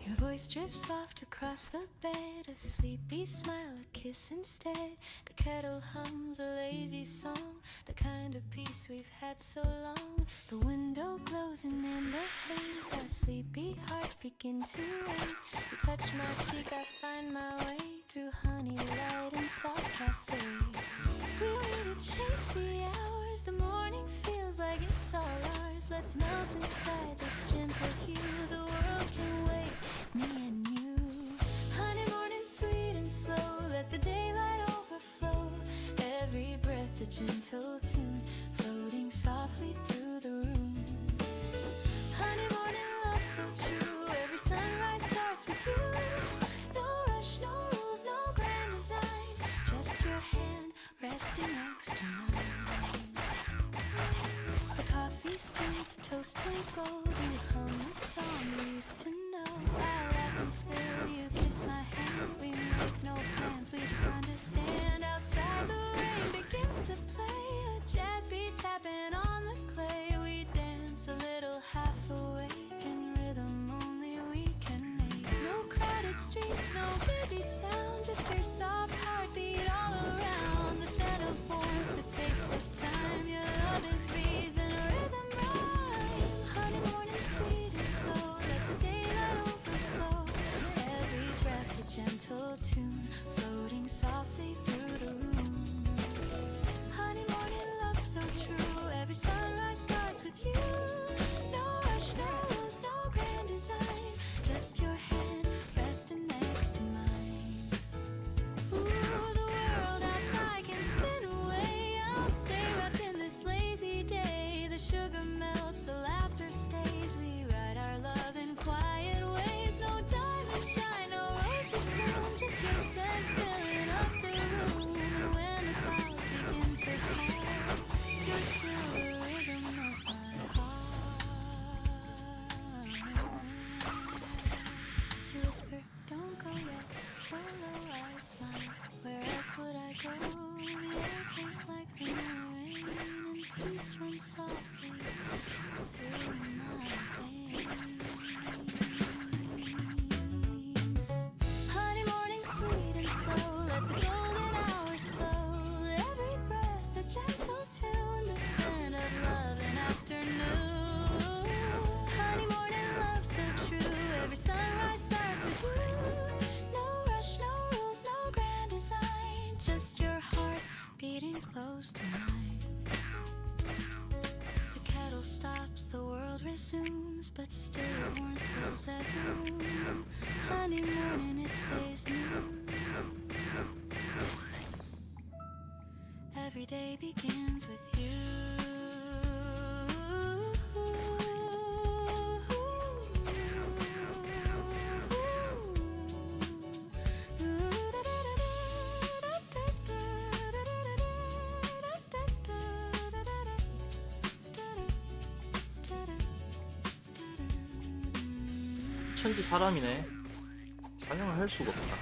Your voice drifts soft across the bed, a sleepy smile, a kiss instead. The kettle hums a lazy song, the kind of peace we've had so long. The window glows and in the haze our sleepy hearts begin to raise. You touch my cheek, I find my way through honey, light and soft cafe. We don't need to chase the hours, the morning feels like it's all ours. Let's melt inside this gentle hue, the world can wait, me and you. Honey, morning sweet and slow, let the daylight overflow. Every breath a gentle tune, floating softly through the room. Honey, morning love so true, every sunrise starts with you. No rush, no rules, no grand design, just your hand resting next to mine. The coffee steams, the toast turns gold. You hum the song you used to know. I laugh and spill, you kiss my hand. We make no plans, we just understand. Outside the rain begins to play, a jazz beat tapping on the clay. We dance a little half awake in rhythm only we can make. No crowded streets, no busy sound, just your soft heartbeat all around. The scent of warmth, the taste of time, your love is reason, rhythm rhyme. Honey, morning sweet and slow, let the daylight overflow. Every breath a gentle tune, floating softly through the room. Honey, morning love so true, every sunrise starts with you. No rush, no rules, no grand design, just your hand resting next to mine. Ooh, the world outside can spin away, I'll stay wrapped in this lazy day. The sugar melts, the laughter stays, we write our love in quiet ways. No diamonds shine, no roses bloom, just your scent filling up the room. And when the clouds begin to fall, you're still the rhythm of my heart. You whisper, don't go yet, so low I smile. Where else would I go? The air tastes like vanilla rain, and peace runs softly through my veins. Honey, morning sweet and slow, let the golden hours flow. Every breath a gentle tune, the scent of love in afternoon. Honey, morning love so true, every sunrise starts with you. No rush. consumes, but still warmth fills every room. Monday morning it stays new. Every day begins with you. 천지 사람이네. 사냥을 할 수가 없다.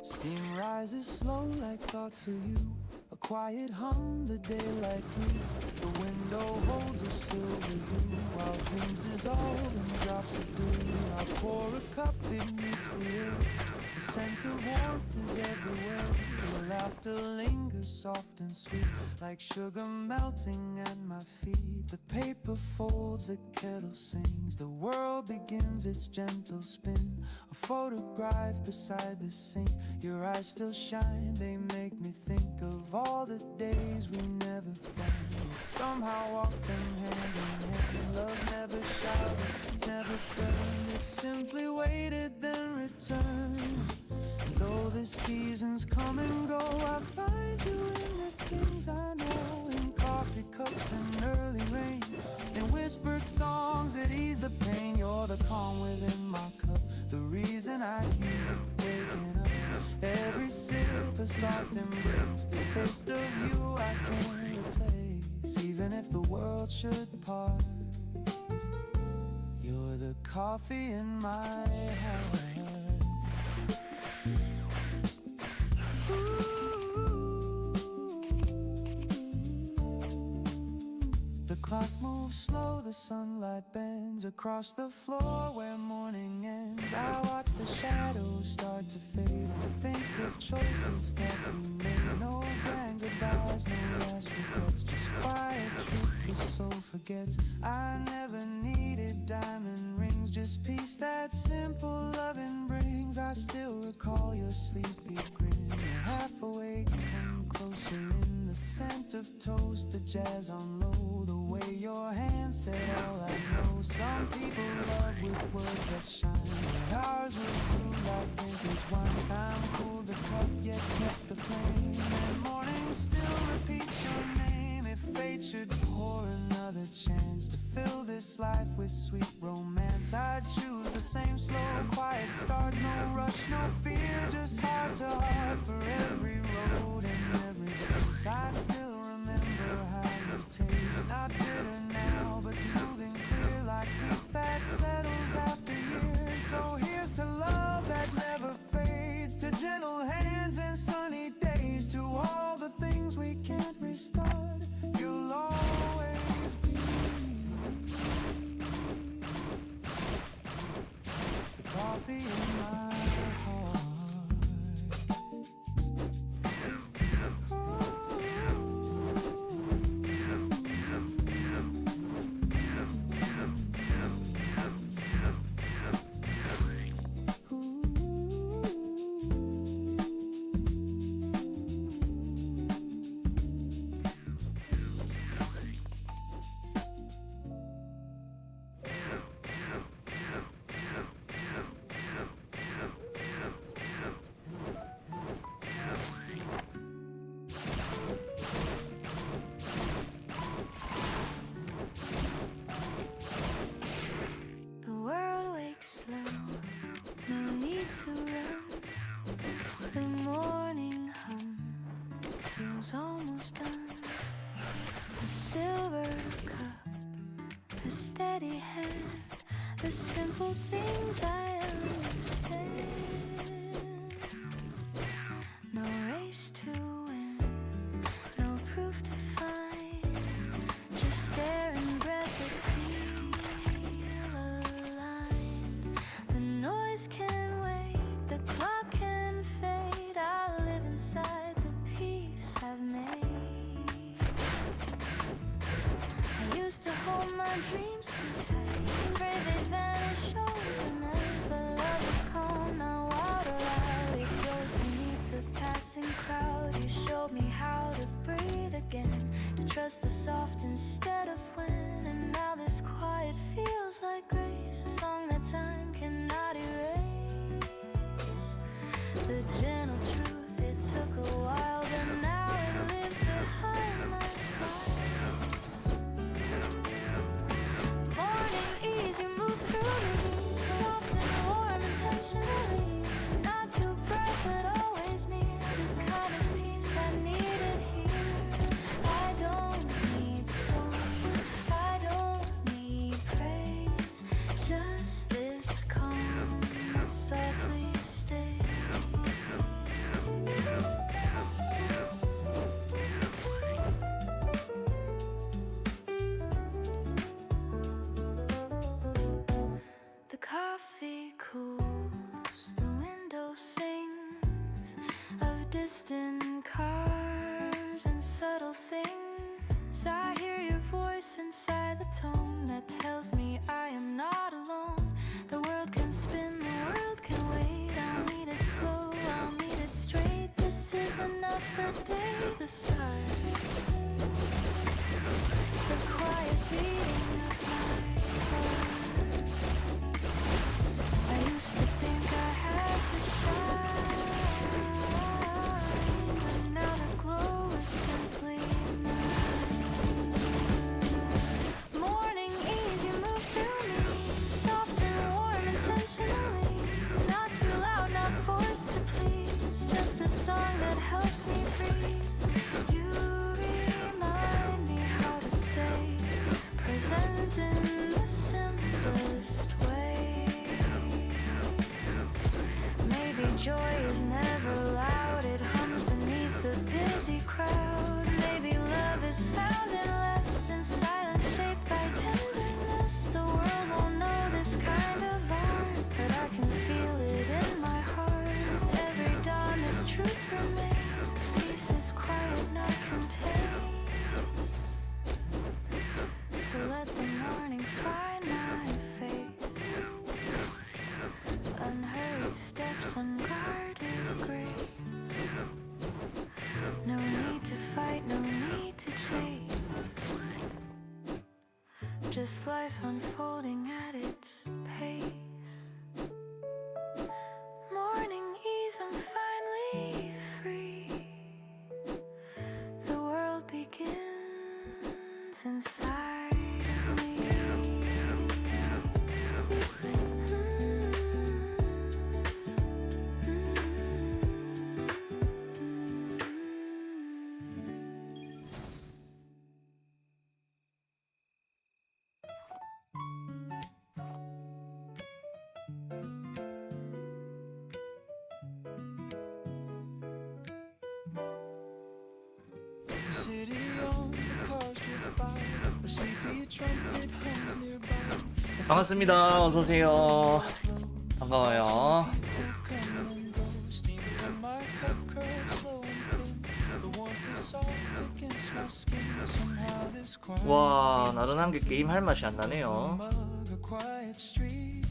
Steam rises slow like thoughts of you. A quiet hum, the daylight through. The window holds a silver hue, while dreams dissolve in drops of dew. I pour a cup, it meets the air. The scent of warmth is everywhere. Your laughter lingers soft and sweet, like sugar melting at my feet. The paper folds, the kettle sings. The world begins its gentle spin. A photograph beside the sink. Your eyes still shine, they make me think of all the days we never planned. Yet somehow walk them hand in hand. Love never shouted, never burned. It simply waited, then returned. Though the seasons come and go, I find you in the things I know. In coffee cups and early rain, in whispered songs that ease the pain. You're the calm within my cup, the reason I keep waking up. Every sip a soft embrace, the taste of you I can't replace. Even if the world should part, you're the coffee in my heart. The clock moves slow, the sunlight bends across the floor where morning ends. I watch the shadows start to fade and think of choices that we made. No grand goodbyes, no last regrets, just quiet truth the soul forgets. I never needed diamond rings, just peace that simple loving brings. I still recall your sleepy grin. You're half awake, come closer in the scent of toast, the jazz on low, the way your hands said all I know. Some people love with words that shine, but ours was blue like vintage wine. Time cooled the cup, yet kept the flame, and morning still repeats your name. If fate should pour another chance to fill this life with sweet romance, I'd choose the same slow, quiet start. No rush, no fear, just heart to heart. For every road and every place, I'd still remember how you taste. Not bitter now, but smooth and clear, like peace that settles after years. So here's to love that never fades, to gentle hands and sunny days, to all the things we can't restart. You'll always be the coffee in my heart. The world wakes slow, no need to run. The morning hum feels almost done. A silver cup, a steady hand, the simple things I understand. No race to win, no proof to find, just air and breath that feel aligned. The noise can wait, the clock can fade. I live inside the peace I've made. I used to hold my dreams too tight, afraid they'd vanish overnight. But love is calm never loud, it hums beneath the busy crowd. Maybe love is found in less, in silence shaped by tenderness. The world won't know this kind of art, but I can feel it in my heart. Every dawn this truth remains, peace is quiet, not contained. So let the morning find my face, unhurried steps, unguarded grace. No need to fight, no need to chase, just life unfolding at its pace. Morning ease, I'm finally free. The world begins inside of me. The city owns the cars drift by. A sleepy trumpet hums nearby. 반갑습니다. 어서 오세요. 반가워요. Come and go. Steam from my cup curls slow and thin. The warmth is soft against my skin. Somehow this quiet 와, 나른한 게 게임 할 맛이 안 나네요. mug, a quiet street.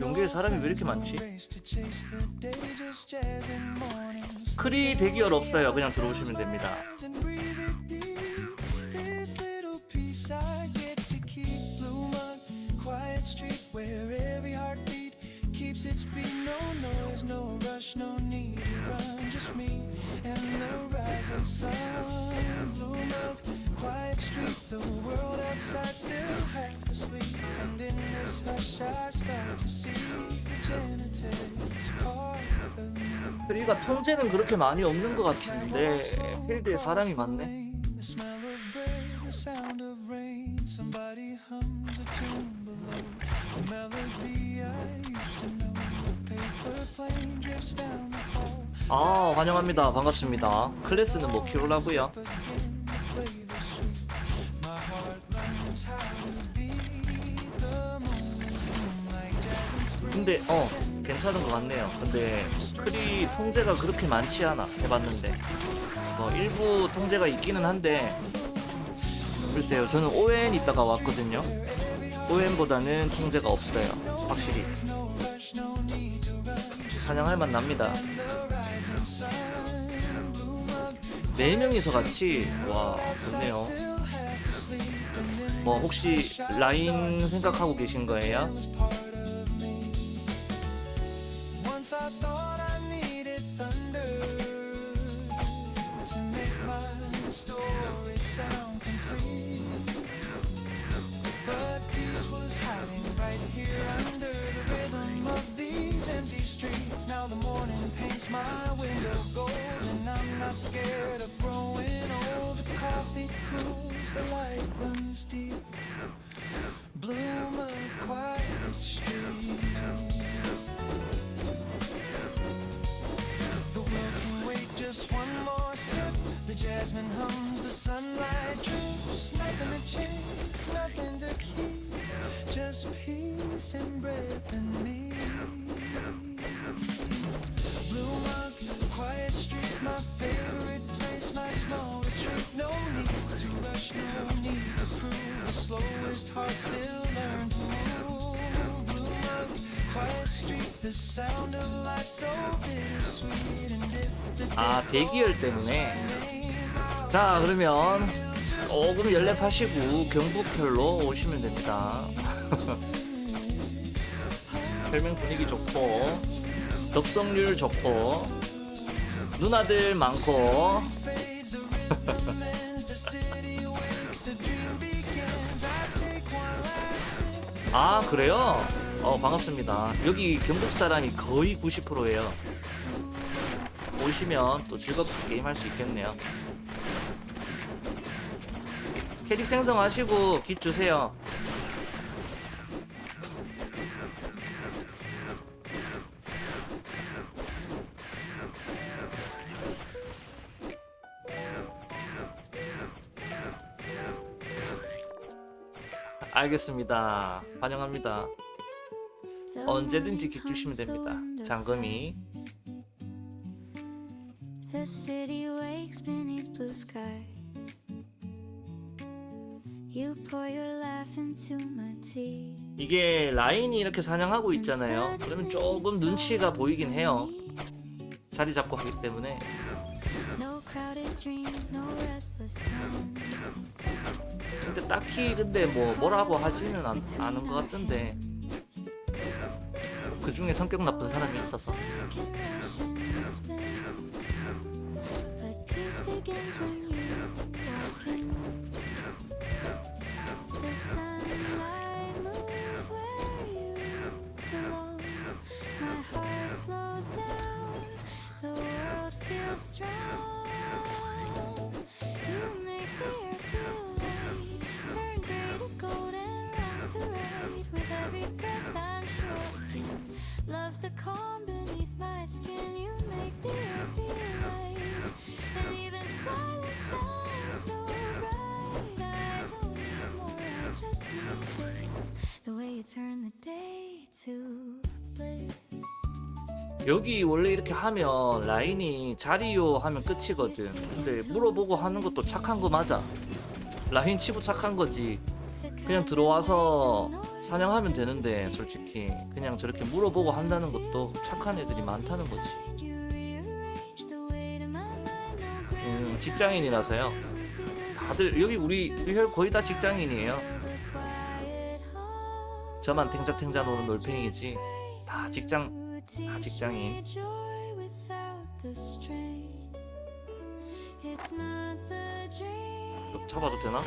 용기에 사람이 왜 이렇게 많지? Race to chase the day, just jazz and mornings. 크리 대기열 없어요. 그냥 들어오시면 됩니다. And breathe it deep. This little piece I get to keep. Blue mug, quiet street where every heartbeat keeps its beat. No noise, no rush, no need to run. Just me and the rising sun. Blue mug, quiet street. The world outside still half asleep. And in this hush I start to see the genetics part of me. 크리가 통제는 그렇게 많이 없는 것 같은데 필드에 사람이 많네. The smell of bread, the sound of rain. Somebody hums a tune below. A melody I used to know. A paper plane drifts down the hall. 아, 환영합니다. 반갑습니다. 클래스는 뭐 키우라고요? Again, the flavor sweet. My heart learns how to beat the momentum like jazz and spring. 근데 괜찮은 것 같네요. 근데 크리 통제가 그렇게 많지 않아. 해봤는데 일부 통제가 있기는 한데 글쎄요. 저는 ON 있다가 왔거든요. ON보다는 통제가 없어요. 확실히 사냥할 맛 납니다. 4명이서 같이 와 좋네요. 뭐 혹시 라인 생각하고 계신 거예요? Once I thought I needed thunder to make my story sound complete, but peace was hiding right here under the rhythm of these empty streets. Now the morning paints my window gold, and I'm not scared of growing old. The coffee cools, the light runs deep. Bloom a quiet street. The world can wait just one more sip. The jasmine hums, the sunlight drips. Nothing to chase, nothing to keep. Just peace and breath in me. Blue mug, quiet street, my favorite place, my small retreat. No need to rush, no need to prove. The slowest heart still learn to move. Blue mug, quiet street, the sound of life so bittersweet. And if the 아, 대기열 때문에. 자, 그러면 그럼 14 하시고 경북혈로 오시면 됩니다. 혈맹 분위기 좋고 접속률 좋고 누나들 많고 fades, the rhythm ends, the city wakes, the dream begins. I take one last sip. 아, 그래요? 반갑습니다. 여기 경북 사람이 거의 90%예요. 오시면 또 즐겁게 게임할 수 있겠네요. 캐릭 생성하시고 깃 주세요. 알겠습니다. 환영합니다. 언제든지 킥 주시면 됩니다. 장금이. The city wakes beneath blue skies. You pour your laugh into my tea. 이게 라인이 이렇게 사냥하고 있잖아요. 그러면 조금 눈치가 보이긴 해요. 자리 잡고 하기 때문에. No crowded dreams, no restless plans. 근데 딱히 근데 뭐라고 하지는 않은 것 같던데. 그 중에 성격 나쁜 사람이 있어서. But peace begins when you walk in. The sunlight moves where you belong. My heart slows down. The world feels strong. You make the air feel light. Turn gray to gold and wrongs to right. With every breath I'm short. Love's the calm beneath my skin. You make the air feel light. And even silence shines so bright. I don't need more, I just need this. The way you turn the day to bliss. 여기 원래 이렇게 하면 라인이 자리요 하면 끝이거든. 근데 물어보고 하는 것도 착한 거 맞아. 라인 치고 착한 거지. 그냥 들어와서 사냥하면 되는데 솔직히 그냥 저렇게 물어보고 한다는 것도 착한 애들이 많다는 거지. 직장인이라서요. 다들 여기 우리 혈 거의 다 직장인이에요. 저만 탱자탱자 노는 놀팽이지. 다 직장인. 잡아도 되나?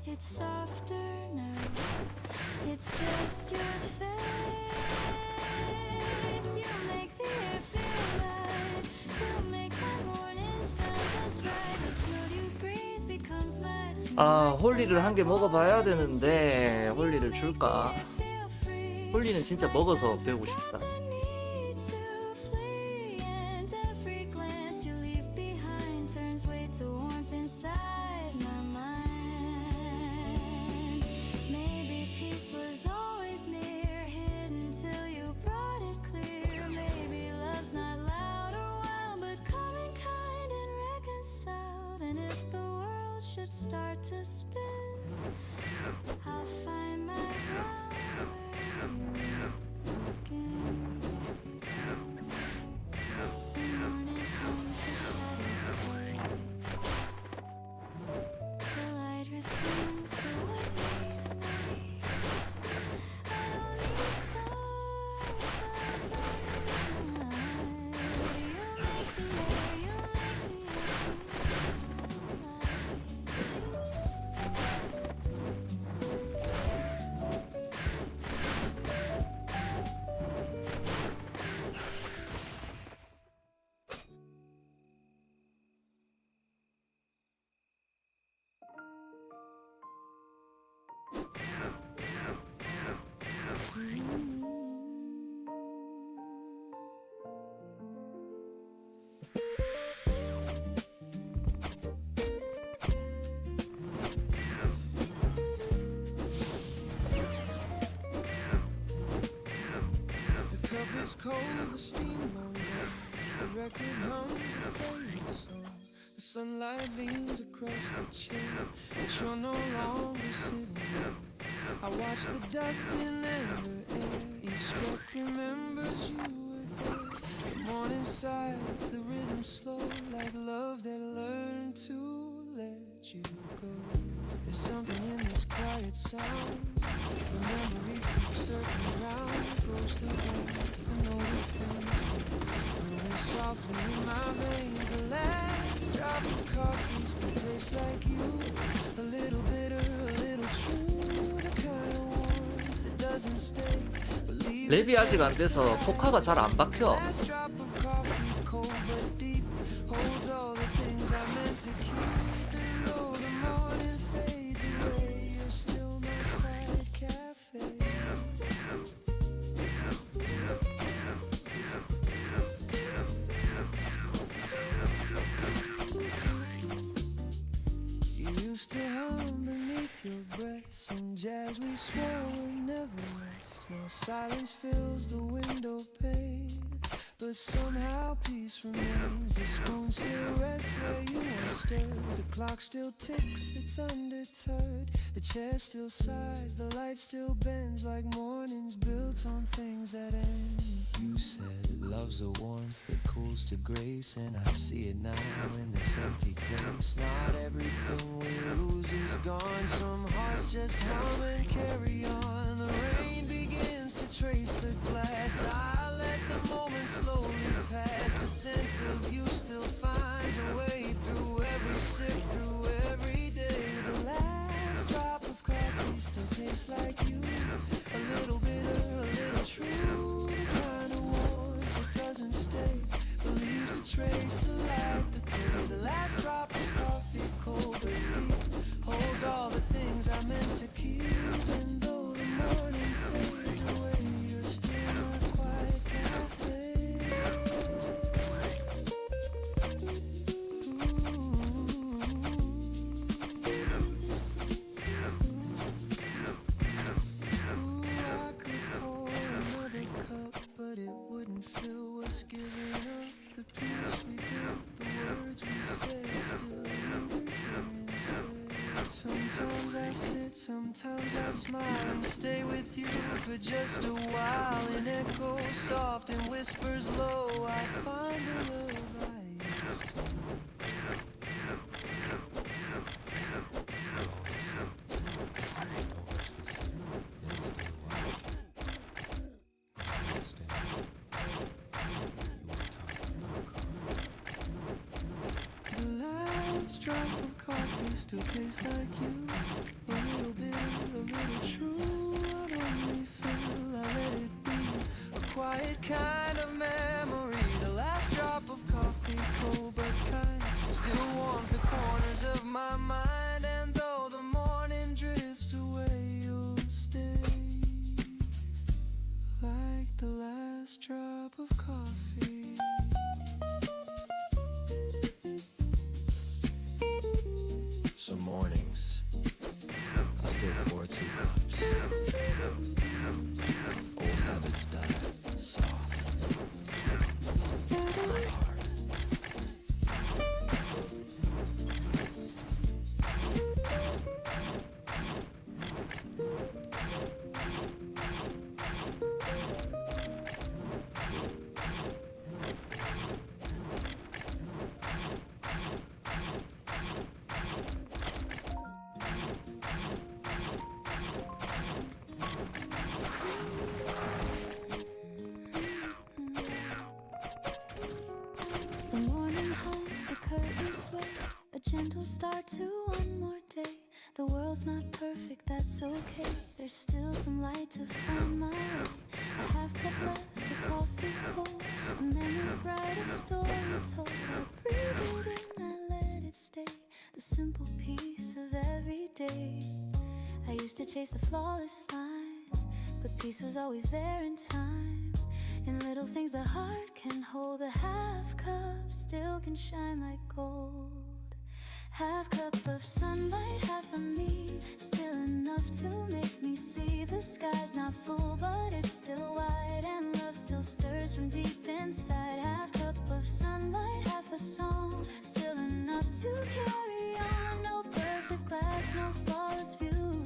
It's softer now. It's just your face. You make the air feel light. You make my morning sun just right. Each note you breathe becomes my tune. 아, 홀리를 한 개 먹어봐야 되는데 홀리를 줄까? 홀리는 진짜 먹어서 배우고 싶다. Need to flee, and every glance you leave behind turns weight to warmth inside my mind. Maybe peace was always near, hidden till you brought it clear. Maybe love's not loud or wild, but calm and kind and reconciled. And if the world should start to spin, I'll find my ground where you begin. The morning comes, the shadows fade. The light returns to what we made. I don't need stars, I don't need light. You make the air, you make the air feel The cup is cold, the steam on down. The record hums a favorite song. The sunlight leans across the chair, but you're no longer sitting there. I watch the dust in amber air. Each speck remembers you were there. The morning sighs, the rhythm slow, like love that learned to let you go. There's something in this quiet sound. The memories keep circling round. The ghost of home, the note of pain still moving softly in my veins. The last drop of coffee still tastes like you. A little bitter, a little true. The kind of warmth that doesn't stay, but leaves 랩이 아직 안 돼서 포카가 잘 안 박혀. last drop of coffee, cold but deep, holds all the things I meant to keep. And though the morning fades away, you're still my quiet cafe. You used to hum beneath your silence fills the window pane, but somehow peace remains. The spoon still rests where you once stood. The clock still ticks, it's undeterred. The chair still sighs, the light still bends like mornings built on things that end. You said love's a warmth that cools to grace, and I see it now in this empty place. Not everything we lose is gone. Some hearts just hum and carry on. The rain begins to trace the glass. I let the moment slowly pass. The sense of you still finds a way through every sip, through every day. The last drop of coffee still tastes like you. A little bitter, a little true. The kind of warmth that doesn't stay, but leaves a trace to light the day. The last drop of coffee, cold but deep, holds all the things I meant to keep. And though the morning fades away, you're still my quiet cafe. Ooh, I could pour another cup, but it wouldn't fill what's giving up. The peace we built, the words we said still linger here instead. Sometimes I sit, sometimes I smile and stay with you for just a while. In echoes soft and whispers low, I find the love I used to know. Don't rush the sun, let it stay a while. Understand? You were talking about coffee. The last drop of coffee still tastes like you. A little bitter, a little true. I don't refill, I let it be. A quiet kind of memory. The last drop of coffee, cold but kind, still warms the corners of my mind. And though the morning drifts away, you'll stay like the last drop of coffee. Some mornings I still pour 2 cups. Old habits die soft. Not hard. The morning homes, the curtains sway, a gentle start to one more day. The world's not perfect, that's okay. There's still some light to find my way. A half cup left, the coffee cold, a memory bright, a story told. I breathe it in, I let it stay. The simple piece of every day. I used to chase the flawless line, but peace was always there in time. In little things the heart can hold, a half cup still can shine like gold. Half cup of sunlight, half of me, still enough to make me see. The sky's not full, but it's still wide, and love still stirs from deep inside. Half cup of sunlight, half a song, still enough to carry on. No perfect glass, no flawless view,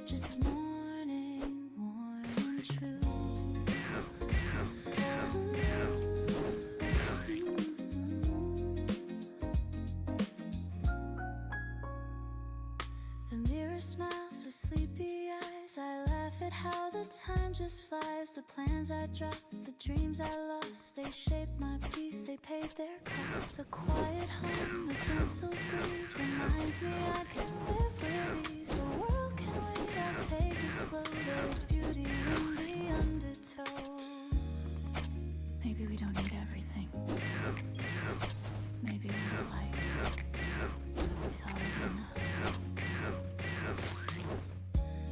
just morning, morning true. The mirror smiles with sleepy eyes. I laugh at how the time just flies. The plans I dropped, the dreams I lost, they shaped my peace, they paid their cost. The quiet hum, the gentle breeze reminds me I can live with ease. The world can wait, I'll take it slow. There's beauty in the undertow. Maybe we don't need everything. Maybe a little light is already enough.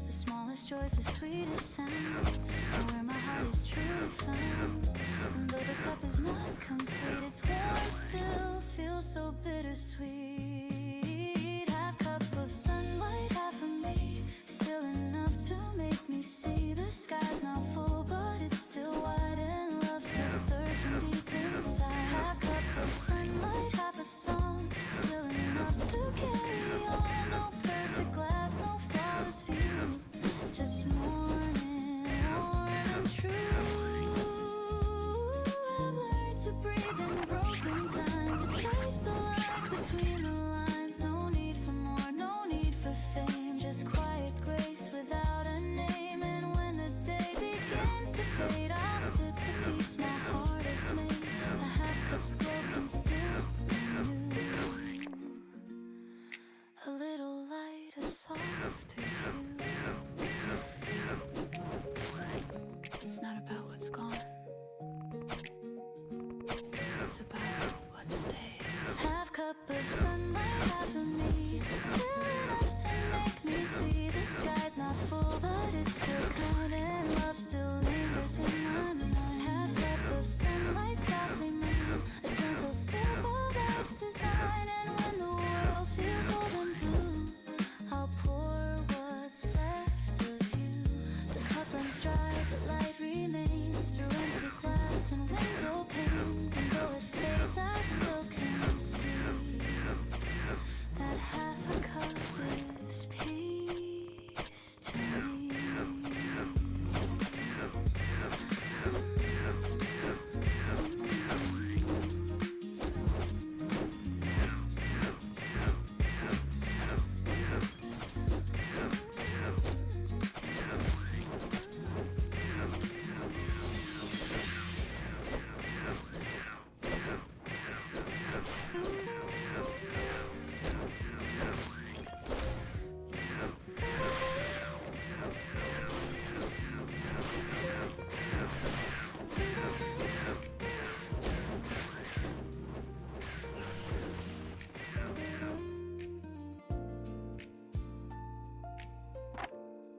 The smallest joy's the sweetest sound, and where my heart is truly found. And though the cup is not complete, its warmth still feels so bittersweet. Half cup of sunlight, half of me, still enough to make me see. The sky's not full, it's about what stays. Half cup of sunlight, half of me, still enough to make me see the sky's not full, but it's still kind, and love still lingers in my mind. Half cup of sunlight, softly mine, a gentle sip of life's design, and when the world feels old and blue, I'll pour what's left of you. The cup runs dry, but light remains through empty glass and window panes, and though it fades, I still can see that half a cup is peace to me.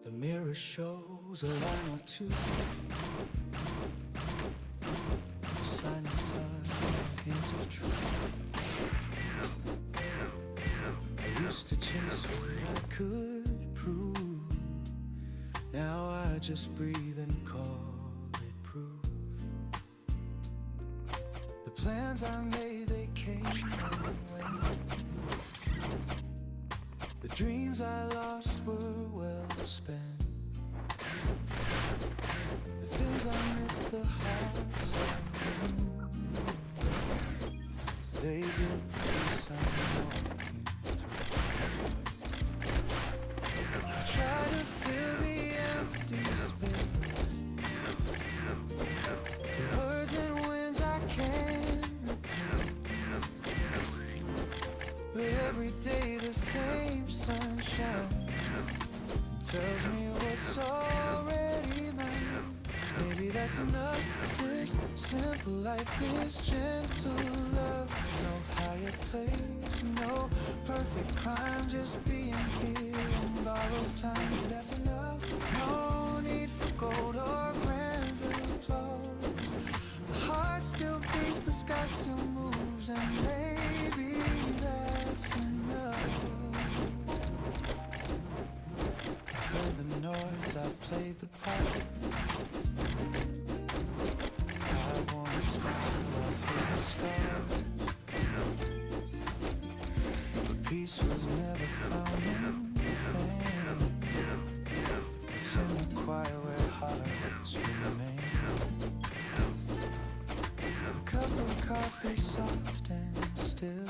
The mirror shows a line or two, a sign of time, a hint of truth. I used to chase what I could prove. Now I just breathe and call it proof. The plans I made, they came and went. The dreams I lost were well spent. The things I missed, the hearts I knew, they built the peace I'm walking through. I try to fill the empty space with words and winds I can't replace. But every day the same sunshine tells me what's already mine. Maybe that's enough. This simple life, this gentle love. No higher place, no perfect climb, just being here in borrowed time. Maybe that's enough. No need for gold or grand applause. The heart still beats, the sky still moves, and maybe that's enough. I've heard the noise, I've played the part. I wanna smile, I've heard the scars. But peace was never found in fame. It's in the quiet where hearts remain. A cup of coffee, soft and still.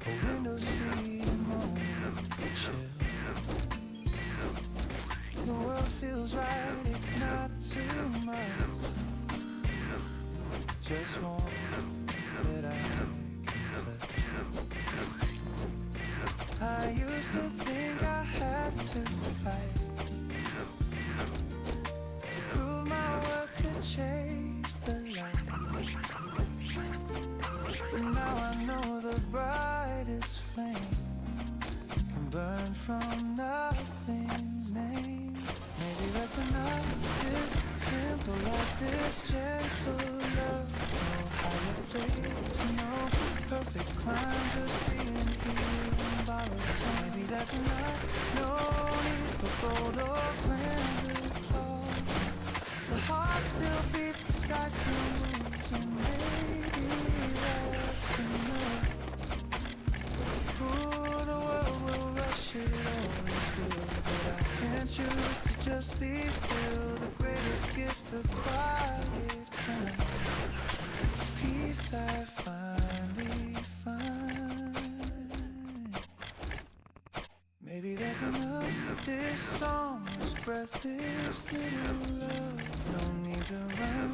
A window seat, a morning chill. The world feels right, it's not too much. Just warmth that I can touch. I used to think I had to fight to prove my worth, to chase the light. But now I know the brightest flame can burn from nothing's name. Maybe that's enough. This simple life, this gentle love. No higher place, no perfect climb, just being here in borrowed time. Maybe that's enough. No need for gold or grand applause. The heart still beats, the sky still moves, and maybe that's enough. Ooh, the world will rush, it always will, but I can't choose to just be still. The greatest gift, the quiet kind, is peace I finally find. Maybe that's enough. This song, this breath, this little love. No need to run,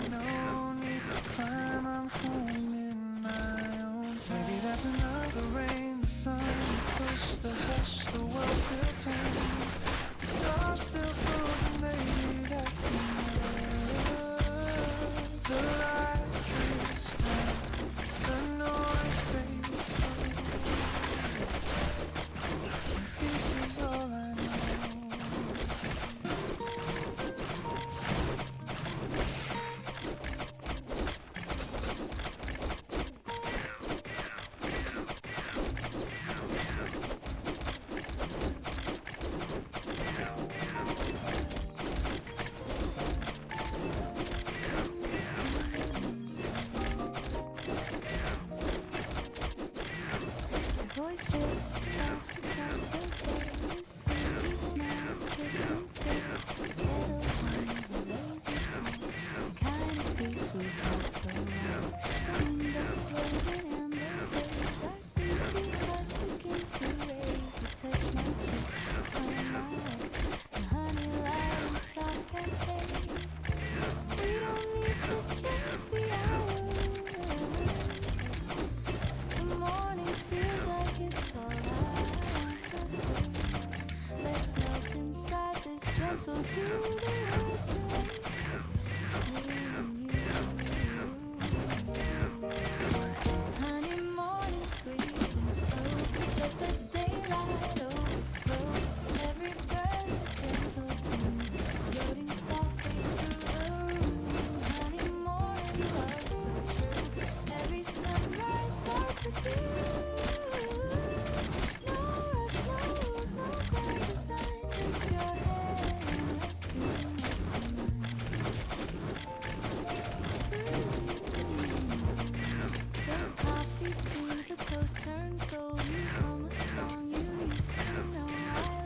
no need to climb. I'm home in my own time. Maybe that's enough. The rain, the sun, the push, the hush, the world still turns. The stars still prove, maybe that's enough. The light Honey, morning, sweet and slow. Let the daylight overflow. Every breath, a gentle tune, floating softly through the room. Honey, morning, love so true. Every sunrise starts with you. No rush, no rules, no grand design, just your hand resting next to mine. The coffee steams, the toast turns gold. You hum a song you used to know. I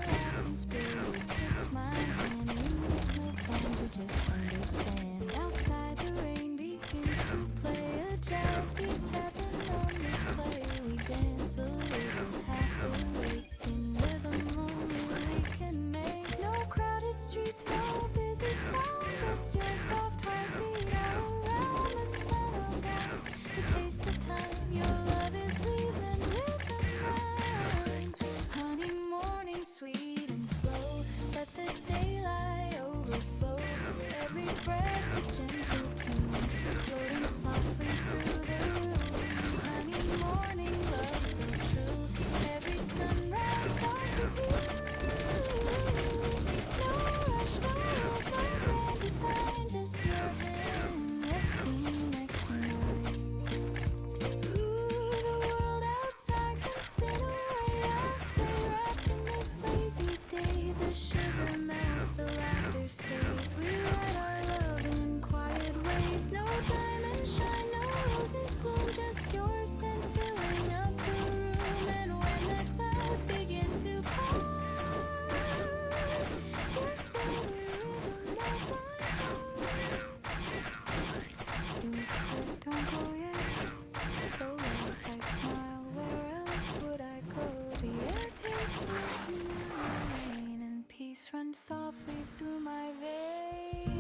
laugh and spill you kiss my hand. We make no plans, we just understand. Outside the rain begins to play a jazz beat, tapping on the clay. We dance a little, half awake, in rhythm only we can make. No crowded streets, no busy sound, just your soft heartbeat all around. The scent of life, the taste of time. Your love is reason, rhythm, rhyme. Honey, morning, sweet and slow. Let the daylight overflow. Every breath, a gentle tune, floating softly through the room. Honey, morning, love so true. Every sunrise starts with you. No rush, no rules, no grand design, just your hand resting next to mine. Ooh, the world outside can spin away. I'll stay wrapped in this lazy day. The sugar melts, the laughter stays. We write our love in quiet ways. No diamonds shine, no roses bloom, just your scent filling up the room. And when the clouds begin to part, you're still the rhythm of my heart. You whisper, don't go yet. So loud, I smile. Where else would I go? The air tastes like new rain, and peace runs softly through my veins.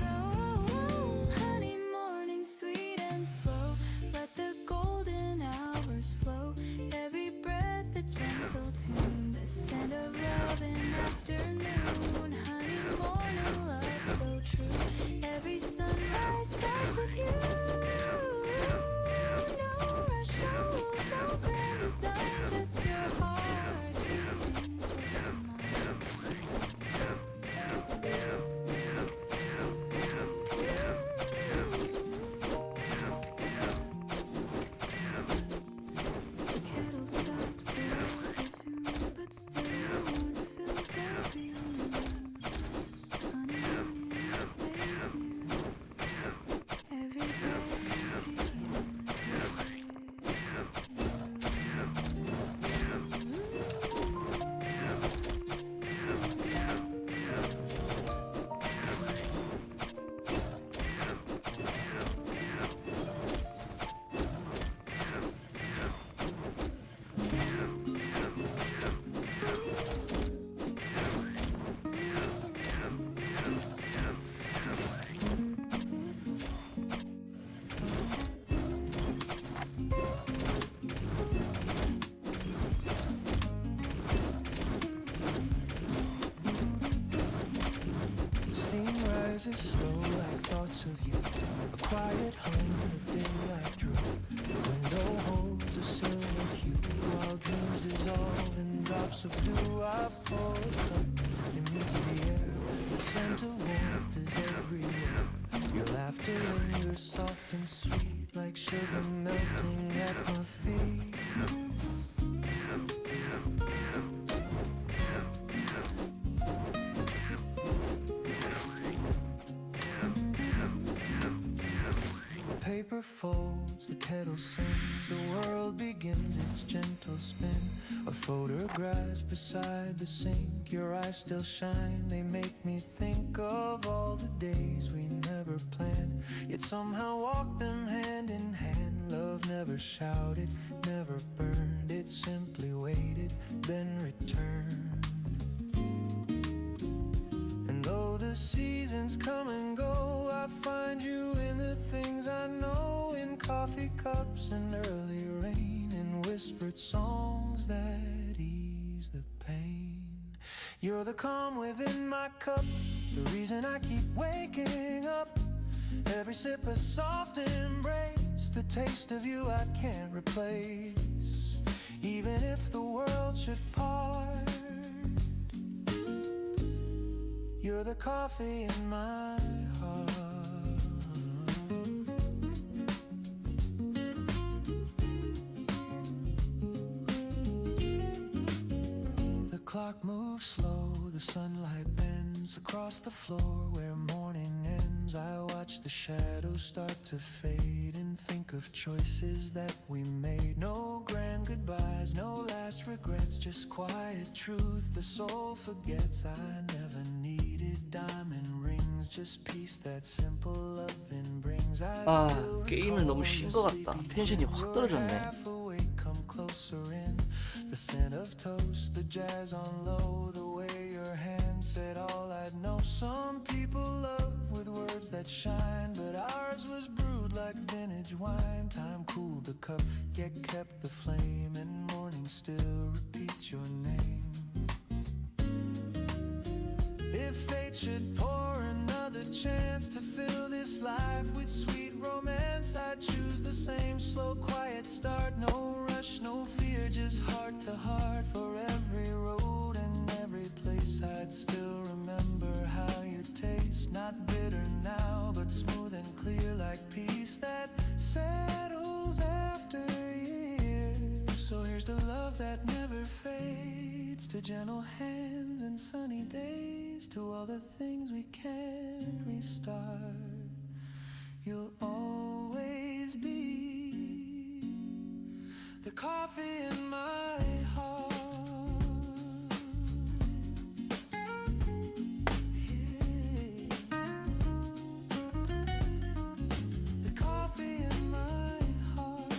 Oh, honey, morning, sweet and slow. Let the golden hours flow. Every breath, a gentle tune, the scent of love in afternoon. Honey, morning, love so true. Every sunrise starts with you. No rush, no rules, no grand design, just your heart beating close to mine. The kettle stops, the world resumes, but still your warmth fills every room. Honey, morning, it stays new. Every day begins with you. Steam rises slow like thoughts of you. A quiet hum, the daylight drew. The window holds a silver hue. While dreams dissolve in drops of dew, I pour a cup. It meets the air. The scent of warmth is everywhere. Your laughter lingers soft and sweet, like sugar melting at my feet. Paper folds, the kettle sings, the world begins its gentle spin. Our photographs beside the sink, your eyes still shine, they make me think of all the days we never planned, yet somehow walk them hand in hand. Love never shouted, never burned, it simply waited, then returned. And though the seasons come and go, I find you in the things I know, in coffee cups and early rain, in whispered songs that ease the pain. You're the calm within my cup, the reason I keep waking up. Every sip a soft embrace, the taste of you I can't replace. Even if the world should part, you're the coffee in my heart. The clock moves slow, the sunlight bends across the floor where morning ends. I watch the shadows start to fade and think of choices that we made. No grand goodbyes, no last regrets, just quiet truth the soul forgets. I never needed diamond rings, just peace that simple loving brings. I 아, still 게임을 너무 쉰 것 같다. 텐션이 확 떨어졌네. half awake, come closer in. The scent of toast, the jazz on low, the way your hand said all I'd know. Some people love with words that shine, but ours was brewed like vintage wine. Time cooled the cup, yet kept the flame, and morning still repeats your name. If fate should pour another chance to fill this life with sweet romance, I'd choose the same slow, quiet start. No rush, no fear, just heart to heart. For every road and every place, I'd still remember how you taste. Not bitter now, but smooth and clear like peace that settles after years. So here's to love that never fades, to gentle hands and sunny days, to all the things we can't restart. You'll always be the coffee in my heart. Yeah. The coffee in my heart.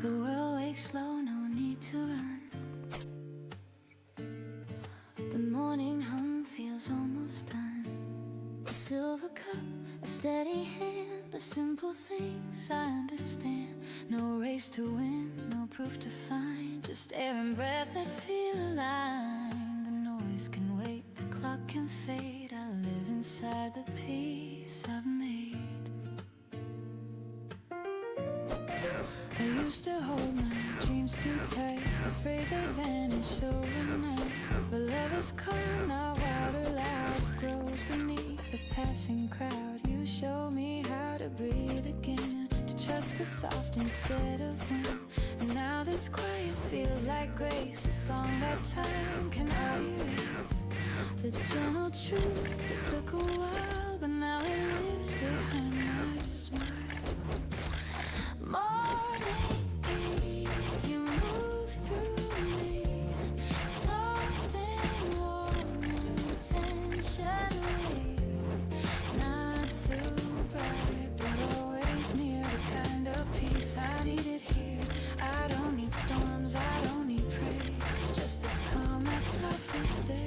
The world wakes slow, no need to run. The morning hum feels almost done. A silver cup, a steady hand, the simple things I understand. No race to win, no proof to find, just air and breath that feel aligned. The noise can wait, the clock can fade. I live inside the peace I've made. I used to hold my dreams too tight, afraid they'd vanish overnight. But love is calm, not wild or loud. It grows beneath the passing crowd. You show me how to breathe again, to trust the soft instead of wind. And now this quiet feels like grace, a song that time cannot erase. The gentle truth, it took a while, but now it lives behind my smile. Morning breeze, you move through me, soft and warm intentionally. Not too bright, but always near, the kind of peace I needed here. I don't need storms, I don't need praise, just this calm that softly stays.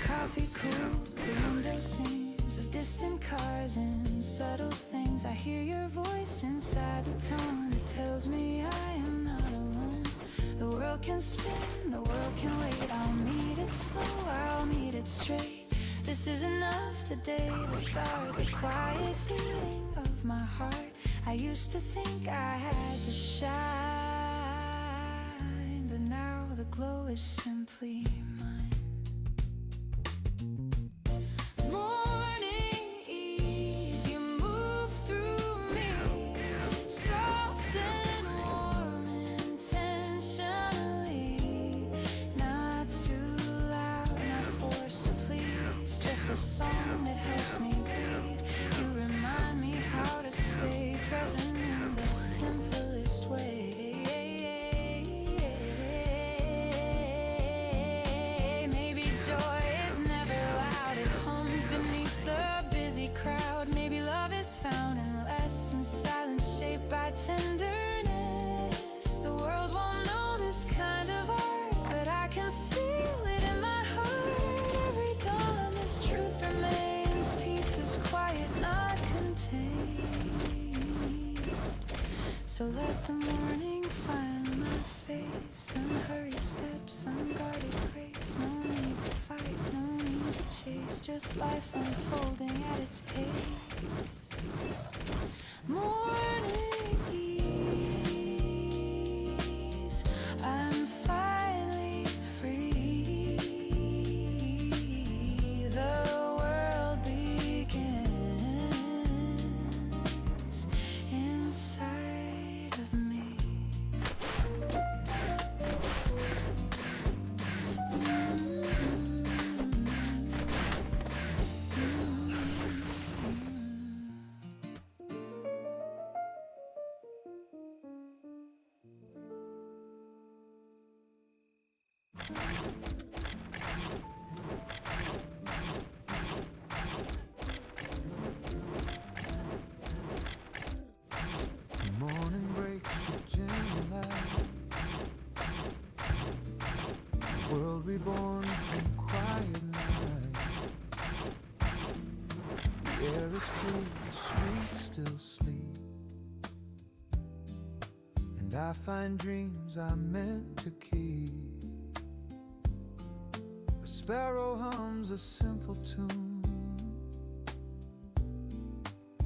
Coffee cools, the window sings of distant cars and subtle things. I hear your voice inside the tone that tells me I am not alone. The world can spin, the world can wait. I'll meet it slow, I'll meet it straight. This is enough, the day, the start, the quiet beating of my heart. I used to think I had to shine, but now the glow is simply mine. Morning ease, you move through me, soft and warm intentionally. Not too loud, not forced to please, just a song that helps me breathe. So let the morning find my face. Unhurried steps, unguarded grace. No need to fight, no need to chase. Just life unfolding at its pace. Morning ease, I'm finally free. The world begins inside of me. The morning breaks with gentle light. World reborn from quiet night. The air is cool, the streets still sleep. And I find dreams I'm meant to keep. A sparrow hums a simple tune.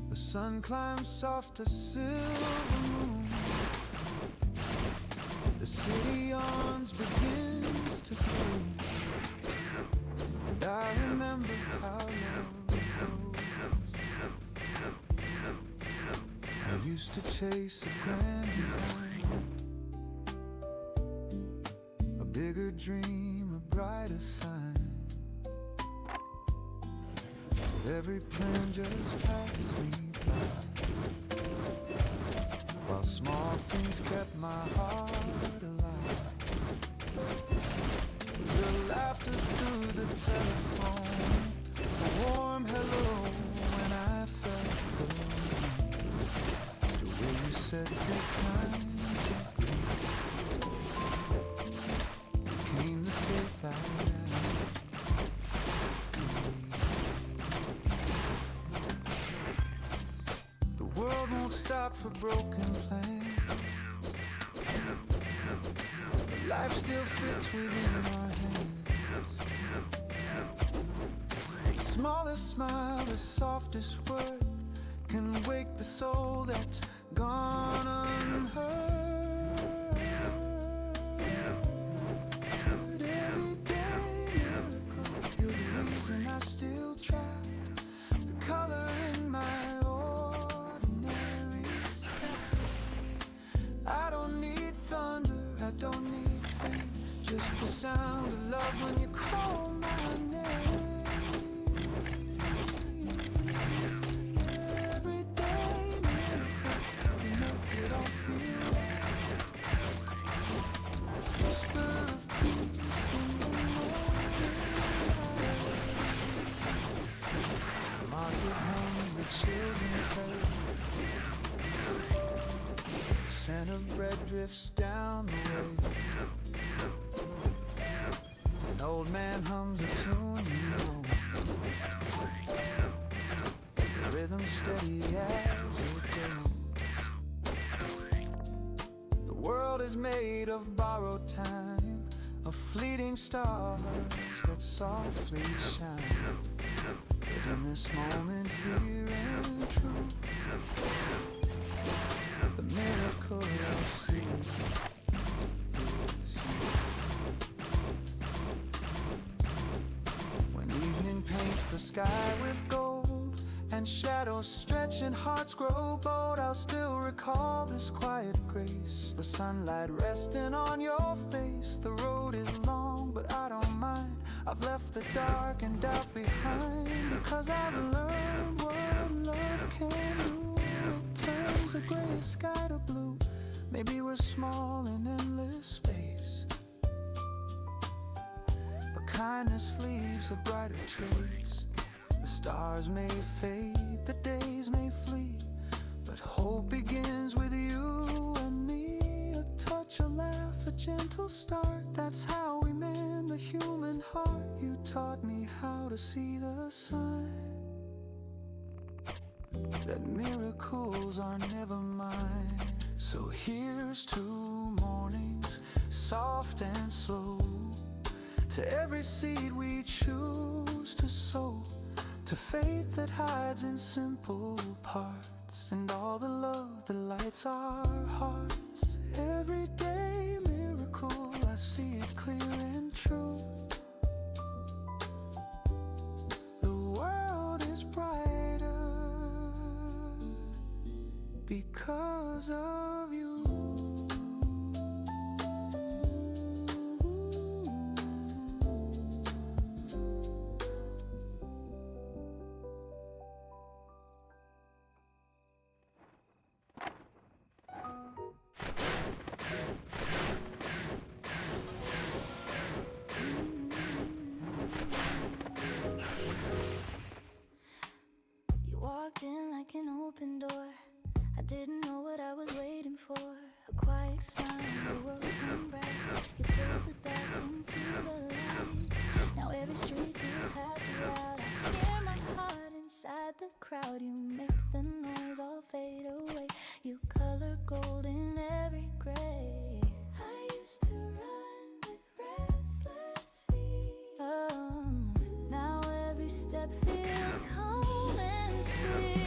The sun climbs soft a silver moon. The city yawns, begins to gloom. And I remember how love goes. I used to chase a grand design, a bigger dream, a brighter sign. But every plan just passed me by, while small things kept my heart alive. The laughter through the telephone, a warm hello when I felt alone. The way you said take time to breathe became the faith I had. The world won't stop for broken plans. Life still fits within our hands. The smallest smile, the softest word can wake the soul that's gone unheard. Every day miracle, you're the reason I still try. The color in my ordinary sky. I don't need thunder, I don't need fame, just the sound of love when you call my name. Every day miracle, you make it all feel right. Whisper of peace in the morning light. Market hums, the children play. Scent of bread drifts down the way. An old man hums a tune you know. The rhythm steady as it goes. The world is made of borrowed time, of fleeting stars that softly shine. But in this moment here and true, the miracle I see is you. When evening paints the sky with gold and shadows stretch and hearts grow bold, I'll still recall this quiet grace, the sunlight resting on your face. The road is long, but I don't mind. I've left the dark and doubt behind, because I've learned what love can do. It turns the gray sky to blue. Maybe we're small in endless space, but kindness leaves a brighter trace. The stars may fade, the days may flee, but hope begins with you and me. A touch, a laugh, a gentle start, that's how we mend the human heart. You taught me how to see the sign that miracles are never mine. So here's to mornings, soft and slow, to every seed we choose to sow, to faith that hides in simple parts, and all the love that lights our hearts. Everyday miracle, I see it clear and true. The world is brighter because of you. You walked in like an open door. I didn't know what I was waiting for. A quiet smile, the world turned bright. You pulled the dark into the light. Now every street feels half as loud. I hear my heart inside the crowd. You make the noise all fade away. You color gold in every gray. I used to run with restless feet. Oh, now every step feels calm and sweet.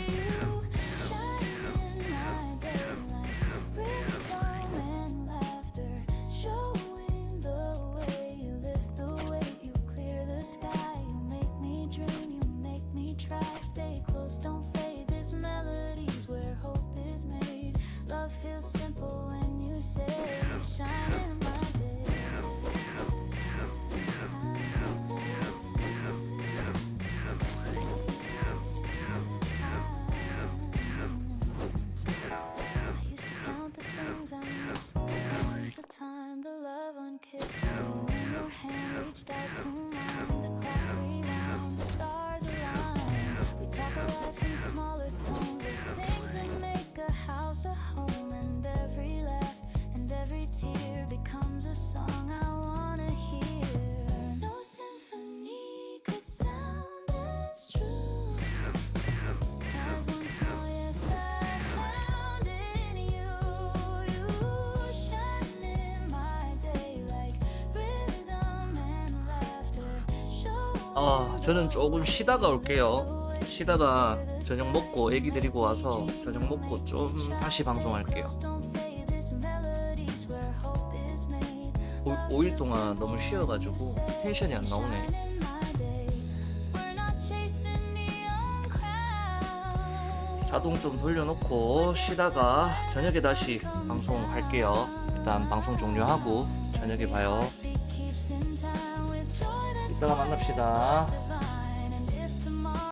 You shine in my daylight, rhythm and laughter, showing the way. You lift the weight, you clear the sky. You make me dream, you make me try. Stay close, don't fade. This melody's where hope is made. Love feels simple when you say you shine in my day. I used to count the things I missed, the times, the time, the love unkissed. When your hand reached out to mine, the clock rewound, the stars aligned. We talk of life in smaller tones, of things that make a house a home. And every laugh and every tear becomes a song I wanna hear. No symphony could sound as true as one small yes I found in you. You shine in my day like rhythm and laughter. Show 저는 조금 쉬다가 올게요. 쉬다가 저녁 먹고 애기 데리고 와서 저녁 먹고 좀 다시 방송할게요. 5일 동안 너무 쉬어가지고 텐션이 안 나오네. 자동 좀 돌려놓고 쉬다가 저녁에 다시 방송할게요. 일단 방송 종료하고 저녁에 봐요. 이따가 만납시다.